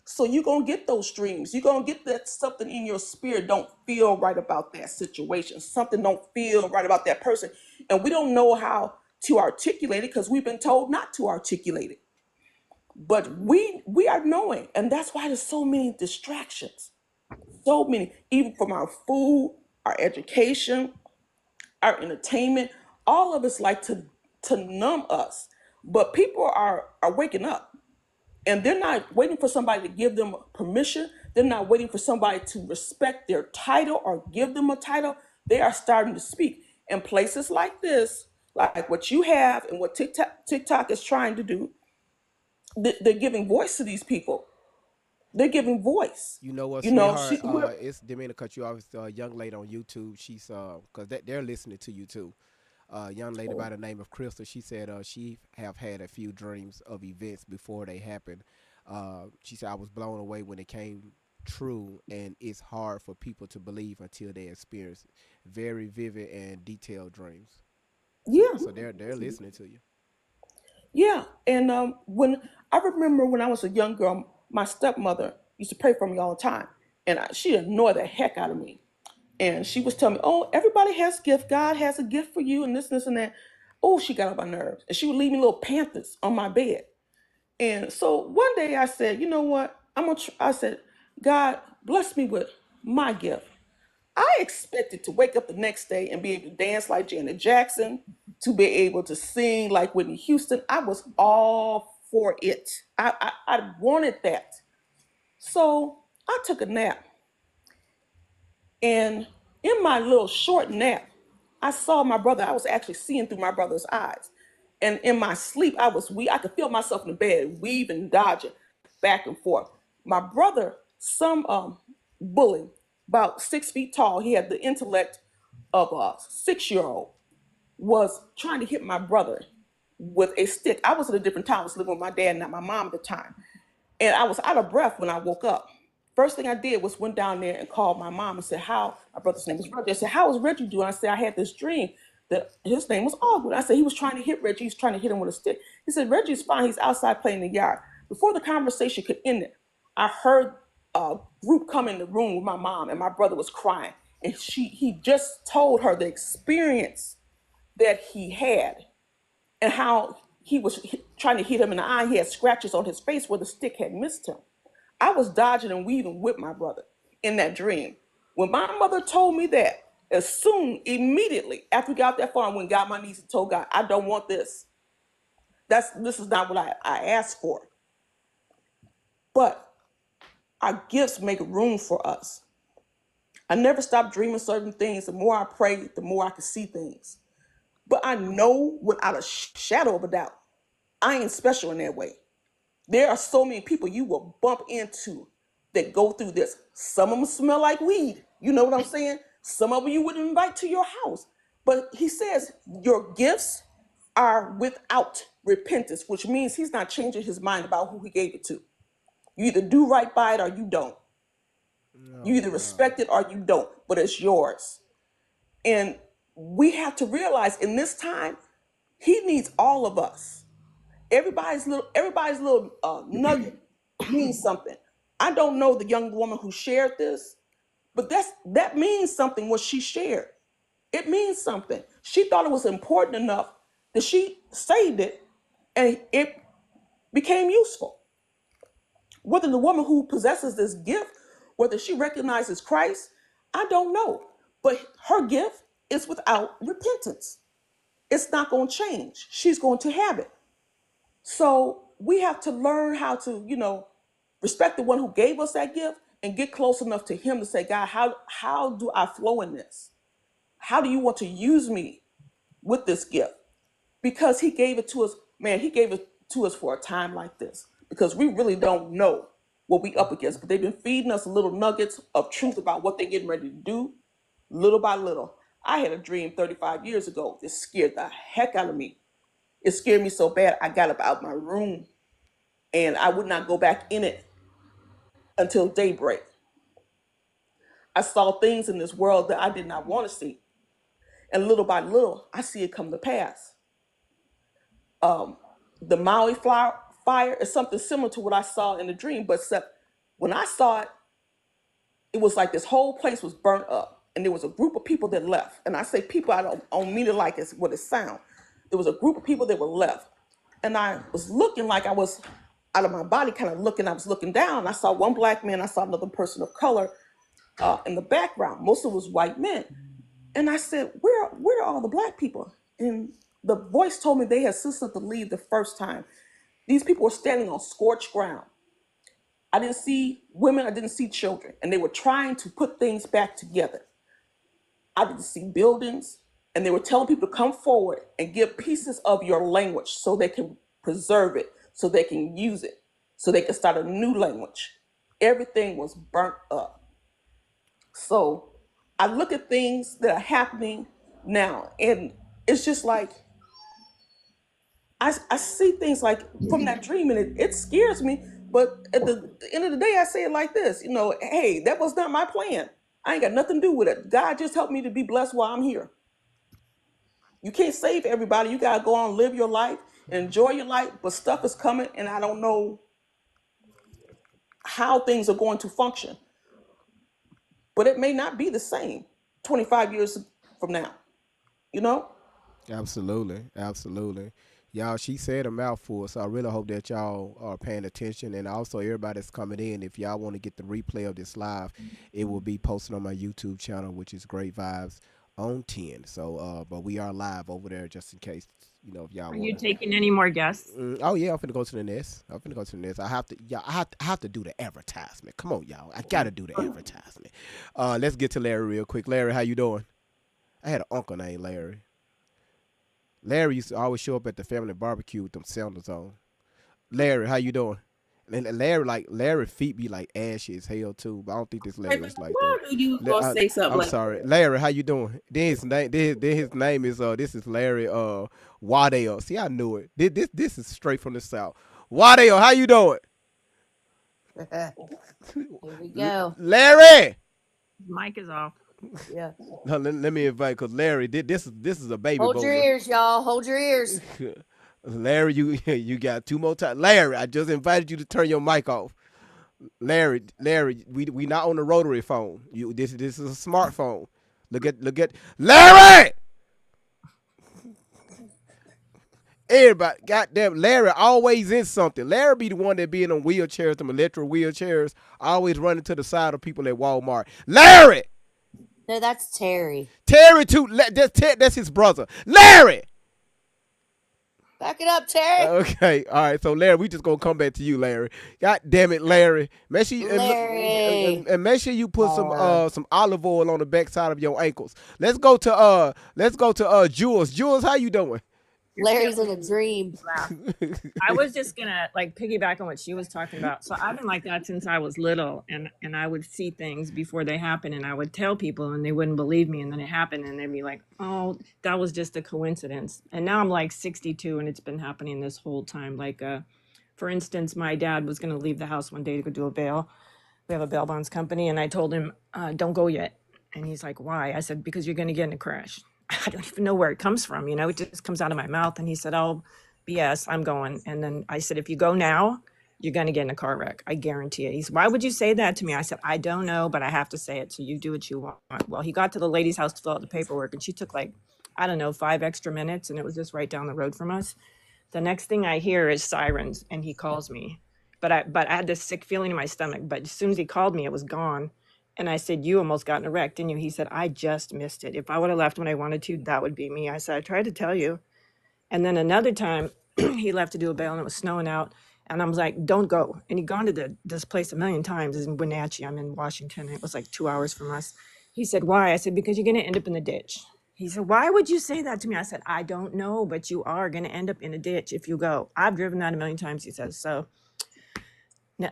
So you're going to get those dreams. You're going to get that something in your spirit don't feel right about that situation. Something don't feel right about that person. And we don't know how to articulate it because we've been told not to articulate it. But we are knowing, and that's why there's so many distractions. So many, even from our food, our education, our entertainment, all of it's like to numb us. But people are waking up, and they're not waiting for somebody to give them permission. They're not waiting for somebody to respect their title or give them a title. They are starting to speak. And places like this, like what you have and what TikTok is trying to do, they're giving voice to these people. They're giving voice. You know what, sweetheart? It's didn't mean to cut you off. It's a young lady on YouTube. She's because they're listening to you too. Young lady by the name of Crystal. She said she have had a few dreams of events before they happened. She said I was blown away when it came true, and it's hard for people to believe until they experience very vivid and detailed dreams. Yeah. So they're listening to you. Yeah, and when I remember when I was a young girl, my stepmother used to pray for me all the time, and she annoyed the heck out of me. And she was telling me, "Oh, everybody has a gift. God has a gift for you, and this, and that." Oh, she got on my nerves, and she would leave me little panthers on my bed. And so one day I said, "You know what? I said, God, bless me with my gift." I expected to wake up the next day and be able to dance like Janet Jackson, to be able to sing like Whitney Houston. I was all for it. I wanted that. So I took a nap. And in my little short nap, I saw my brother. I was actually seeing through my brother's eyes. And in my sleep, I could feel myself in the bed, weaving, dodging back and forth. My brother, some bully, about 6 feet tall. He had the intellect of a 6-year-old was trying to hit my brother with a stick. I was at a different town. I was living with my dad, not my mom at the time. And I was out of breath when I woke up. First thing I did was went down there and called my mom and said, my brother's name was Reggie. I said, how is Reggie doing? I said, I had this dream that his name was Aubrey. I said, he was trying to hit Reggie. He's trying to hit him with a stick. He said, Reggie's fine. He's outside playing in the yard. Before the conversation could end it, I heard a group come in the room with my mom, and my brother was crying. And he just told her the experience that he had and how he was trying to hit him in the eye. He had scratches on his face where the stick had missed him. I was dodging and weaving with my brother in that dream. When my mother told me that, immediately after we got that far, I went and got my knees and told God, I don't want this. This is not what I asked for. But our gifts make room for us. I never stopped dreaming certain things. The more I prayed, the more I could see things. But I know without a shadow of a doubt, I ain't special in that way. There are so many people you will bump into that go through this. Some of them smell like weed. You know what I'm saying? Some of them you wouldn't invite to your house. But he says your gifts are without repentance, which means he's not changing his mind about who he gave it to. You either do right by it or you don't. You either respect it or you don't, but it's yours. And we have to realize in this time, he needs all of us. Everybody's little nugget means something. I don't know the young woman who shared this, but that means something what she shared. It means something. She thought it was important enough that she saved it and it became useful. Whether the woman who possesses this gift, whether she recognizes Christ, I don't know. But her gift is without repentance. It's not going to change. She's going to have it. So we have to learn how to, respect the one who gave us that gift and get close enough to him to say, God, how do I flow in this? How do you want to use me with this gift? Because he gave it to us, man, he gave it to us for a time like this, because we really don't know what we up against. But they've been feeding us little nuggets of truth about what they're getting ready to do, little by little. I had a dream 35 years ago that scared the heck out of me. It scared me so bad, I got up out my room and I would not go back in it until daybreak. I saw things in this world that I did not want to see. And little by little, I see it come to pass. The Maui fire is something similar to what I saw in the dream, but except when I saw it, it was like this whole place was burnt up. And there was a group of people that left. And I say people, I don't mean it like it's what it sounds. There was a group of people that were left. And I was looking like I was out of my body, kind of looking. I was looking down. I saw one black man. I saw another person of color in the background. Most of it was white men. And I said, where are all the black people? And the voice told me they had assisted to leave the first time. These people were standing on scorched ground. I didn't see women. I didn't see children. And they were trying to put things back together. I didn't see buildings. And they were telling people to come forward and give pieces of your language so they can preserve it, so they can use it, so they can start a new language. Everything was burnt up. So I look at things that are happening now, and it's just like, I see things like from that dream, and it scares me. But at the end of the day, I say it like this, hey, that was not my plan. I ain't got nothing to do with it. God just helped me to be blessed while I'm here. You can't save everybody. You got to go on and live your life, enjoy your life, but stuff is coming, and I don't know how things are going to function. But it may not be the same 25 years from now, Absolutely. Absolutely. Y'all, she said a mouthful, so I really hope that y'all are paying attention. And also, everybody that's coming in, if y'all want to get the replay of this live, it will be posted on my YouTube channel, which is Great Vibes on 10. So, but we are live over there just in case, if y'all want. Are you taking any more guests? Oh yeah, I'm finna go to the next. I have to do the advertisement. Come on, y'all. I gotta do the advertisement. Let's get to Larry real quick. Larry, how you doing? I had an uncle named Larry. Larry used to always show up at the family barbecue with them sandals on. Larry, how you doing? And Larry feet be like ashy as hell too, but I don't think this Larry is like Why that. do you gonna say something I'm like sorry, that? Larry. How you doing? Then his name is this is Larry Waddell. See, I knew it. This is straight from the South. Waddell, how you doing? Here we go. Larry. Mic is off. Yeah. No, let me invite because Larry, this is a baby Hold your bowler. ears, y'all. Hold your ears. Larry, you got 2 more times. Larry, I just invited you to turn your mic off. Larry, we not on the rotary phone. This is a smartphone. Look at Larry. Everybody, goddamn, Larry always in something. Larry be the one that be in them wheelchairs, them electric wheelchairs, always running to the side of people at Walmart. Larry. No, that's Terry. Terry too. That's his brother. Larry. Back it up, Terry. Okay, all right. So Larry, we just gonna come back to you, Larry. God damn it, Larry. Make sure you, Larry. and make sure you put some olive oil on the backside of your ankles. Let's go to Jules. Jules, how you doing? Larry's in a dream. I was just gonna like piggyback on what she was talking about. So I've been like that since I was little, and I would see things before they happen, and I would tell people, and they wouldn't believe me, and then it happened, and they'd be like, "Oh, that was just a coincidence." And now I'm like 62, and it's been happening this whole time. Like, for instance, my dad was gonna leave the house one day to go do a bail. We have a bail bonds company, and I told him, "Don't go yet." And he's like, "Why?" I said, "Because you're gonna get in a crash." I don't even know where it comes from, it just comes out of my mouth. And he said, "Oh, BS, I'm going." And then I said, "If you go now, you're going to get in a car wreck. I guarantee it." He said, "Why would you say that to me?" I said, "I don't know, but I have to say it. So you do what you want." Well, he got to the lady's house to fill out the paperwork, and she took like, I don't know, 5 extra minutes. And it was just right down the road from us. The next thing I hear is sirens, and he calls me. But I had this sick feeling in my stomach. But as soon as he called me, it was gone. And I said, "You almost got in a wreck, didn't you?" He said, "I just missed it. If I would have left when I wanted to, that would be me." I said, "I tried to tell you." And then another time, he left to do a bail, and it was snowing out. And I was like, "Don't go." And he'd gone to this place a million times. It's in Wenatchee. I'm in Washington. It was like 2 hours from us. He said, "Why?" I said, "Because you're going to end up in the ditch." He said, "Why would you say that to me?" I said, "I don't know, but you are going to end up in a ditch if you go. I've driven that a million times," he says. So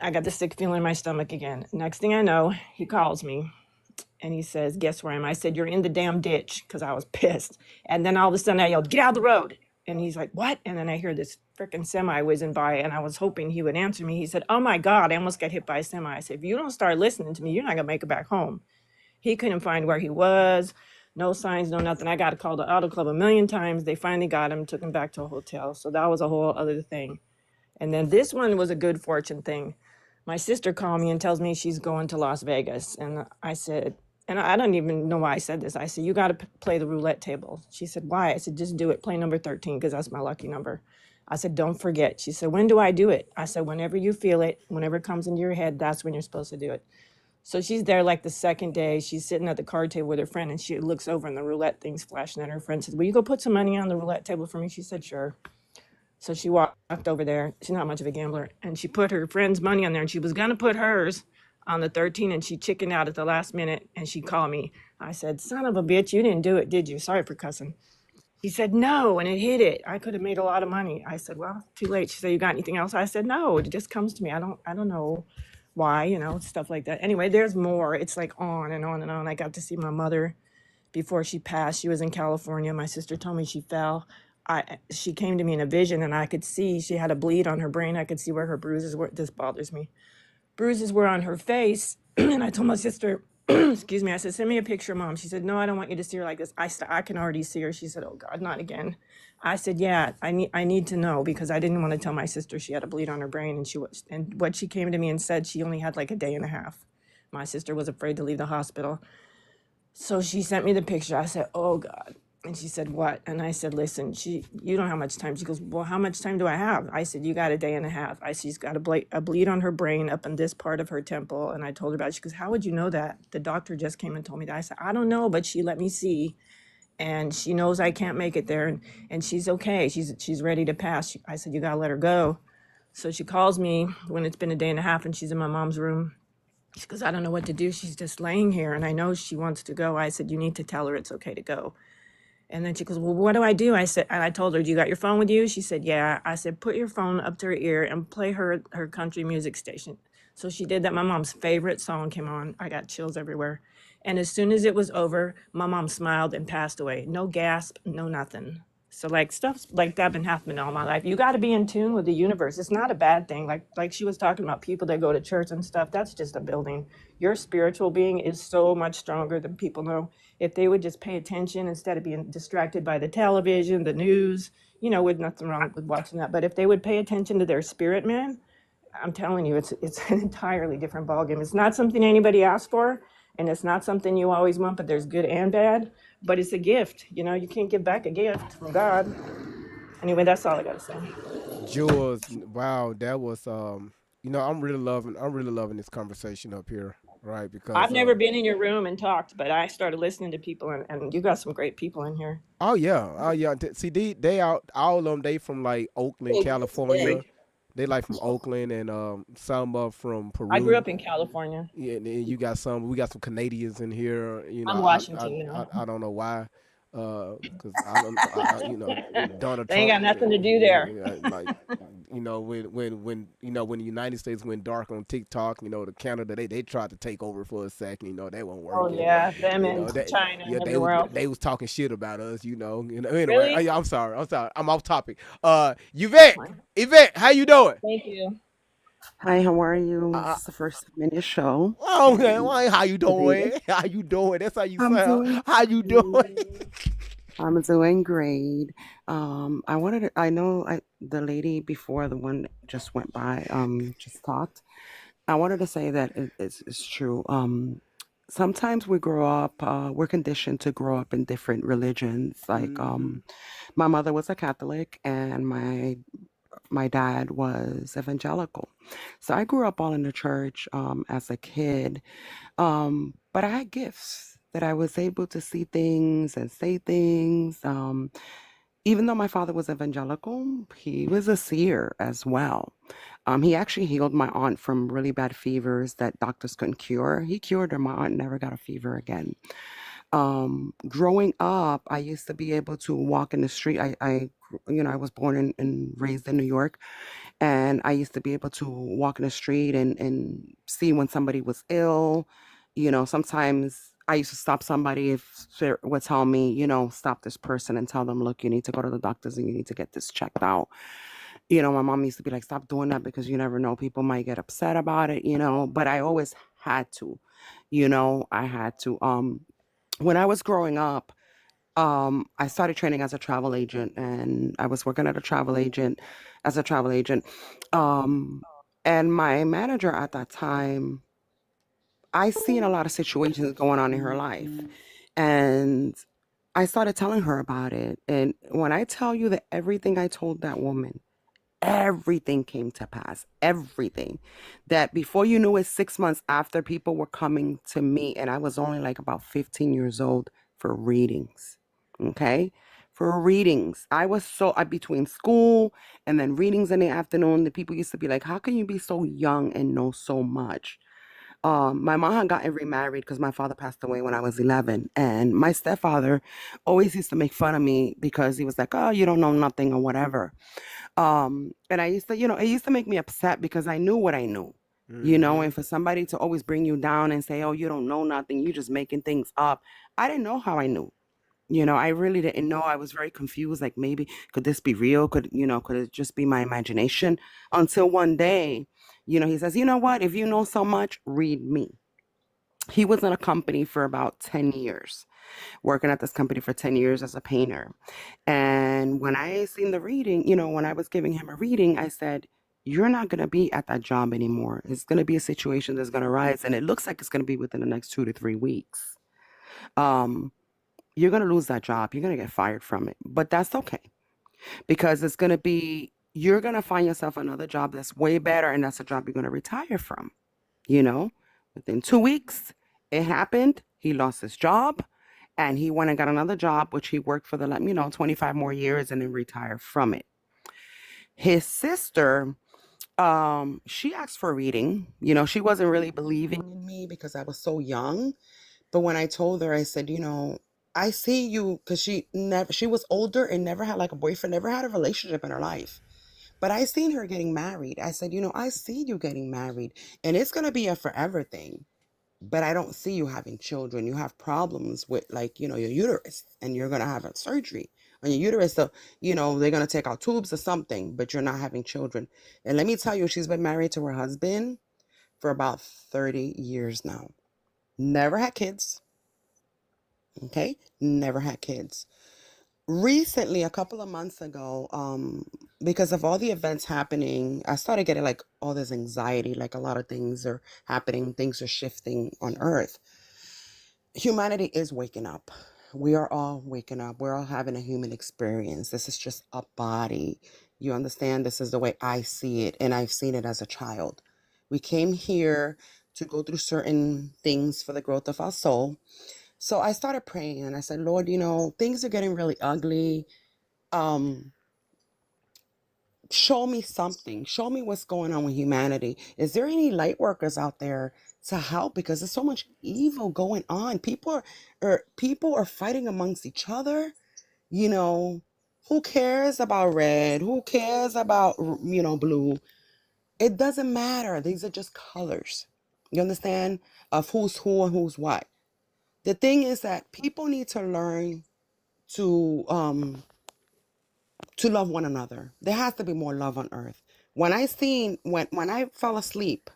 I got the sick feeling in my stomach again. Next thing I know, he calls me. And he says, "Guess where I am?" I said, "You're in the damn ditch," because I was pissed. And then all of a sudden I yelled, "Get out of the road." And he's like, "What?" And then I hear this freaking semi whizzing by, and I was hoping he would answer me. He said, "Oh my God, I almost got hit by a semi." I said, "If you don't start listening to me, you're not going to make it back home." He couldn't find where he was. No signs, no nothing. I got to call the auto club a million times. They finally got him, took him back to a hotel. So that was a whole other thing. And then this one was a good fortune thing. My sister called me and tells me she's going to Las Vegas. And I said, and I don't even know why I said this. I said, "You got to play the roulette table." She said, "Why?" I said, "Just do it. Play number 13 because that's my lucky number." I said, "Don't forget." She said, "When do I do it?" I said, "Whenever you feel it, whenever it comes into your head, that's when you're supposed to do it." So she's there like the second day. She's sitting at the card table with her friend, and she looks over and the roulette thing's flashing at her friend. Says, "Will you go put some money on the roulette table for me?" She said, "Sure." So she walked over there. She's not much of a gambler. And she put her friend's money on there, and she was going to put hers on the 13, and she chickened out at the last minute, and she called me. I said, "Son of a bitch, you didn't do it, did you?" Sorry for cussing. He said, "No," and it hit it. I could have made a lot of money. I said, "Well, too late." She said, "You got anything else?" I said, "No, it just comes to me. I don't know why, stuff like that." Anyway, there's more. It's like on and on and on. I got to see my mother before she passed. She was in California. My sister told me she fell. She came to me in a vision, and I could see she had a bleed on her brain. I could see where her bruises were. This bothers me. Bruises were on her face. And I told my sister, excuse me, I said, "Send me a picture, Mom." She said, "No, I don't want you to see her like this." I said, "I can already see her." She said, "Oh God, not again." I said, "Yeah, I need to know," because I didn't want to tell my sister she had a bleed on her brain. And what she came to me and said, she only had like a day and a half. My sister was afraid to leave the hospital. So she sent me the picture. I said, "Oh God." And she said, "What?" And I said, "Listen, you don't have much time." She goes, "Well, how much time do I have?" I said, "You got a day and a half." I said, "She's got a bleed on her brain up in this part of her temple." And I told her about it. She goes, "How would you know that?" The doctor just came and told me that. I said, "I don't know, but she let me see. And she knows I can't make it there. And she's okay. She's ready to pass." I said, "You got to let her go." So she calls me when it's been a day and a half, and she's in my mom's room. She goes, "I don't know what to do. She's just laying here, and I know she wants to go." I said, "You need to tell her it's okay to go." And then she goes, well, what do I do? I said, and I told her, do you got your phone with you? She said, yeah. I said, put your phone up to her ear and play her country music station. So she did that. My mom's favorite song came on. I got chills everywhere. And as soon as it was over, my mom smiled and passed away. No gasp, no nothing. So like stuff like that been happening all my life. You got to be in tune with the universe. It's not a bad thing. Like she was talking about people that go to church and stuff. That's just a building. Your spiritual being is so much stronger than people know. If they would just pay attention instead of being distracted by the television, the news, with nothing wrong with watching that. But if they would pay attention to their spirit, man, I'm telling you, it's an entirely different ballgame. It's not something anybody asked for, and it's not something you always want, but there's good and bad. But it's a gift. You can't give back a gift from God. Anyway, that's all I gotta say. Jules, wow, that was I'm really loving this conversation up here, right? Because I've never been in your room and talked, but I started listening to people, and you got some great people in here. oh yeah. See, they out all of them. They from like Oakland, California. They like from Oakland and some from Peru. I grew up in California. Yeah, and then we got some Canadians in here. I'm Washington now. I don't know why, because Donald They ain't got Trump. nothing to do there. Like when the United States went dark on TikTok, the Canada they tried to take over for a second. That won't work. Oh yeah, them and They, China and yeah, everywhere else. they was talking shit about us. Anyway, Really? I'm sorry. I'm off topic. Yvette, how you doing? Thank you. Hi, how are you? It's the first time in your show. Oh man, how you doing? Baby. How you doing? That's how you I'm sound. doing How you doing? great. I'm doing great. I know the lady before the one that just went by, just talked. I wanted to say that it's true. Sometimes we grow up, we're conditioned to grow up in different religions. Like, my mother was a Catholic and my dad was evangelical. So I grew up all in the church as a kid. But I had gifts that I was able to see things and say things. Even though my father was evangelical, he was a seer as well. He actually healed my aunt from really bad fevers that doctors couldn't cure. He cured her. My aunt never got a fever again. Growing up, I used to be able to walk in the street. I was born and raised in New York, and I used to be able to walk in the street and see when somebody was ill. Sometimes I used to stop somebody if spirit would tell me, stop this person and tell them, look, you need to go to the doctors and you need to get this checked out. My mom used to be like, stop doing that because you never know, people might get upset about it, but I always had to, I had to. When I was growing up, I started training as a travel agent, and I was working as a travel agent. And my manager at that time, I seen a lot of situations going on in her life, and I started telling her about it. And when I tell you that everything I told that woman, everything came to pass. Everything. That before you knew it, 6 months after, people were coming to me, and I was only like about 15 years old, for readings. Okay? For readings. I between school and then readings in the afternoon, the people used to be like, how can you be so young and know so much? My mom had gotten remarried because my father passed away when I was 11. And my stepfather always used to make fun of me because he was like, oh, you don't know nothing or whatever. And I used to, it used to make me upset because I knew what I knew, and for somebody to always bring you down and say, oh, you don't know nothing, you're just making things up. I didn't know how I knew. I really didn't know. I was very confused. Like, maybe, could this be real? Could it just be my imagination? Until one day, he says, you know what? If you know so much, read me. He was in a company for about 10 years, working at this company for 10 years as a painter. And when I seen the reading, when I was giving him a reading, I said, you're not going to be at that job anymore. It's going to be a situation that's going to rise. And it looks like it's going to be within the next 2 to 3 weeks. You're going to lose that job. You're going to get fired from it. But that's okay. Because you're going to find yourself another job that's way better. And that's a job you're going to retire from. Within 2 weeks, it happened. He lost his job. And he went and got another job, which he worked for 25 more years and then retired from it. His sister, she asked for a reading. She wasn't really believing in me because I was so young. But when I told her, I said, I see you, because she was older and never had like a boyfriend, never had a relationship in her life. But I seen her getting married. I said, I see you getting married, and it's gonna be a forever thing. But I don't see you having children. You have problems with, like, your uterus, and you're gonna have a surgery on your uterus. So, they're gonna take out tubes or something, but you're not having children. And let me tell you, she's been married to her husband for about 30 years now. Never had kids. Okay? Never had kids. Recently, a couple of months ago, because of all the events happening, I started getting like all this anxiety, like a lot of things are happening, things are shifting on Earth. Humanity is waking up. We are all waking up. We're all having a human experience. This is just a body. You understand? This is the way I see it, and I've seen it as a child. We came here to go through certain things for the growth of our soul. So I started praying, and I said, Lord, things are getting really ugly. Show me something. Show me what's going on with humanity. Is there any light workers out there to help? Because there's so much evil going on. People are fighting amongst each other. Who cares about red? Who cares about blue? It doesn't matter. These are just colors. You understand? Of who's who and who's what. The thing is that people need to learn to love one another. There has to be more love on earth. When I fell asleep,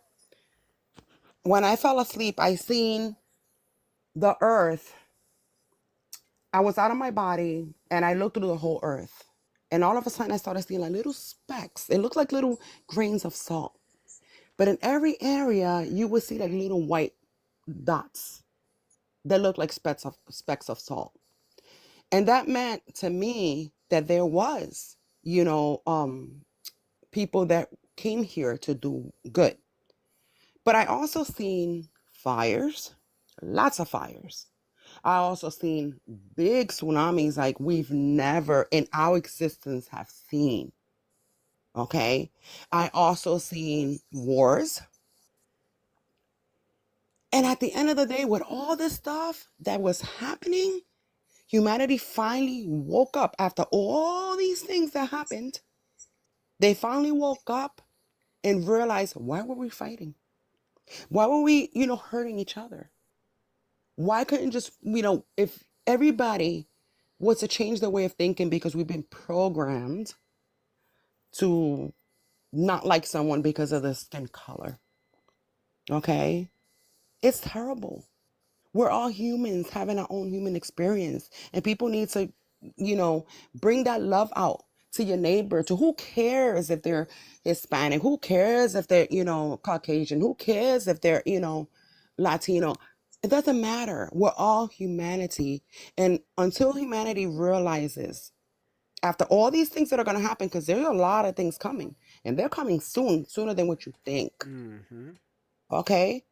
I seen the earth. I was out of my body, and I looked through the whole earth. And all of a sudden, I started seeing like little specks. It looked like little grains of salt. But in every area, you would see like little white dots that look like specks of salt. And that meant to me that there was, people that came here to do good. But I also seen fires, lots of fires. I also seen big tsunamis like we've never in our existence have seen. Okay. I also seen wars. And at the end of the day, with all this stuff that was happening, humanity finally woke up after all these things that happened. They finally woke up and realized, why were we fighting? Why were we, hurting each other? Why couldn't just, if everybody was to change their way of thinking, because we've been programmed to not like someone because of their skin color. Okay? It's terrible. We're all humans having our own human experience, and people need to, bring that love out to your neighbor. To who cares if they're Hispanic? Who cares if they're, Caucasian? Who cares if they're, Latino? It doesn't matter. We're all humanity. And until humanity realizes, after all these things that are going to happen, because there's a lot of things coming, and they're coming soon, sooner than what you think. Mm-hmm. Okay?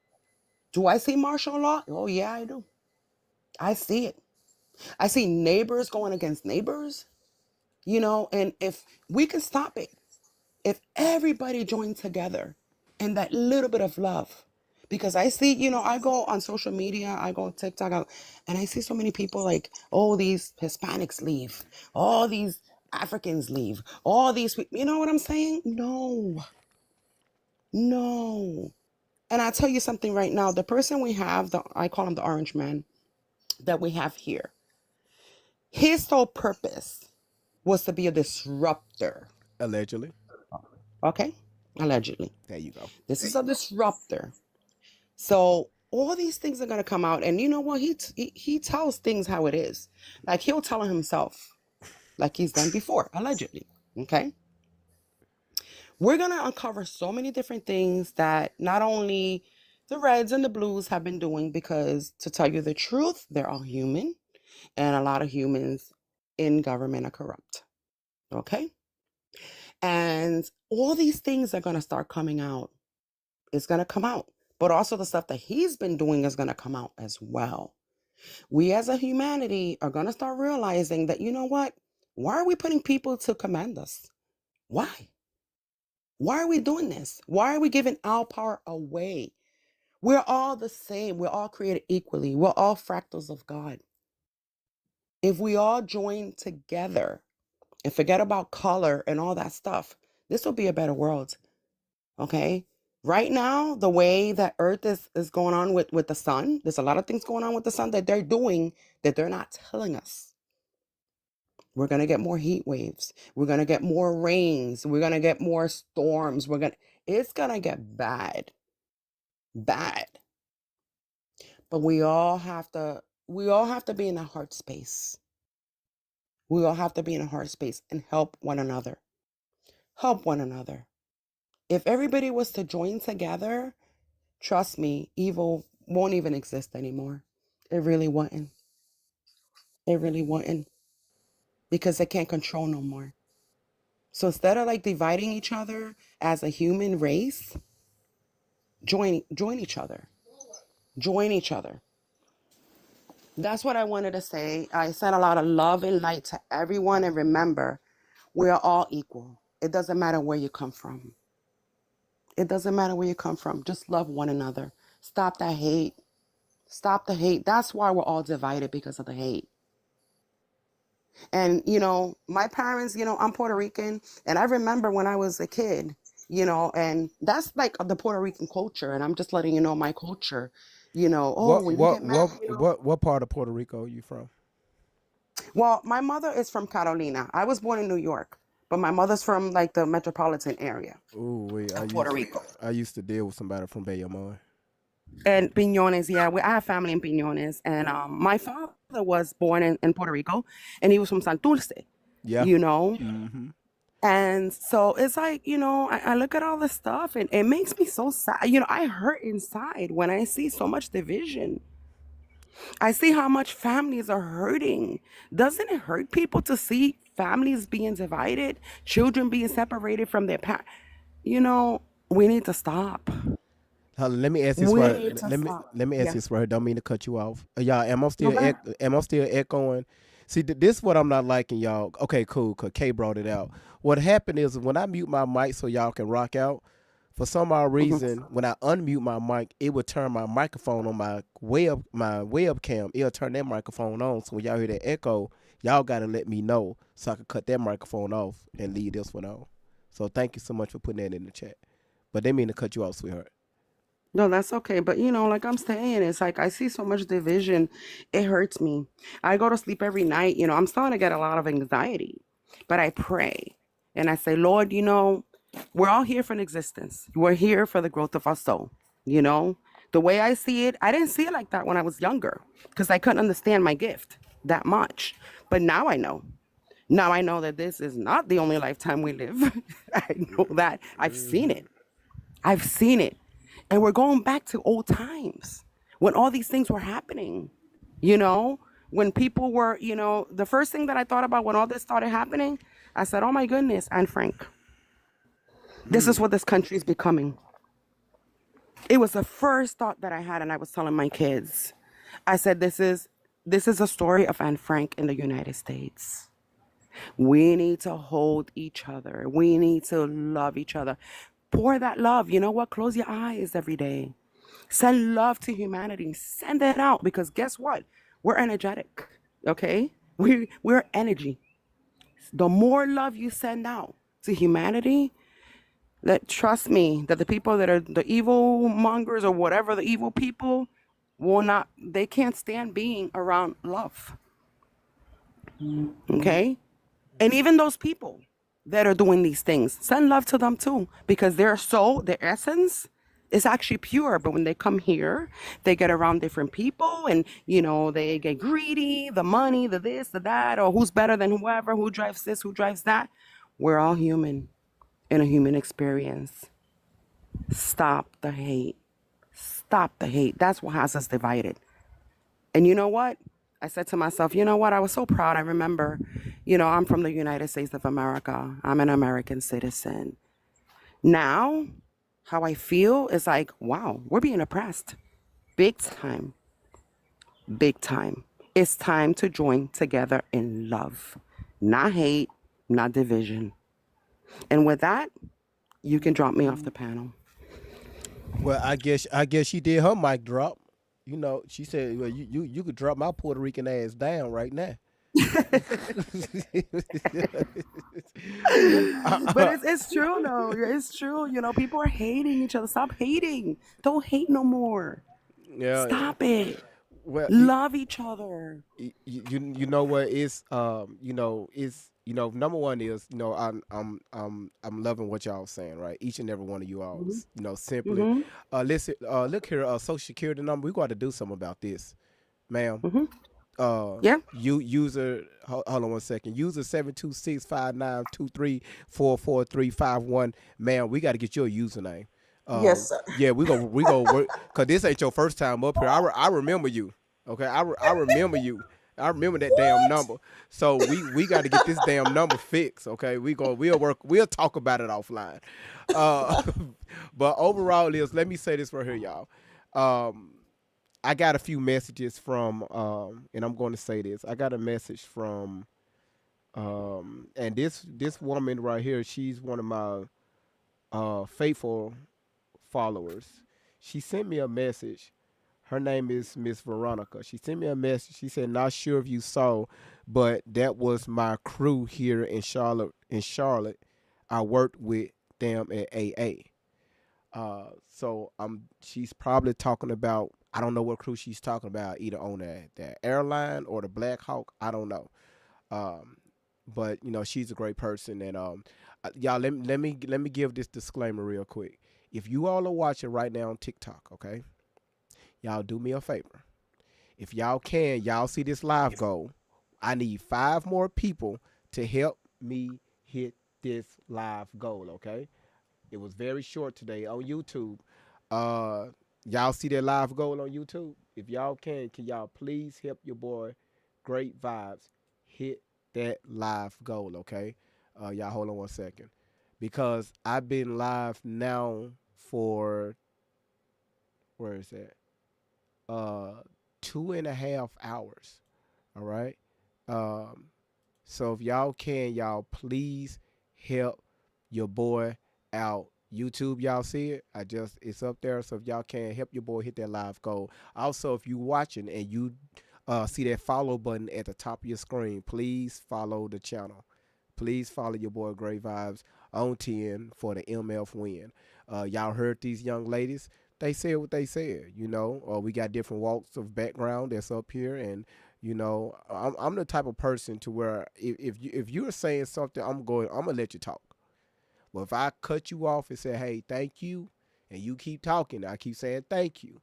Do I see martial law? Oh, yeah, I do. I see it. I see neighbors going against neighbors, and if we can stop it, if everybody joined together in that little bit of love, because I see, I go on social media, I go on TikTok, and I see so many people like, oh, these Hispanics leave, all these Africans leave, all these, you know what I'm saying? No. And I'll tell you something right now. The person we have, I call him the orange man, that we have here, his sole purpose was to be a disruptor. Allegedly. Okay? Allegedly. There you go. This is a disruptor. So all these things are going to come out. And you know what? He tells things how it is. Like he'll tell it himself. Like he's done before. Allegedly. Okay? We're going to uncover so many different things that not only the reds and the blues have been doing, because to tell you the truth, they're all human, and a lot of humans in government are corrupt. Okay? And all these things are going to start coming out. It's going to come out. But also the stuff that he's been doing is going to come out as well. We as a humanity are going to start realizing that, you know what? Why are we putting people to command us? Why? Why are we doing this? Why are we giving our power away? We're all the same. We're all created equally. We're all fractals of God. If we all join together and forget about color and all that stuff, this will be a better world. Okay? Right now, the way that Earth is going on with the sun, there's a lot of things going on with the sun that they're doing that they're not telling us. We're going to get more heat waves. We're going to get more rains. We're going to get more storms. It's going to get bad. Bad. But we all have to be in a heart space. We all have to be in a heart space and help one another. Help one another. If everybody was to join together, trust me, evil won't even exist anymore. It really wouldn't. It really wouldn't. Because they can't control no more. So instead of like dividing each other as a human race, join each other. Join each other. That's what I wanted to say. I sent a lot of love and light to everyone. And remember, we are all equal. It doesn't matter where you come from. It doesn't matter where you come from. Just love one another. Stop that hate. Stop the hate. That's why we're all divided, because of the hate. And, my parents, I'm Puerto Rican. And I remember when I was a kid, and that's like the Puerto Rican culture. And I'm just letting you know my culture, when you get married, What part of Puerto Rico are you from? Well, my mother is from Carolina. I was born in New York, but my mother's from like the metropolitan area of Puerto Rico. I used to deal with somebody from Bayamón. And Piñones, yeah, I have family in Piñones. And my father was born in Puerto Rico, and he was from Santurce, Yeah. Mm-hmm. And so it's like, I look at all this stuff, and it makes me so sad. I hurt inside when I see so much division. I see how much families are hurting. Doesn't it hurt people to see families being divided, children being separated from their parents? We need to stop. Let me ask this We right. need to stop. Let me ask Yeah. this right. Don't mean to cut you off. Y'all, am I still go ahead. am I still echoing? See, this is what I'm not liking, y'all. Okay, cool. Cause Kay brought it out. What happened is when I mute my mic so y'all can rock out, for some odd reason, when I unmute my mic, it would turn my microphone on my webcam. It'll turn that microphone on. So when y'all hear that echo, y'all gotta let me know so I can cut that microphone off and leave this one on. So thank you so much for putting that in the chat. But they mean to cut you off, sweetheart. No, that's okay. But like I'm saying, it's like I see so much division. It hurts me. I go to sleep every night. I'm starting to get a lot of anxiety. But I pray and I say, Lord, we're all here for an existence. We're here for the growth of our soul. The way I see it, I didn't see it like that when I was younger because I couldn't understand my gift that much. But now I know. Now I know that this is not the only lifetime we live. I know that. I've seen it. I've seen it. And we're going back to old times when all these things were happening, when people were, the first thing that I thought about when all this started happening, I said, oh my goodness, Anne Frank, this is what this country is becoming. It was the first thought that I had, and I was telling my kids, I said, this is a story of Anne Frank in the United States. We need to hold each other. We need to love each other. Pour that love. You know what? Close your eyes every day. Send love to humanity. Send it out, because guess what? We're energetic, okay? We're energy. The more love you send out to humanity, trust me, that the people that are the evil mongers or whatever, the evil people, they can't stand being around love, okay? And even those people that are doing these things, send love to them too, because their soul, their essence is actually pure. But when they come here, they get around different people and, they get greedy, the money, the this, the that, or who's better than whoever, who drives this, who drives that. We're all human in a human experience. Stop the hate. Stop the hate. That's what has us divided. And you know what? I said to myself, you know what? I was so proud. I remember, I'm from the United States of America. I'm an American citizen. Now, how I feel is like, wow, we're being oppressed. Big time. Big time. It's time to join together in love. Not hate, not division. And with that, you can drop me off the panel. Well, I guess she did her mic drop. She said, well, you could drop my Puerto Rican ass down right now. But it's true though. It's true. You know, people are hating each other. Stop hating. Don't hate no more. Yeah. Stop it. Well, Love each other. you know what is number one is I'm loving what y'all saying, right? Each and every one of you all, simply Mm-hmm. listen. Look here, social security number. We got to do something about this, ma'am. Mm-hmm. Yeah. You user hold on one second. User 7265923445351. Man, we got to get your username. Yes, sir. Yeah, we go work because this ain't your first time up here. I remember you. Okay, I remember you. I remember that damn number. So we got to get this damn number fixed. Okay, we'll talk about it offline. But overall is, let me say this right here, y'all. I got a few messages from, and I'm going to say this. I got a message from, and this woman right here, she's one of my faithful followers. She sent me a message. Her name is Miss Veronica. She sent me a message. She said, "Not sure if you saw, but that was my crew here in Charlotte. I worked with them at AA." So she's probably talking about, I don't know what crew she's talking about, either on the airline or the Black Hawk. I don't know. But she's a great person, and y'all, let me give this disclaimer real quick. If you all are watching right now on TikTok, okay, y'all do me a favor. If y'all can, y'all see this live goal. I need 5 more people to help me hit this live goal, okay? It was very short today on YouTube. Y'all see that live goal on YouTube? If y'all can y'all please help your boy Great Vibes hit that live goal, okay? Y'all hold on one second. Because I've been live now for, where is that? 2.5 hours. All right. So if y'all can, y'all please help your boy out. YouTube, y'all see it? It's up there. So if y'all can, help your boy hit that live goal. Also, if you watching and you see that follow button at the top of your screen, please follow the channel. Please follow your boy Great Vibes on 10 for the MF win. Y'all heard these young ladies. They said what they said, we got different walks of background that's up here. And, I'm the type of person to where if you're saying something, I'm going to let you talk. But if I cut you off and say, hey, thank you, and you keep talking, I keep saying thank you.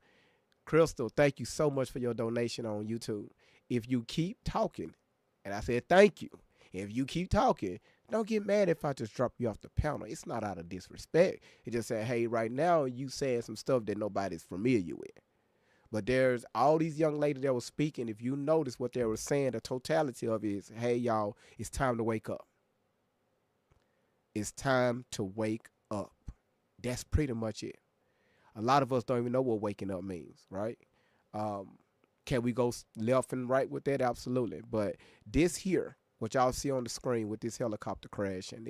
Crystal, thank you so much for your donation on YouTube. If you keep talking, and I said thank you, if you keep talking, don't get mad if I just drop you off the panel. It's not out of disrespect. It just said, hey, right now you saying some stuff that nobody's familiar with. But there's all these young ladies that were speaking. If you notice what they were saying, the totality of it is, hey, y'all, it's time to wake up. It's time to wake up. That's pretty much it. A lot of us don't even know what waking up means, right? Can we go left and right with that? Absolutely. But this here, what y'all see on the screen with this helicopter crash and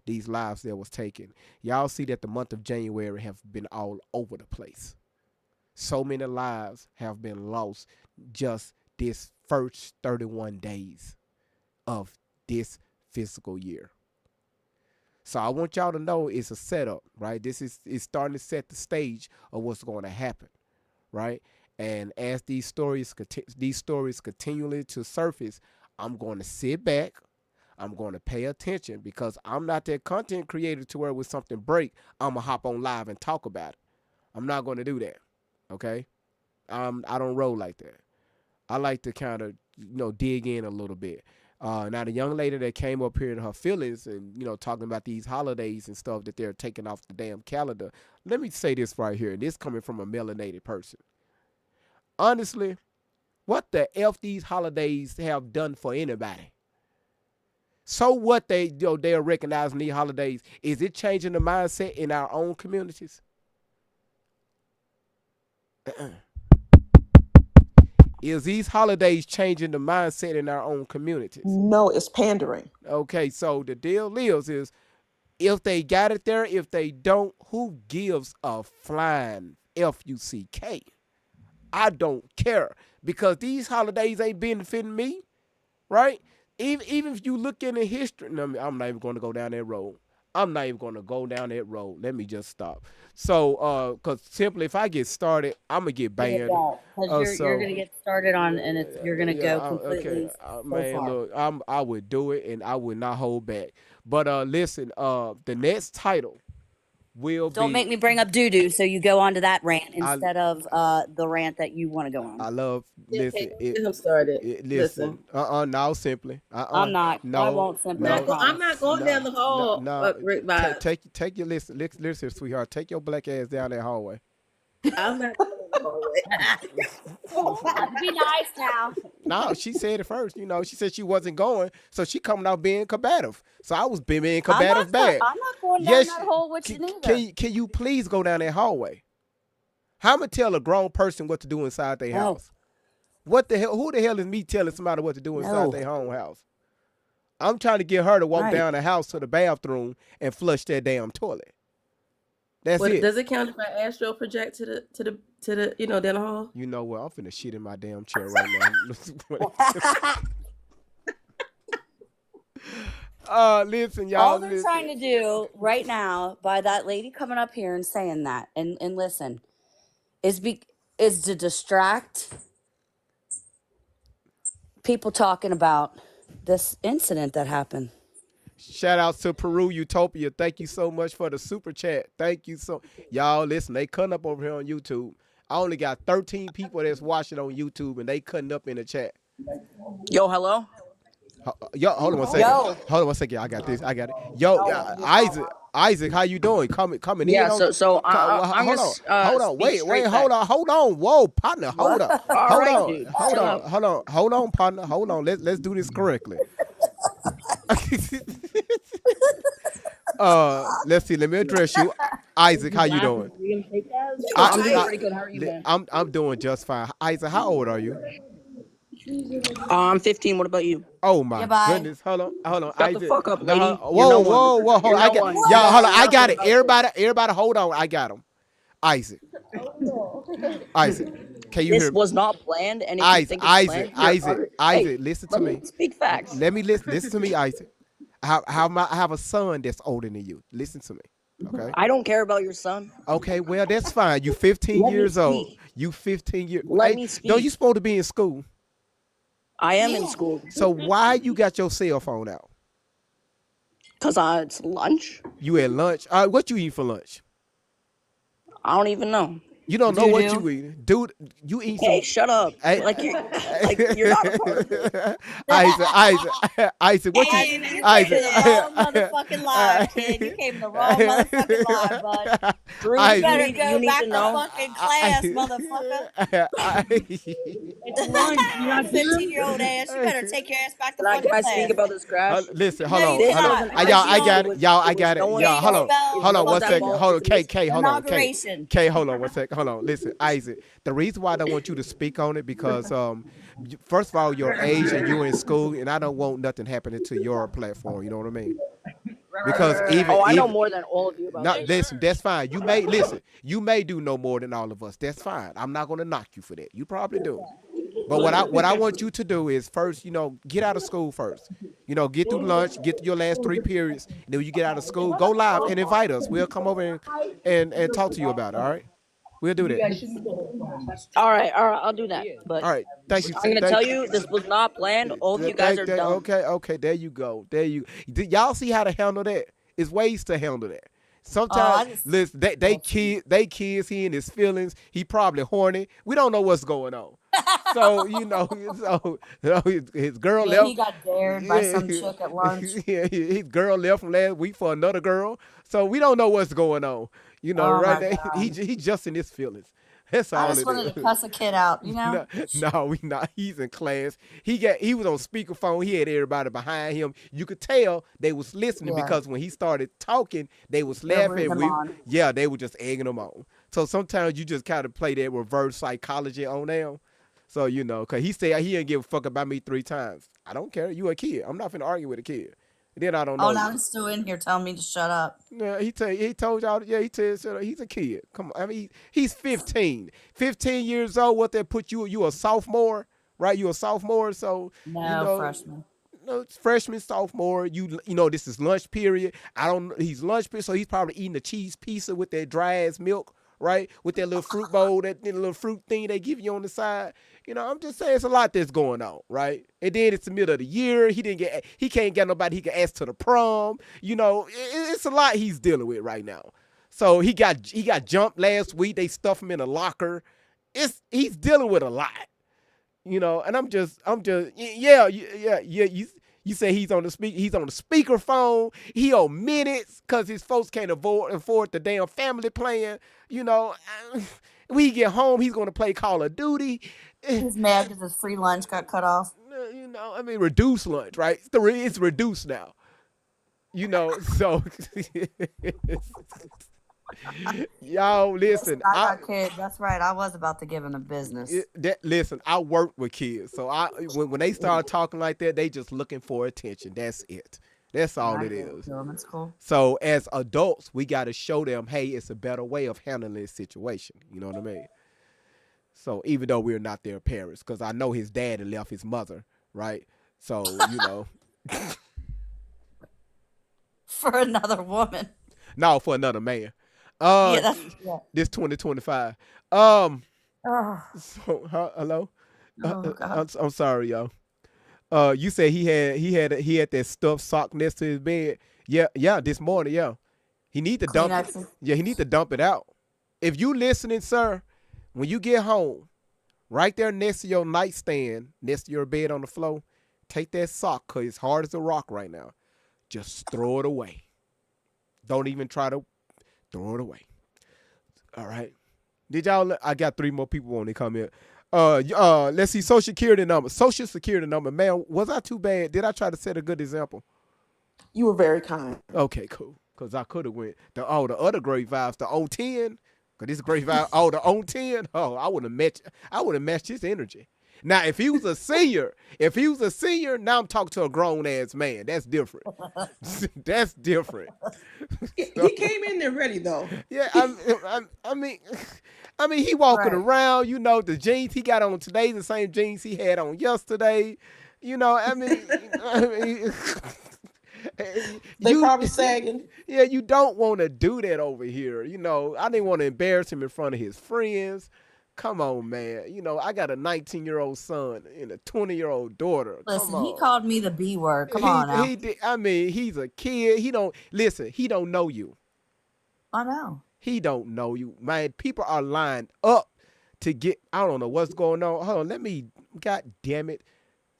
these lives that was taken, y'all see that the month of January have been all over the place. So many lives have been lost just this first 31 days of this fiscal year. So I want y'all to know it's a setup, right? This is starting to set the stage of what's going to happen, right? And as these stories continually to surface, I'm going to sit back. I'm going to pay attention because I'm not that content creator to where when something break, I'm going to hop on live and talk about it. I'm not going to do that, okay? I don't roll like that. I like to kind of, dig in a little bit. Now, the young lady that came up here in her feelings and, talking about these holidays and stuff that they're taking off the damn calendar, let me say this right here, and this coming from a melanated person. Honestly, what the F these holidays have done for anybody? So what they're recognizing these holidays, is it changing the mindset in our own communities? Is these holidays changing the mindset in our own communities? No, it's pandering. Okay, so the deal is if they got it there, if they don't, who gives a flying F-U-C-K? I don't care because these holidays ain't benefiting me. right? Even if you look into history, no, I'm not even going to go down that road. I'm not even going to go down that road. Let me just stop. So, because simply if I get started, I'm gonna get Yeah, banned. don't, because you're So gonna get started on, and you're gonna yeah, go completely so man, far. look, I would do it, and I would not hold back. But listen, the next title will Don't make be me bring up doo doo, so you go on to that rant I instead of the rant that you want to go on. I love listen Get him started. listen no simply I'm not. I no won't simply. no I'm not going down the hall. Rick vibes. take your listen, sweetheart, take your black ass down that hallway. I'm not going down the hallway. Be nice now. No, she said it first. She said she wasn't going, so she coming out being combative. So I was being combative back. I'm not going down Yes, that hole with you neither. can you please go down that hallway? How am I tell a grown person what to do inside their house? What the hell? Who the hell is me telling somebody what to do inside their home house? I'm trying to get her to walk down the house to the bathroom and flush that damn toilet. That's it. Does it count if I astral project to the down the hall? You know what? I'm finna shit in my damn chair right now. Listen, y'all. All they're trying to do right now by that lady coming up here and saying that, and listen, is to distract people talking about this incident that happened. Shout out to Peru Utopia. Thank you so much for the super chat. Thank you so. Y'all, listen, they cutting up over here on YouTube. I only got 13 people that's watching on YouTube, and they cutting up in the chat. Yo, hello. Yo, hold on one second. Hold on one second. I got this. I got it. Yo, Isaac, how you doing? Coming in. Yeah. On, So I'm hold on. Hold on. Wait. Hold on. Whoa, partner. Hold up. Hold on, partner. Hold on. Let's do this correctly. Let's see. Let me address you, Isaac. How you doing? I'm doing pretty good. How are you, man? I'm doing just fine. Isaac, how old are you? I'm 15. What about you? Oh my goodness! Hold on. Shut Isaac. the fuck up, lady. Whoa. Hold on. Hold on. I got it. Everybody, hold on. I got him. Isaac. Can you hear me? This was not planned. And if you think it's Isaac. Hey, Listen to me. Speak facts. Let me listen to me, Isaac. I have a son that's older than you. Listen to me. Okay. I don't care about your son. Okay, well that's fine. You 15 years old. You 15 years. Let me speak. No, you supposed to be in school. I am in school. So why you got your cell phone out? Cause it's lunch. You at lunch? What you eat for lunch? I don't even know. You don't know what you eat, dude. You eat. Hey, shut up! Hey. Like you're not a part of it. Isaac, what you? Isaac, wrong motherfucking live, kid. You came the wrong motherfucking live, bud. Drew, you better go back to fucking class, motherfucker. It's lunch. You're not 15-year-old ass. You better take your ass back to fucking class. Can I speak about this crash? Listen, hold on. Y'all, I got it. Y'all, I got it. Y'all, hold on 1 second. Hold on, K, hold on, K, hold on 1 second. Hold on. Listen, Isaac. The reason why I don't want you to speak on it because, first of all, your age and you're in school, and I don't want nothing happening to your platform. You know what I mean? Because I know more than all of you about this. Listen, that's fine. You may do no more than all of us. That's fine. I'm not going to knock you for that. You probably do. But what I want you to do is first, get out of school first. Get through lunch, get through your last 3 periods. And then when you get out of school, go live and invite us. We'll come over and talk to you about it. All right? We'll do that. All right, I'll do that. But all right, thank you. I'm gonna tell you, this was not planned. All of you guys are dumb. Okay, there you go. Y'all see how to handle that? It's ways to handle that. Sometimes, listen, they kids, he in his feelings. He probably horny. We don't know what's going on. So his girl left. He got dared by some chick at lunch. Yeah, his girl left from last week for another girl. So we don't know what's going on. Right there. He just in his feelings. That's all. I just wanted to cuss a kid out, No, we not. He's in class. He was on speakerphone. He had everybody behind him. You could tell they was listening because when he started talking, they was laughing. They were just egging him on. So sometimes you just kind of play that reverse psychology on them. So because he said he didn't give a fuck about me 3 times. I don't care. You a kid. I'm not finna argue with a kid. Then I don't know. Oh, now he's still in here telling me to shut up. Yeah, he told y'all. Yeah, he said shut up. He's a kid. Come on, I mean, he's 15. 15 years old. What that put you? You a sophomore? right? You're a sophomore, so No, freshman. No, it's freshman, sophomore. You know, this is lunch period. He's lunch period, so he's probably eating a cheese pizza with that dry ass milk, right? With that little fruit bowl, that little fruit thing they give you on the side. You know, I'm just saying it's a lot that's going on, right? And then it's the middle of the year. He can't get nobody he can ask to the prom. You know, it's a lot he's dealing with right now. So he got jumped last week. They stuffed him in a locker. He's dealing with a lot. You know, and I'm just, yeah. You say he's on the speakerphone. He on minutes because his folks can't afford the damn family plan. You know, when he get home, he's gonna play Call of Duty. He's mad because his free lunch got cut off. You know, I mean, reduced lunch, right? It's reduced now. You know, so y'all listen. I got kids. That's right. I was about to give him a business. Listen, I work with kids, so when they start talking like that, they just looking for attention. That's it. That's all it is. That's cool. So as adults, we got to show them, hey, it's a better way of handling this situation. You know what I mean? So even though we're not their parents, because I know his dad had left his mother, right? So you know, for another woman. No, for another man. This 2025. So hello. I'm sorry, y'all. You said he had that stuffed sock next to his bed. Yeah. This morning, yeah. He need to dump it. Yeah, he need to dump it out. If you listening, sir, when you get home, right there next to your nightstand, next to your bed on the floor, take that sock, cause it's hard as a rock right now. Just throw it away. Don't even try to throw it away. All right. Did y'all? I got 3 more people on to come in. Let's see. Social Security number. Man, was I too bad? Did I try to set a good example? You were very kind. Okay, cool. Cause I could have went the other great vibes, the O10. Cause this great vibe. The O10. Oh, I would have matched his energy. Now, if he was a senior, now I'm talking to a grown ass man. That's different. That's different. He came in there ready though. Yeah, I mean, he walking around. You know, the jeans he got on today, the same jeans he had on yesterday. You know, they probably sagging. Yeah, you don't want to do that over here. You know, I didn't want to embarrass him in front of his friends. Come on, man. You know, I got a 19-year-old son and a 20-year-old daughter. Listen, he called me the B word. Come on now. He did. I mean, he's a kid. He don't know you. I know. He don't know you. Man, people are lined up to get, I don't know what's going on. Hold on, God damn it.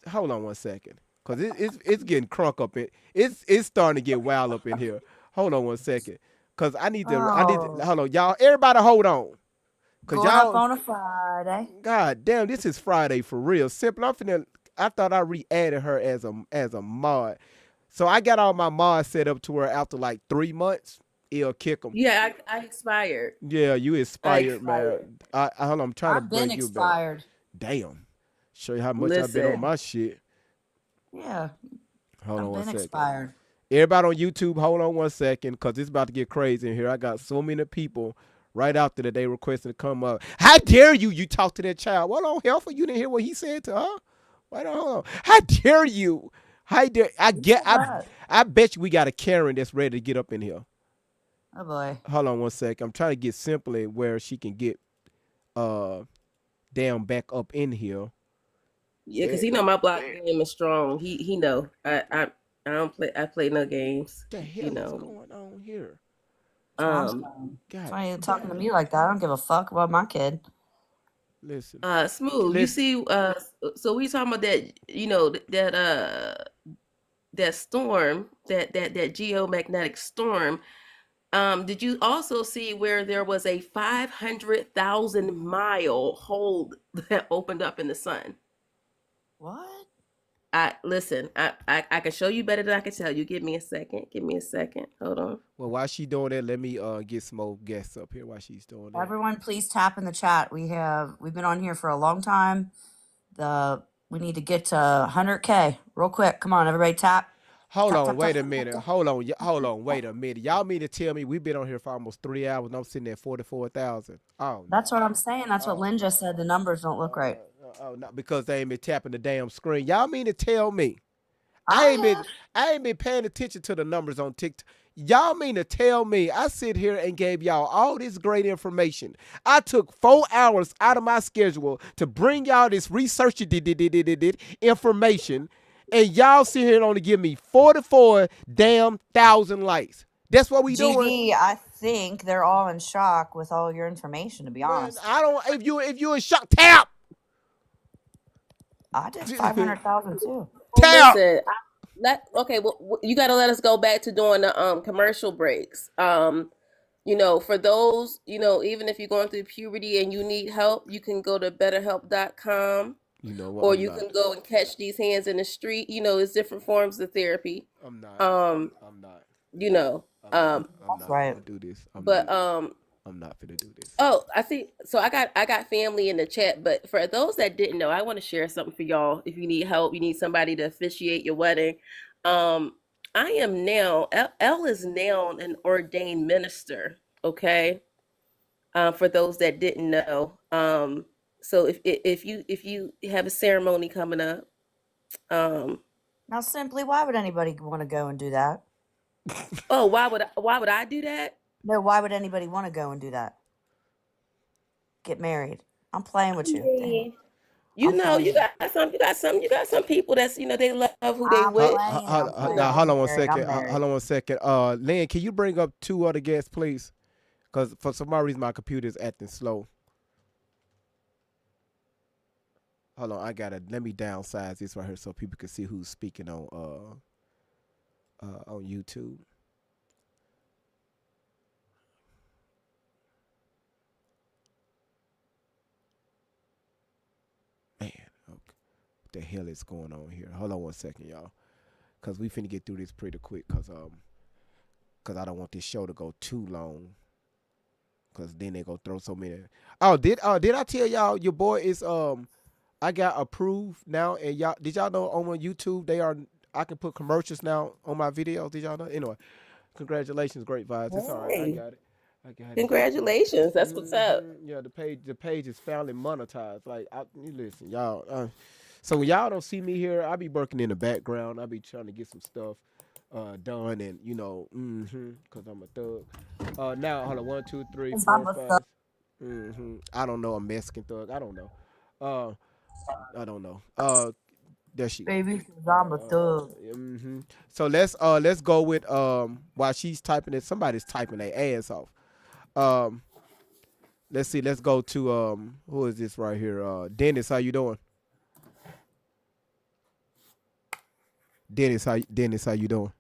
Hold on one second. Because it's getting crunk up in, it's starting to get wild up in here. Hold on one second. Because I need to, hold on, y'all. Everybody hold on. Going up on a Friday. God damn, this is Friday for real. Simple. I thought I re-added her as a mod. So I got all my mods set up to where after like 3 months, it'll kick them. Yeah, I expired. Yeah, you expired, man. Hold on, I'm trying to bring you expired. Back. Damn. Show you how much I've been on my shit. Yeah. Hold on one second. Expired. Everybody on YouTube, hold on one second, because it's about to get crazy in here. I got so many people right after that they requested to come up. How dare you talk to that child? What on, Helfer? You didn't hear what he said to her? Wait on, hold on. How dare you? How dare I bet you we got a Karen that's ready to get up in here. Oh boy. Hold on one second. I'm trying to get Simply where she can get down back up in here. Yeah, because he know my block game is strong. He know. I don't play. I play no games. What the hell is going on here? Why are you talking to me like that? I don't give a fuck about my kid. Listen. Smooth. You see, so we talking about that, you know, that storm, that geomagnetic storm. Did you also see where there was a 500,000 mile hole that opened up in the sun? What? I can show you better than I can tell you. Give me a second. Hold on. Well, while she doing that, let me get some more guests up here while she's doing that. Everyone, please tap in the chat. We've been on here for a long time. We need to get to 100K real quick. Come on, everybody, tap. Hold on, wait a minute. Hold on, wait a minute. Y'all mean to tell me we've been on here for almost 3 hours and I'm sitting at 44,000? Oh, that's what I'm saying. That's what Lynn just said. The numbers don't look right. Oh, not because they ain't been tapping the damn screen. Y'all mean to tell me I ain't been paying attention to the numbers on TikTok. Y'all mean to tell me I sit here and gave y'all all this great information. I took 4 hours out of my schedule to bring y'all this research information, and y'all sit here and only give me 44 damn thousand likes. That's what we doing. GD, I think they're all in shock with all your information, to be honest. I don't. If you in shock, tap. I did 500,000 too. Tap. Listen, okay, well, you got to let us go back to doing the commercial breaks. You know, for those, you know, even if you're going through puberty and you need help, you can go to betterhelp.com. You know what? Or you can go and catch these hands in the street. You know, it's different forms of therapy. I'm not. I'm not. You know. I'm not right. gonna do this. I'm not gonna do this. Oh, I see. So I got family in the chat, but for those that didn't know, I want to share something for y'all. If you need help, you need somebody to officiate your wedding. I am now. Elle is now an ordained minister. Okay. For those that didn't know. So if you have a ceremony coming up, now simply, why would anybody want to go and do that? Oh, why would I do that? No, why would anybody want to go and do that? Get married. I'm playing with you. You know, you got some people that's, you know, they love who they with. Now hold on one second. Hold on one second. Lynn, can you bring up 2 other guests, please? Because for some reason my computer is acting slow. Hold on, let me downsize this right here so people can see who's speaking on YouTube. Man, okay. What the hell is going on here? Hold on one second, y'all, because we finna get through this pretty quick, because I don't want this show to go too long, because then they go throw so many. Oh, did I tell y'all your boy is I got approved now, and did y'all know on YouTube I can put commercials now on my videos? Did y'all know? Anyway, congratulations, Great Vibes. It's all right. I got it. Congratulations. That's what's up. Yeah, the page is finally monetized. Like, listen, y'all. So when y'all don't see me here, I be working in the background. I be trying to get some stuff done, and you know, because I'm a thug. Now, hold on, 1, 2, 3, 4, 5. I don't know, a Mexican thug. I don't know. I don't know. There she. Baby, I'm a thug. So let's go with while she's typing it. Somebody's typing their ass off. Let's see. Let's go to who is this right here? Dennis, how you doing? Dennis, how you doing?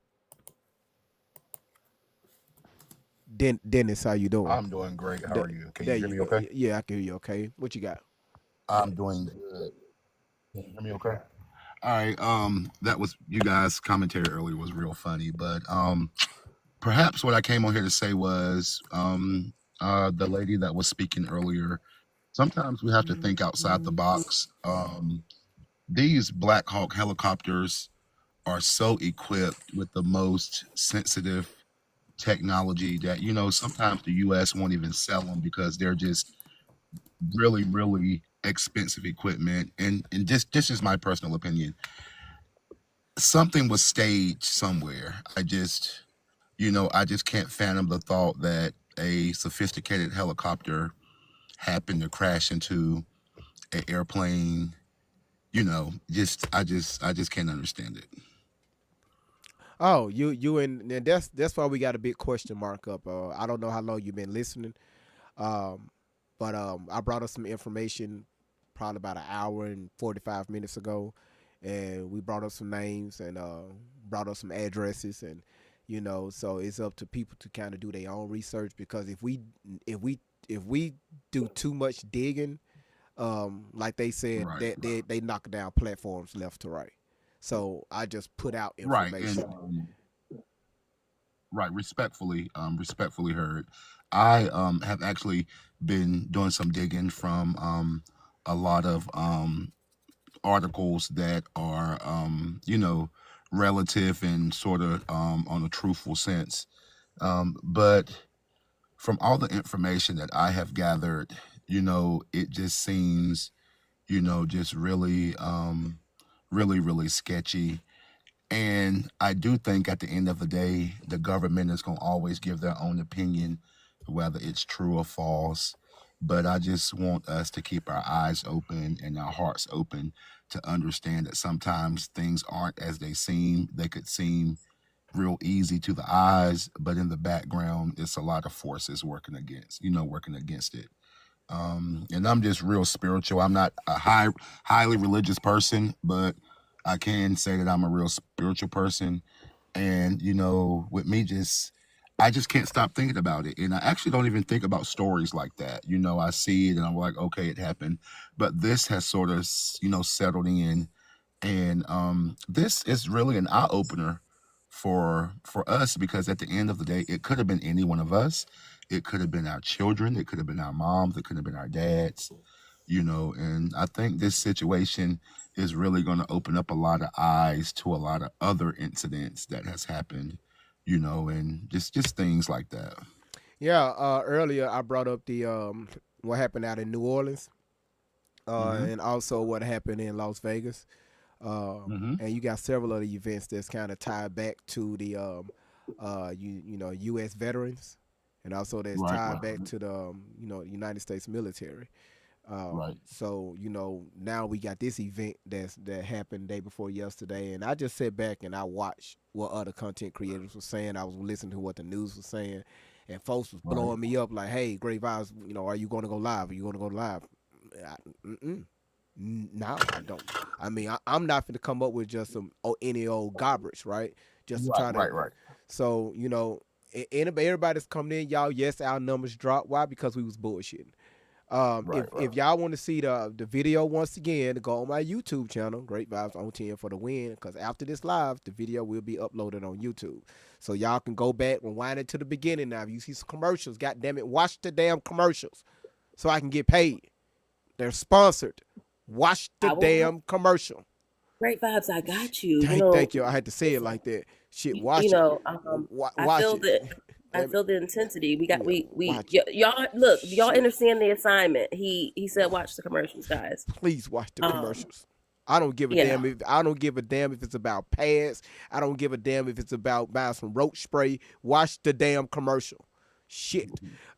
Dennis, how you doing? I'm doing great. How are you? Can you hear me okay? Yeah, I can hear you okay. What you got? I'm doing good. Can you hear me okay? All right. That was, you guys' commentary earlier was real funny, but perhaps what I came on here to say was the lady that was speaking earlier, sometimes we have to think outside the box. These Black Hawk helicopters are so equipped with the most sensitive technology that, you know, sometimes the U.S. won't even sell them because they're just really, really expensive equipment. And this is my personal opinion. Something was staged somewhere. I just can't fathom the thought that a sophisticated helicopter happened to crash into an airplane. You know, I just can't understand it. Oh, and that's why we got a big question mark up. I don't know how long you've been listening, but I brought us some information probably about an hour and 45 minutes ago, and we brought up some names and brought up some addresses, and you know, so it's up to people to kind of do their own research, because if we do too much digging, like they said, right, they knock down platforms left to right. So I just put out information. Right, respectfully heard. I have actually been doing some digging from a lot of articles that are relative and sort of on a truthful sense. But from all the information that I have gathered, you know, it just seems just really, really sketchy. And I do think at the end of the day, the government is going to always give their own opinion, whether it's true or false. But I just want us to keep our eyes open and our hearts open to understand that sometimes things aren't as they seem. They could seem real easy to the eyes, but in the background, it's a lot of forces working against it. And I'm just real spiritual. I'm not a highly religious person, but I can say that I'm a real spiritual person. And, with me I just can't stop thinking about it. And I actually don't even think about stories like that. I see it and I'm like, okay, it happened. But this has sort of, settled in. And this is really an eye opener for us, because at the end of the day, it could have been any one of us. It could have been our children. It could have been our moms. It could have been our dads, and I think this situation is really going to open up a lot of eyes to a lot of other incidents that has happened, and just things like that. Yeah, earlier I brought up the what happened out in New Orleans, and also what happened in Las Vegas. And you got several other events that's kind of tied back to the U.S. veterans, and also that's tied back to the United States military. So now we got this event that happened day before yesterday, and I just sat back and I watched what other content creators were saying. I was listening to what the news was saying, and folks was blowing me up like, "Hey, Great Vibes, are you going to go live? Are you going to go live?" No, I don't. I mean, I'm not going to come up with just any old garbage, right? Just to try to. Right. So everybody that's coming in, y'all. Yes, our numbers dropped. Why? Because we was bullshitting. If y'all want to see the video once again, go on my YouTube channel, Great Vibes on 10 for the win. Because after this live, the video will be uploaded on YouTube, so y'all can go back, rewind it to the beginning. Now, if you see some commercials, God damn it, watch the damn commercials, so I can get paid. They're sponsored. Watch the damn commercial. Great Vibes, I got you. Thank you. I had to say it like that. Shit, watch it. I feel I feel the intensity. Y'all look. Y'all understand the assignment. He said, watch the commercials, guys. Please watch the commercials. I don't give a damn. I don't give a damn if it's about pads. I don't give a damn if it's about buying some roach spray. Watch the damn commercial. Shit.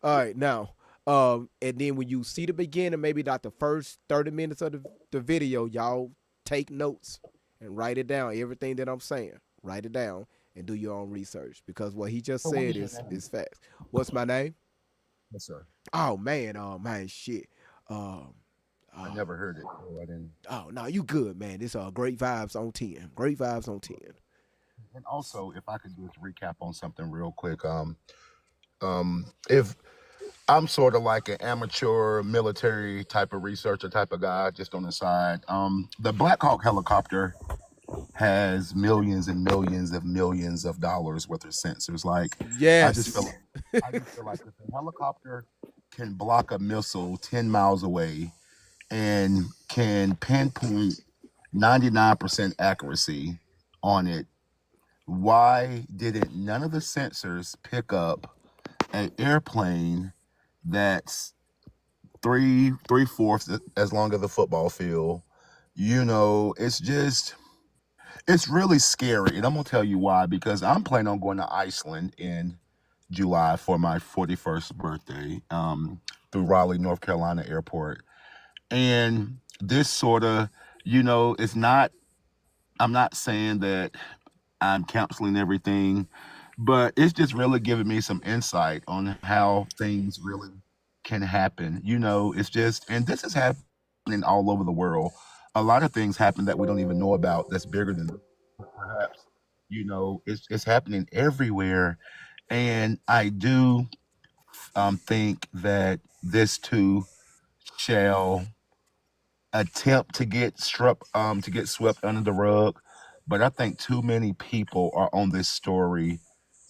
All right, now. And then when you see the beginning, maybe not the first 30 minutes of the video, y'all take notes and write it down. Everything that I'm saying, write it down and do your own research, because what he just said is facts. What's my name? Yes, sir. Oh man, shit. I never heard it. So I didn't. Oh no, you good, man. This Great Vibes on 10. Great Vibes on 10. And also, if I could just recap on something real quick, if I'm sort of like an amateur military type of researcher type of guy, just on the side. The Black Hawk helicopter has millions and millions of dollars worth of sensors. Like, yes, I just feel like if a helicopter can block a missile 10 miles away and can pinpoint 99% accuracy on it, why didn't none of the sensors pick up an airplane that's three-fourths as long as the football field? It's really scary. And I'm gonna tell you why, because I'm planning on going to Iceland in July for my 41st birthday, through Raleigh, North Carolina airport. And this sort of, it's not, I'm not saying that I'm counseling everything, but it's just really giving me some insight on how things really can happen. It's just, and this is happening all over the world. A lot of things happen that we don't even know about that's bigger than perhaps, it's happening everywhere. And I do think that this too shall attempt to get swept under the rug. But I think too many people are on this story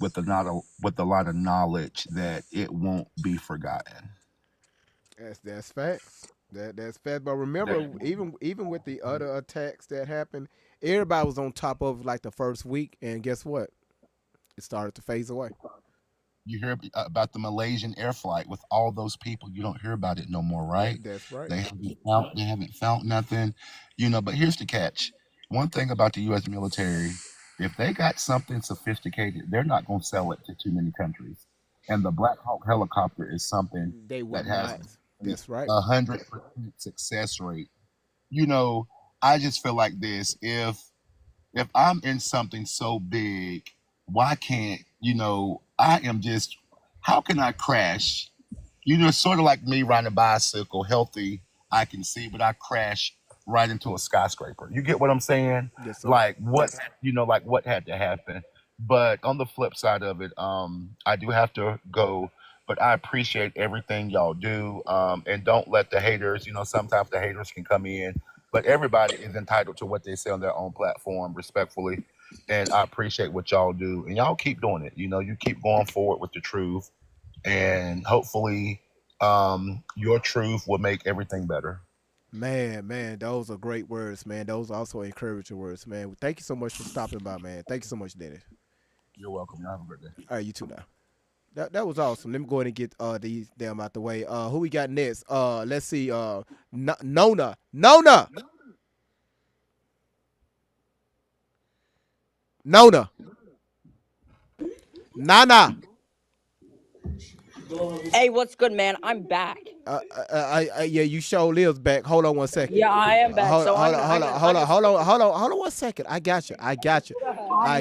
with a lot of knowledge that it won't be forgotten. That's facts. That's facts. But remember, even with the other attacks that happened, everybody was on top of like the first week, and guess what? It started to phase away. You hear about the Malaysian air flight with all those people. You don't hear about it no more, right? That's right. They haven't found nothing, but here's the catch. One thing about the U.S. military, if they got something sophisticated, they're not going to sell it to too many countries. And the Black Hawk helicopter is something They will that has not. That's right. 100% success rate. I just feel like this. If I'm in something so big, why can't, how can I crash? Sort of like me riding a bicycle, healthy, I can see, but I crash right into a skyscraper. You get what I'm saying? Yes, sir. Like what had to happen. But on the flip side of it, I do have to go, but I appreciate everything y'all do. And don't let the haters, sometimes the haters can come in, but everybody is entitled to what they say on their own platform, respectfully. And I appreciate what y'all do, and y'all keep doing it. You keep going forward with the truth, and hopefully, your truth will make everything better. Man, those are great words, man. Those are also encouraging words, man. Thank you so much for stopping by, man. Thank you so much, Dennis. You're welcome. Y'all have a great day. All right, you too now. That was awesome. Let me go ahead and get these them out the way. Who we got next? Let's see. Nona. Nana. Hey, what's good, man? I'm back. Yeah, you sure lives back. Hold on 1 second. Yeah, I am back. Hold on 1 second. I got you. I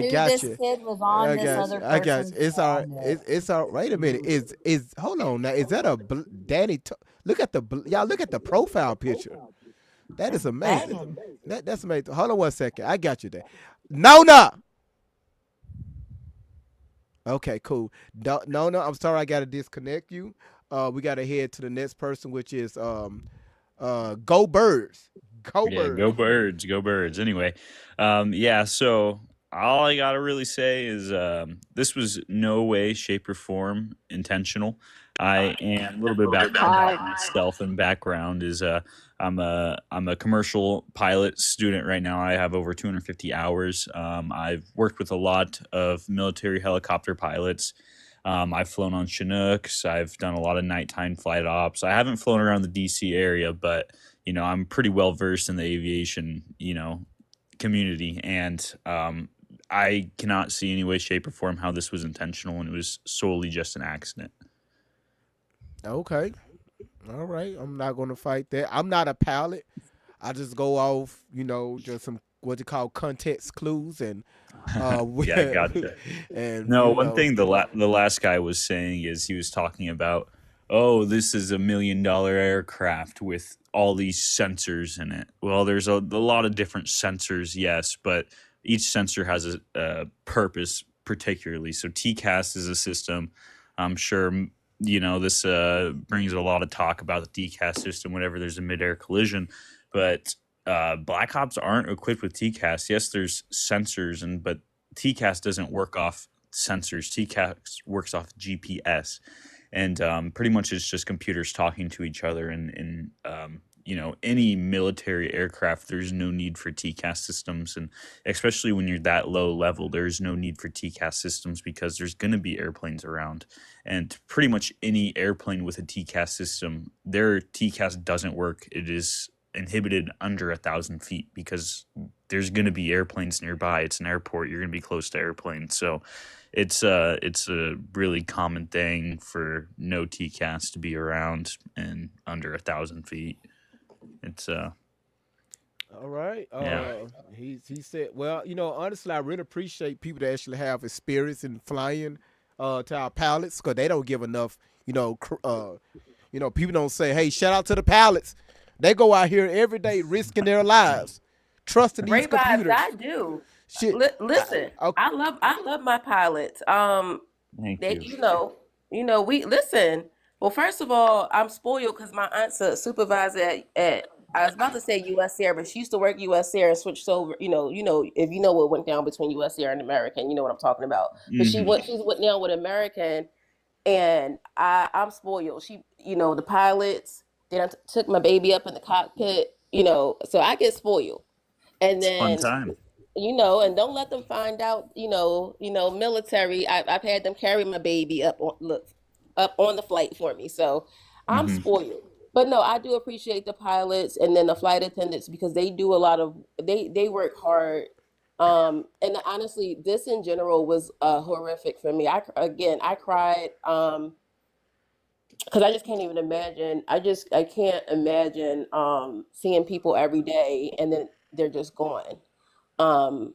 knew this kid was on this other I got you. person's It's all right. phone. It's all right. Wait a minute. Is hold on now. Is that a Danny? Look at the profile picture. That is amazing. That's amazing. Hold on 1 second. I got you there. Nona. Okay, cool. Nona, I'm sorry I got to disconnect you. We got to head to the next person, which is Go Birds. Go Birds. Anyway, so all I got to really say is this was no way, shape, or form intentional. I am a little bit about myself and background is I'm a commercial pilot student right now. I have over 250 hours. I've worked with a lot of military helicopter pilots. I've flown on Chinooks. I've done a lot of nighttime flight ops. I haven't flown around the DC area, but I'm pretty well versed in the aviation community, and I cannot see any way, shape, or form how this was intentional, and it was solely just an accident. Okay. All right. I'm not going to fight that. I'm not a pilot. I just go off, just some what you call context clues and Yeah, I gotcha. and No, one thing the last guy was saying is he was talking about, oh, this is $1 million aircraft with all these sensors in it. Well, there's a lot of different sensors, yes, but each sensor has a purpose particularly. So TCAS is a system. I'm sure this brings a lot of talk about the TCAS system whenever there's a midair collision, but Black Ops aren't equipped with TCAS. Yes, there's sensors, but TCAS doesn't work off sensors. TCAS works off GPS, and pretty much it's just computers talking to each other. And any military aircraft, there's no need for TCAS systems, and especially when you're that low level, there's no need for TCAS systems because there's going to be airplanes around, and pretty much any airplane with a TCAS system, their TCAS doesn't work. It is inhibited under 1,000 feet because there's going to be airplanes nearby. It's an airport. You're going to be close to airplanes. So it's a really common thing for no TCAS to be around and under 1,000 feet. It's all right. Yeah. He said, well, honestly, I really appreciate people that actually have experience in flying to our pilots, because they don't give enough. People don't say, hey, shout out to the pilots. They go out here every day risking their lives, trusting these Great vibes, computers. I do. Shit. Listen, I love my pilots. Thank They, you. we listen. Well, first of all, I'm spoiled because my aunt's a supervisor at I was about to say U.S. Air, but she used to work U.S. Air and switched over. If you know what went down between U.S. Air and American, you know what I'm talking about. But she's went down with American, and I'm spoiled. She, the pilots. Then I took my baby up in the cockpit. So I get spoiled, and It's a fun then time. and don't let them find out, military. I've had them carry my baby up on the flight for me. So I'm Hmm. spoiled. But no, I do appreciate the pilots and then the flight attendants because they do a lot of they work hard. And honestly, this in general was horrific for me. I cried because I just can't even imagine. I can't imagine seeing people every day and then they're just gone. Um,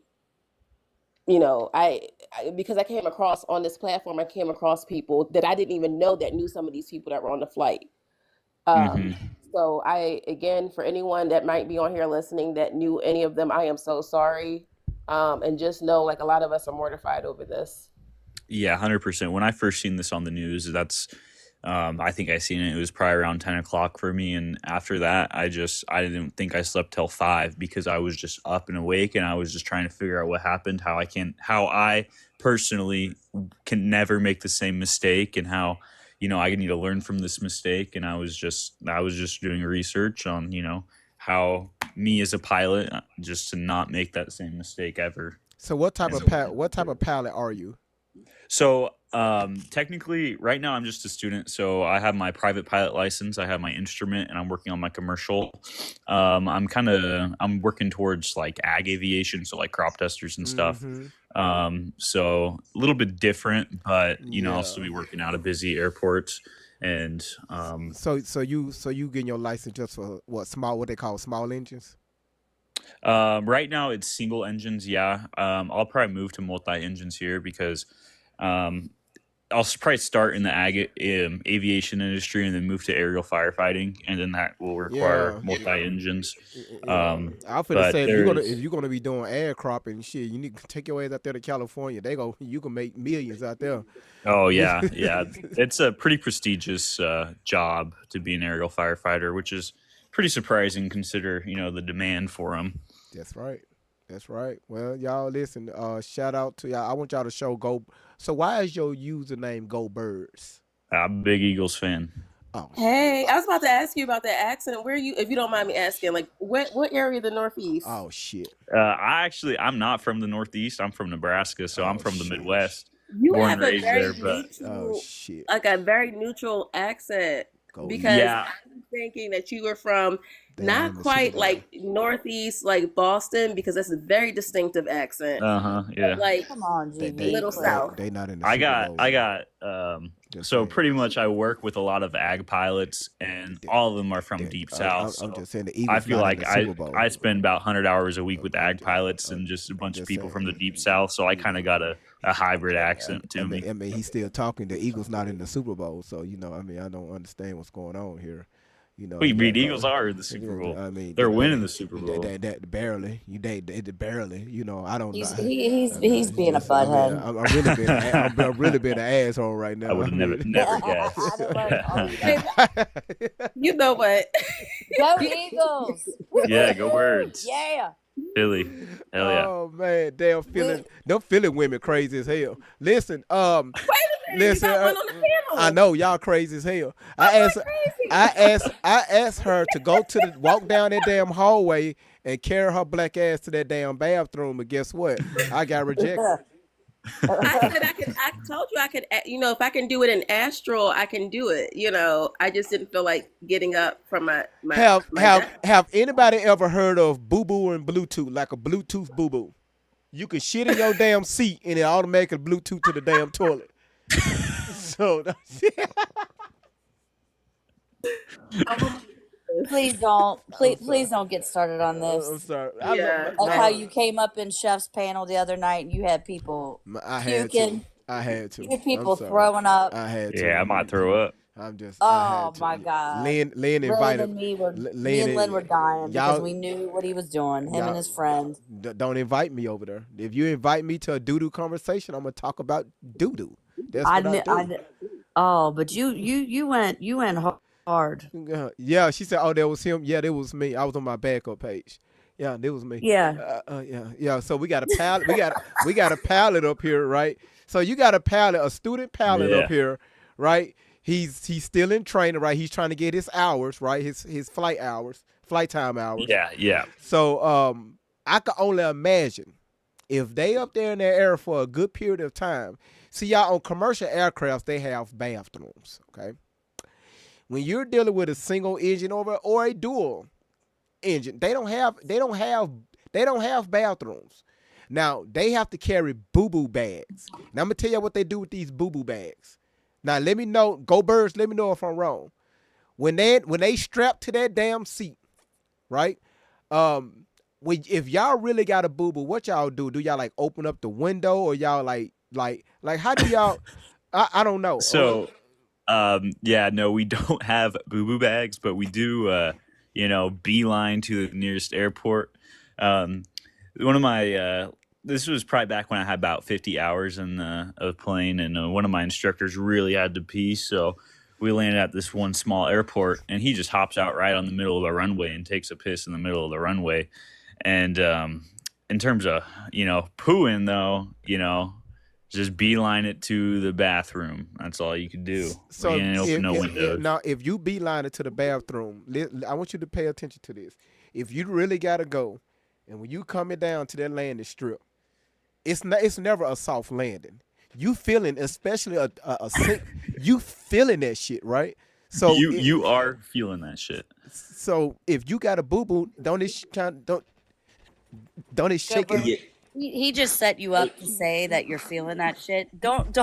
because I came across on this platform, I came across people that I didn't even know that knew some of these people that were on the flight. Hmm. So again, for anyone that might be on here listening that knew any of them, I am so sorry. And just know, like, a lot of us are mortified over this. Yeah, 100%. When I first seen this on the news, I think I seen it. It was probably around 10 o'clock for me. And after that, I didn't think I slept till 5 because I was just up and awake and I was just trying to figure out what happened, how I personally can never make the same mistake and how, I need to learn from this mistake. And I was just doing research on, how me as a pilot, just to not make that same mistake ever. So what type of pilot are you? So technically right now I'm just a student. So I have my private pilot license, I have my instrument, and I'm working on my commercial. I'm working towards like ag aviation, so like crop testers and stuff. So a little bit different, but I'll still be working out of busy airports. And So you getting your license just for what they call small engines? right now it's single engines. Yeah. I'll probably move to multi engines here because I'll probably start in the aviation industry and then move to aerial firefighting, and then that will require multi engines. I'm finna But say there's if you're gonna be doing air cropping shit, you need to take your ass out there to California. You can make millions out there. Oh yeah, yeah. It's a pretty prestigious job to be an aerial firefighter, which is pretty surprising consider the demand for them. That's right. That's right. Well, y'all listen. Shout out to y'all. I want y'all to show Go. So why is your username Go Birds? I'm a big Eagles fan. Oh, Hey, I was about to ask you about that accent. Where are you, if you don't mind me asking, like what area of the Northeast? oh shit. I'm not from the Northeast. I'm from Nebraska, so I'm from the Midwest. You Born have and a raised very there, but Oh shit. like a very neutral accent Go because yeah, I'm thinking that you were from They not won the quite Super Bowl. like Northeast, like Boston, because that's a very distinctive accent. yeah. Like Come on, They GB. Little South. they not in the I Super got Bowl. I though. got Just so saying. pretty much I work with a lot of ag pilots, and all of them are from deep south. I'm So just saying the I Eagles feel not in like the Super Bowl. I spend about 100 hours a week with I'm ag just, pilots I'm, and just a I'm bunch of just people from the saying. deep south. So I kind of got a hybrid accent to me. I mean, he's still talking. The Eagles not in the Super Bowl, so I mean, I don't understand what's going on here. What you mean? That Eagles are in the Super Bowl. I mean, They're winning the Super Bowl. that barely. Barely. I don't know. He's being a butthead. I'm really being an asshole right now. I would never guess. you know what? Go Eagles! Yeah, go Birds. Yeah. Philly. Hell yeah. Oh man, them Philly women crazy as hell. Listen, Wait a minute, listen, you got one on the panel. I know y'all crazy as hell. I asked her to walk down that damn hallway and carry her black ass to that damn bathroom, but guess what? I got rejected. I said I told you I could, if I can do it in astral, I can do it. I just didn't feel like getting up from my Have anybody ever heard of boo boo and Bluetooth, like a Bluetooth boo boo? You can shit in your damn seat and it automatically Bluetooth to the damn toilet. So Please don't. Please don't get started on this. I'm sorry. Like how you came up in Chef's panel the other night and you had people puking. I had to. You had people I'm sorry. throwing up. I had to. Yeah, I might throw up. I'm just. Oh my God. Lynn Lynn invited and me were Lynn were dying because y'all- we knew what he was doing. Him y'all- and his friend. Don't invite me over there. If you invite me to a doo-doo conversation, I'm gonna talk about doo-doo. That's what I do. Oh, but you went hard. Yeah, she said, "Oh, that was him." Yeah, that was me. I was on my backup page. Yeah, that was me. Yeah. Yeah. So we got a pallet. we got a pallet up here, right? So you got a student pallet up here, right? He's still in training, right? He's trying to get his hours, right? His flight time hours. Yeah. So I can only imagine if they up there in that air for a good period of time, see y'all on commercial aircrafts, they have bathrooms, okay? When you're dealing with a single engine or a dual engine, they don't have bathrooms. Now they have to carry boo-boo bags. Now I'm gonna tell you what they do with these boo-boo bags. Now let me know, Go Birds, let me know if I'm wrong. When they strap to that damn seat, right? If y'all really got a boo-boo, what y'all do? Do y'all like open up the window, or y'all like how do y'all? I don't know. So, yeah, no, we don't have boo-boo bags, but we do, beeline to the nearest airport. One of my, this was probably back when I had about 50 hours in a plane, and one of my instructors really had to pee, so we landed at this one small airport, and he just hops out right on the middle of the runway and takes a piss in the middle of the runway. And in terms of, pooing, though, just beeline it to the bathroom. That's all you can do. So You can't open no windows. now, if you beeline it to the bathroom, I want you to pay attention to this. If you really gotta go, and when you coming down to that landing strip, it's never a soft landing. You feeling, especially a you feeling that shit, right? So you are feeling that shit. So if you got a boo boo, don't it shake it? He just set you up to say that you're feeling that shit. Don't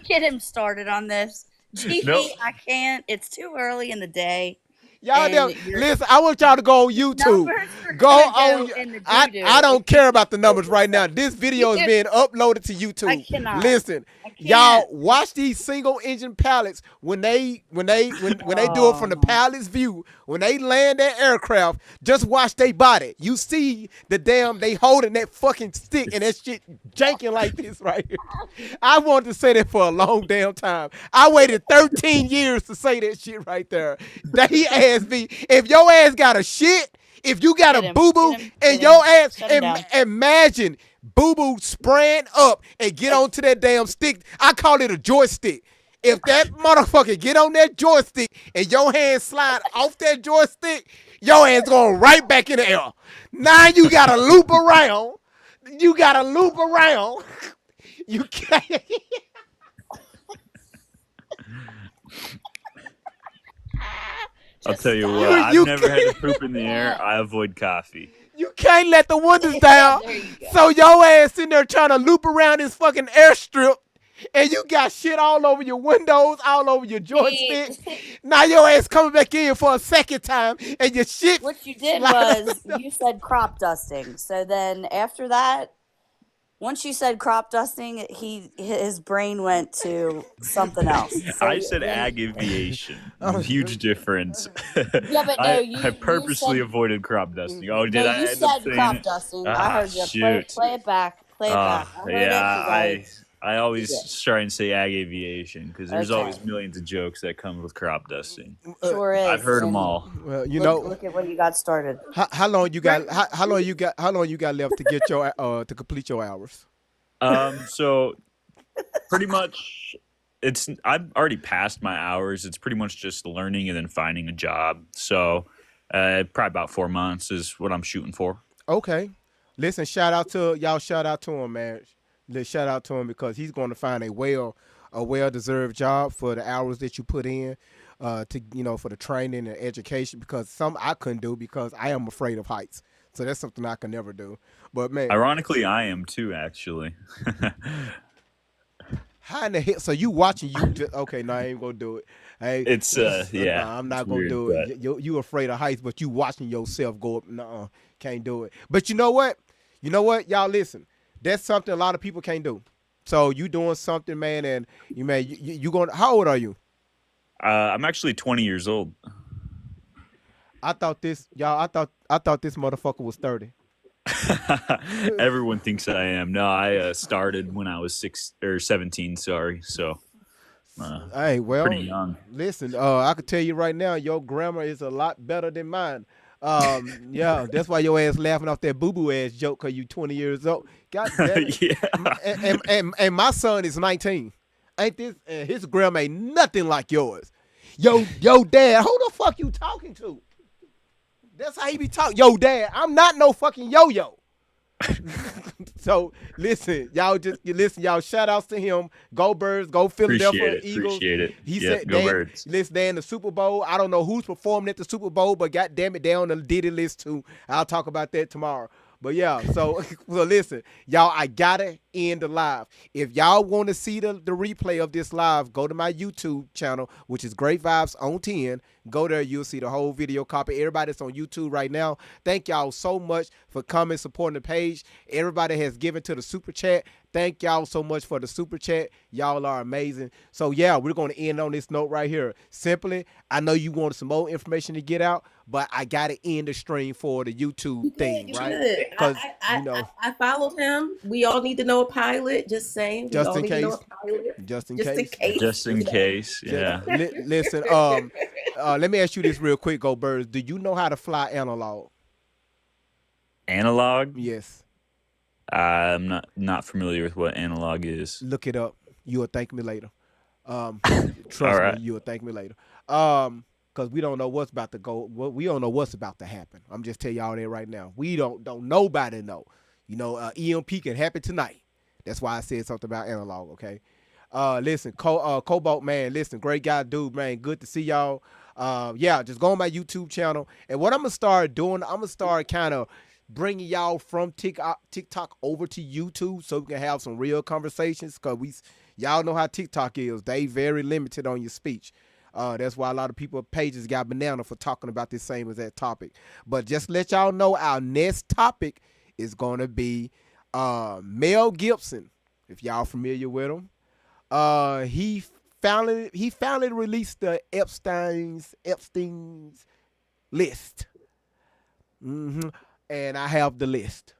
get him started on this. GP, Nope. I can't. It's too early in the day. Y'all And don't, you're- listen, I want y'all to go on YouTube. Numbers are Go gonna on. go in the I doo-doo. don't care about the numbers right now. This video is being uploaded to YouTube. I cannot. Listen, y'all watch these single engine pilots when they do it from the pilot's view. When they land that aircraft, just watch their body. You see they holding that fucking stick and that shit janking like this right here. I wanted to say that for a long damn time. I waited 13 years to say that shit right there. He asked me, if your ass got a shit, if you got a boo-boo and your ass, imagine boo-boo spraying up and get onto that damn stick. I call it a joystick. If that motherfucker get on that joystick and your hand slide off that joystick, your ass going right back in the air. Now you got to loop around. You can't. I'll tell you what, I've never had to poop in the air. I avoid coffee. You can't let the windows down. So your ass in there trying to loop around this fucking airstrip, and you got shit all over your windows, all over your joystick. Now your ass coming back in for a second time, and your shit. What you did was you said crop dusting. So then after that, once you said crop dusting, his brain went to something else. So I said ag aviation. Huge difference. Yeah, but no, I purposely avoided crop dusting. Oh, did I? You end up said saying crop it? dusting. Ah, I heard you. shoot. Play it back. Play it back. I heard Yeah, it. I always try and say ag aviation because there's Okay. always millions of jokes that come with crop dusting. Sure is. I've heard them And all. Well, look at when you got started. How long you got? How long you got left to get your to complete your hours? So pretty much I've already passed my hours. It's pretty much just learning and then finding a job. So probably about 4 months is what I'm shooting for. Okay, listen, shout out to him, man. Let's shout out to him because he's going to find a well-deserved job for the hours that you put in, for the training and education. Because some I couldn't do because I am afraid of heights. So that's something I can never do. But man, Ironically, I am too, actually. how in the hell? So you watching you? Okay, no, I ain't gonna do it. Hey, It's yeah. I'm not it's gonna weird, do but- it. You afraid of heights, but you watching yourself go up. Nuh-uh, can't do it. But you know what? Y'all listen. That's something a lot of people can't do. So you doing something, man, and you going. How old are you? I'm actually 20 years old. I thought this motherfucker was 30. Everyone thinks I am. No, I started when I was 17. Sorry, so Hey, well, pretty young. listen, I could tell you right now, your grammar is a lot better than mine. Yeah, that's why your ass laughing off that boo-boo ass joke because you 20 years old. God damn it. Yeah. And my son is 19. Ain't this? And his grammar ain't nothing like yours. Yo, dad, who the fuck you talking to? That's how he be talking. Yo, dad, I'm not no fucking yo-yo. So listen, y'all shout outs to him. Go Birds, go Philadelphia Eagles. Appreciate it. He Yep, said, go Birds. Listen, they in the Super Bowl. I don't know who's performing at the Super Bowl, but goddamn it, they on the Diddy list too. I'll talk about that tomorrow. But yeah, so listen, y'all, I gotta end the live. If y'all want to see the replay of this live, go to my YouTube channel, which is Great Vibes on 10. Go there, you'll see the whole video copy. Everybody that's on YouTube right now, thank y'all so much for coming, supporting the page. Everybody has given to the super chat. Thank y'all so much for the super chat. Y'all are amazing. So yeah, we're going to end on this note right here. Simply, I know you wanted some more information to get out, but I got to end the stream for the YouTube thing, right? Because, I followed him. We all need to know a pilot. Just saying. Just in case. Just in case. Yeah. Listen, let me ask you this real quick, Go Birds. Do you know how to fly analog? Analog? Yes. I'm not familiar with what analog is. Look it up. You will thank me later. Trust me, you will thank me later. Because we don't know what's about to go. We don't know what's about to happen. I'm just telling y'all that right now. We don't nobody know. EMP can happen tonight. That's why I said something about analog. Okay. Listen, Cobalt, man. Listen, great guy, dude, man. Good to see y'all. Just go on my YouTube channel. And what I'm gonna start doing, I'm gonna start kind of bringing y'all from TikTok over to YouTube so we can have some real conversations, because y'all know how TikTok is. They very limited on your speech. That's why a lot of people pages got banana for talking about this same as that topic. But just let y'all know, our next topic is going to be Mel Gibson. If y'all familiar with him, he finally released the Epstein's list. And I have the list.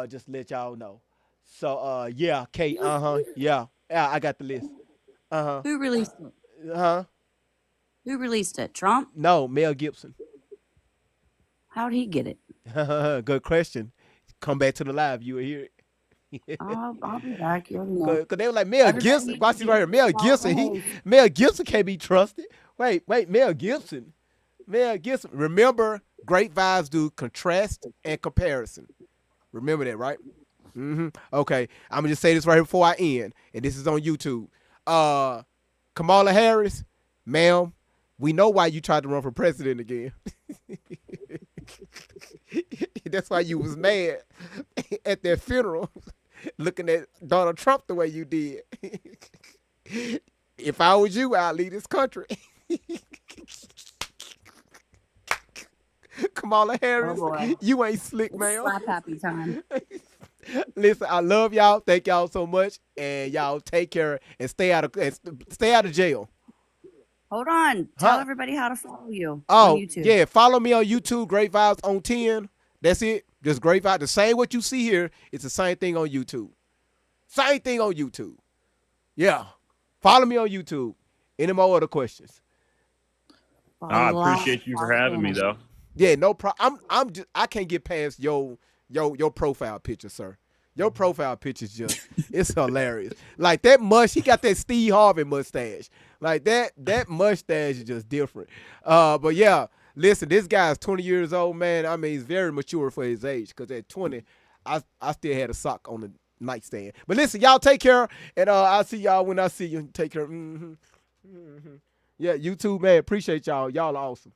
Just to let y'all know. So Kate, yeah, I got the list. Who released it? Who released it? Trump? No, Mel Gibson. How'd he get it? Good question. Come back to the live, you will hear it. I'll be back. Because they were like, Mel Gibson. Watch this right here. Mel Gibson. Mel Gibson can't be trusted. Wait, Mel Gibson. Remember, Great Vibes do contrast and comparison. Remember that, right? Okay. I'm going to just say this right here before I end. And this is on YouTube. Kamala Harris, ma'am, we know why you tried to run for president again. That's why you was mad at their funeral looking at Donald Trump the way you did. If I was you, I'd leave this country. Kamala Harris, you ain't slick, man. Slap happy time. Listen, I love y'all. Thank y'all so much, and y'all take care and stay out of jail. Hold on. Tell everybody how to follow you on YouTube. Yeah, follow me on YouTube, Great Vibes on 10. That's it. Just Great Vibes. The same what you see here, it's the same thing on YouTube. Same thing on YouTube. Yeah. Follow me on YouTube. Any more other questions? I appreciate you for having me, though. Yeah, no problem. I can't get past your profile picture, sir. Your profile picture is it's hilarious. Like that he got that Steve Harvey mustache. Like that mustache is just different. But yeah, listen, this guy's 20 years old, man. I mean, he's very mature for his age, because at 20, I still had a sock on the nightstand. But listen, y'all take care, and I'll see y'all when I see you. Take care. Yeah, YouTube, man. Appreciate y'all. Y'all are awesome.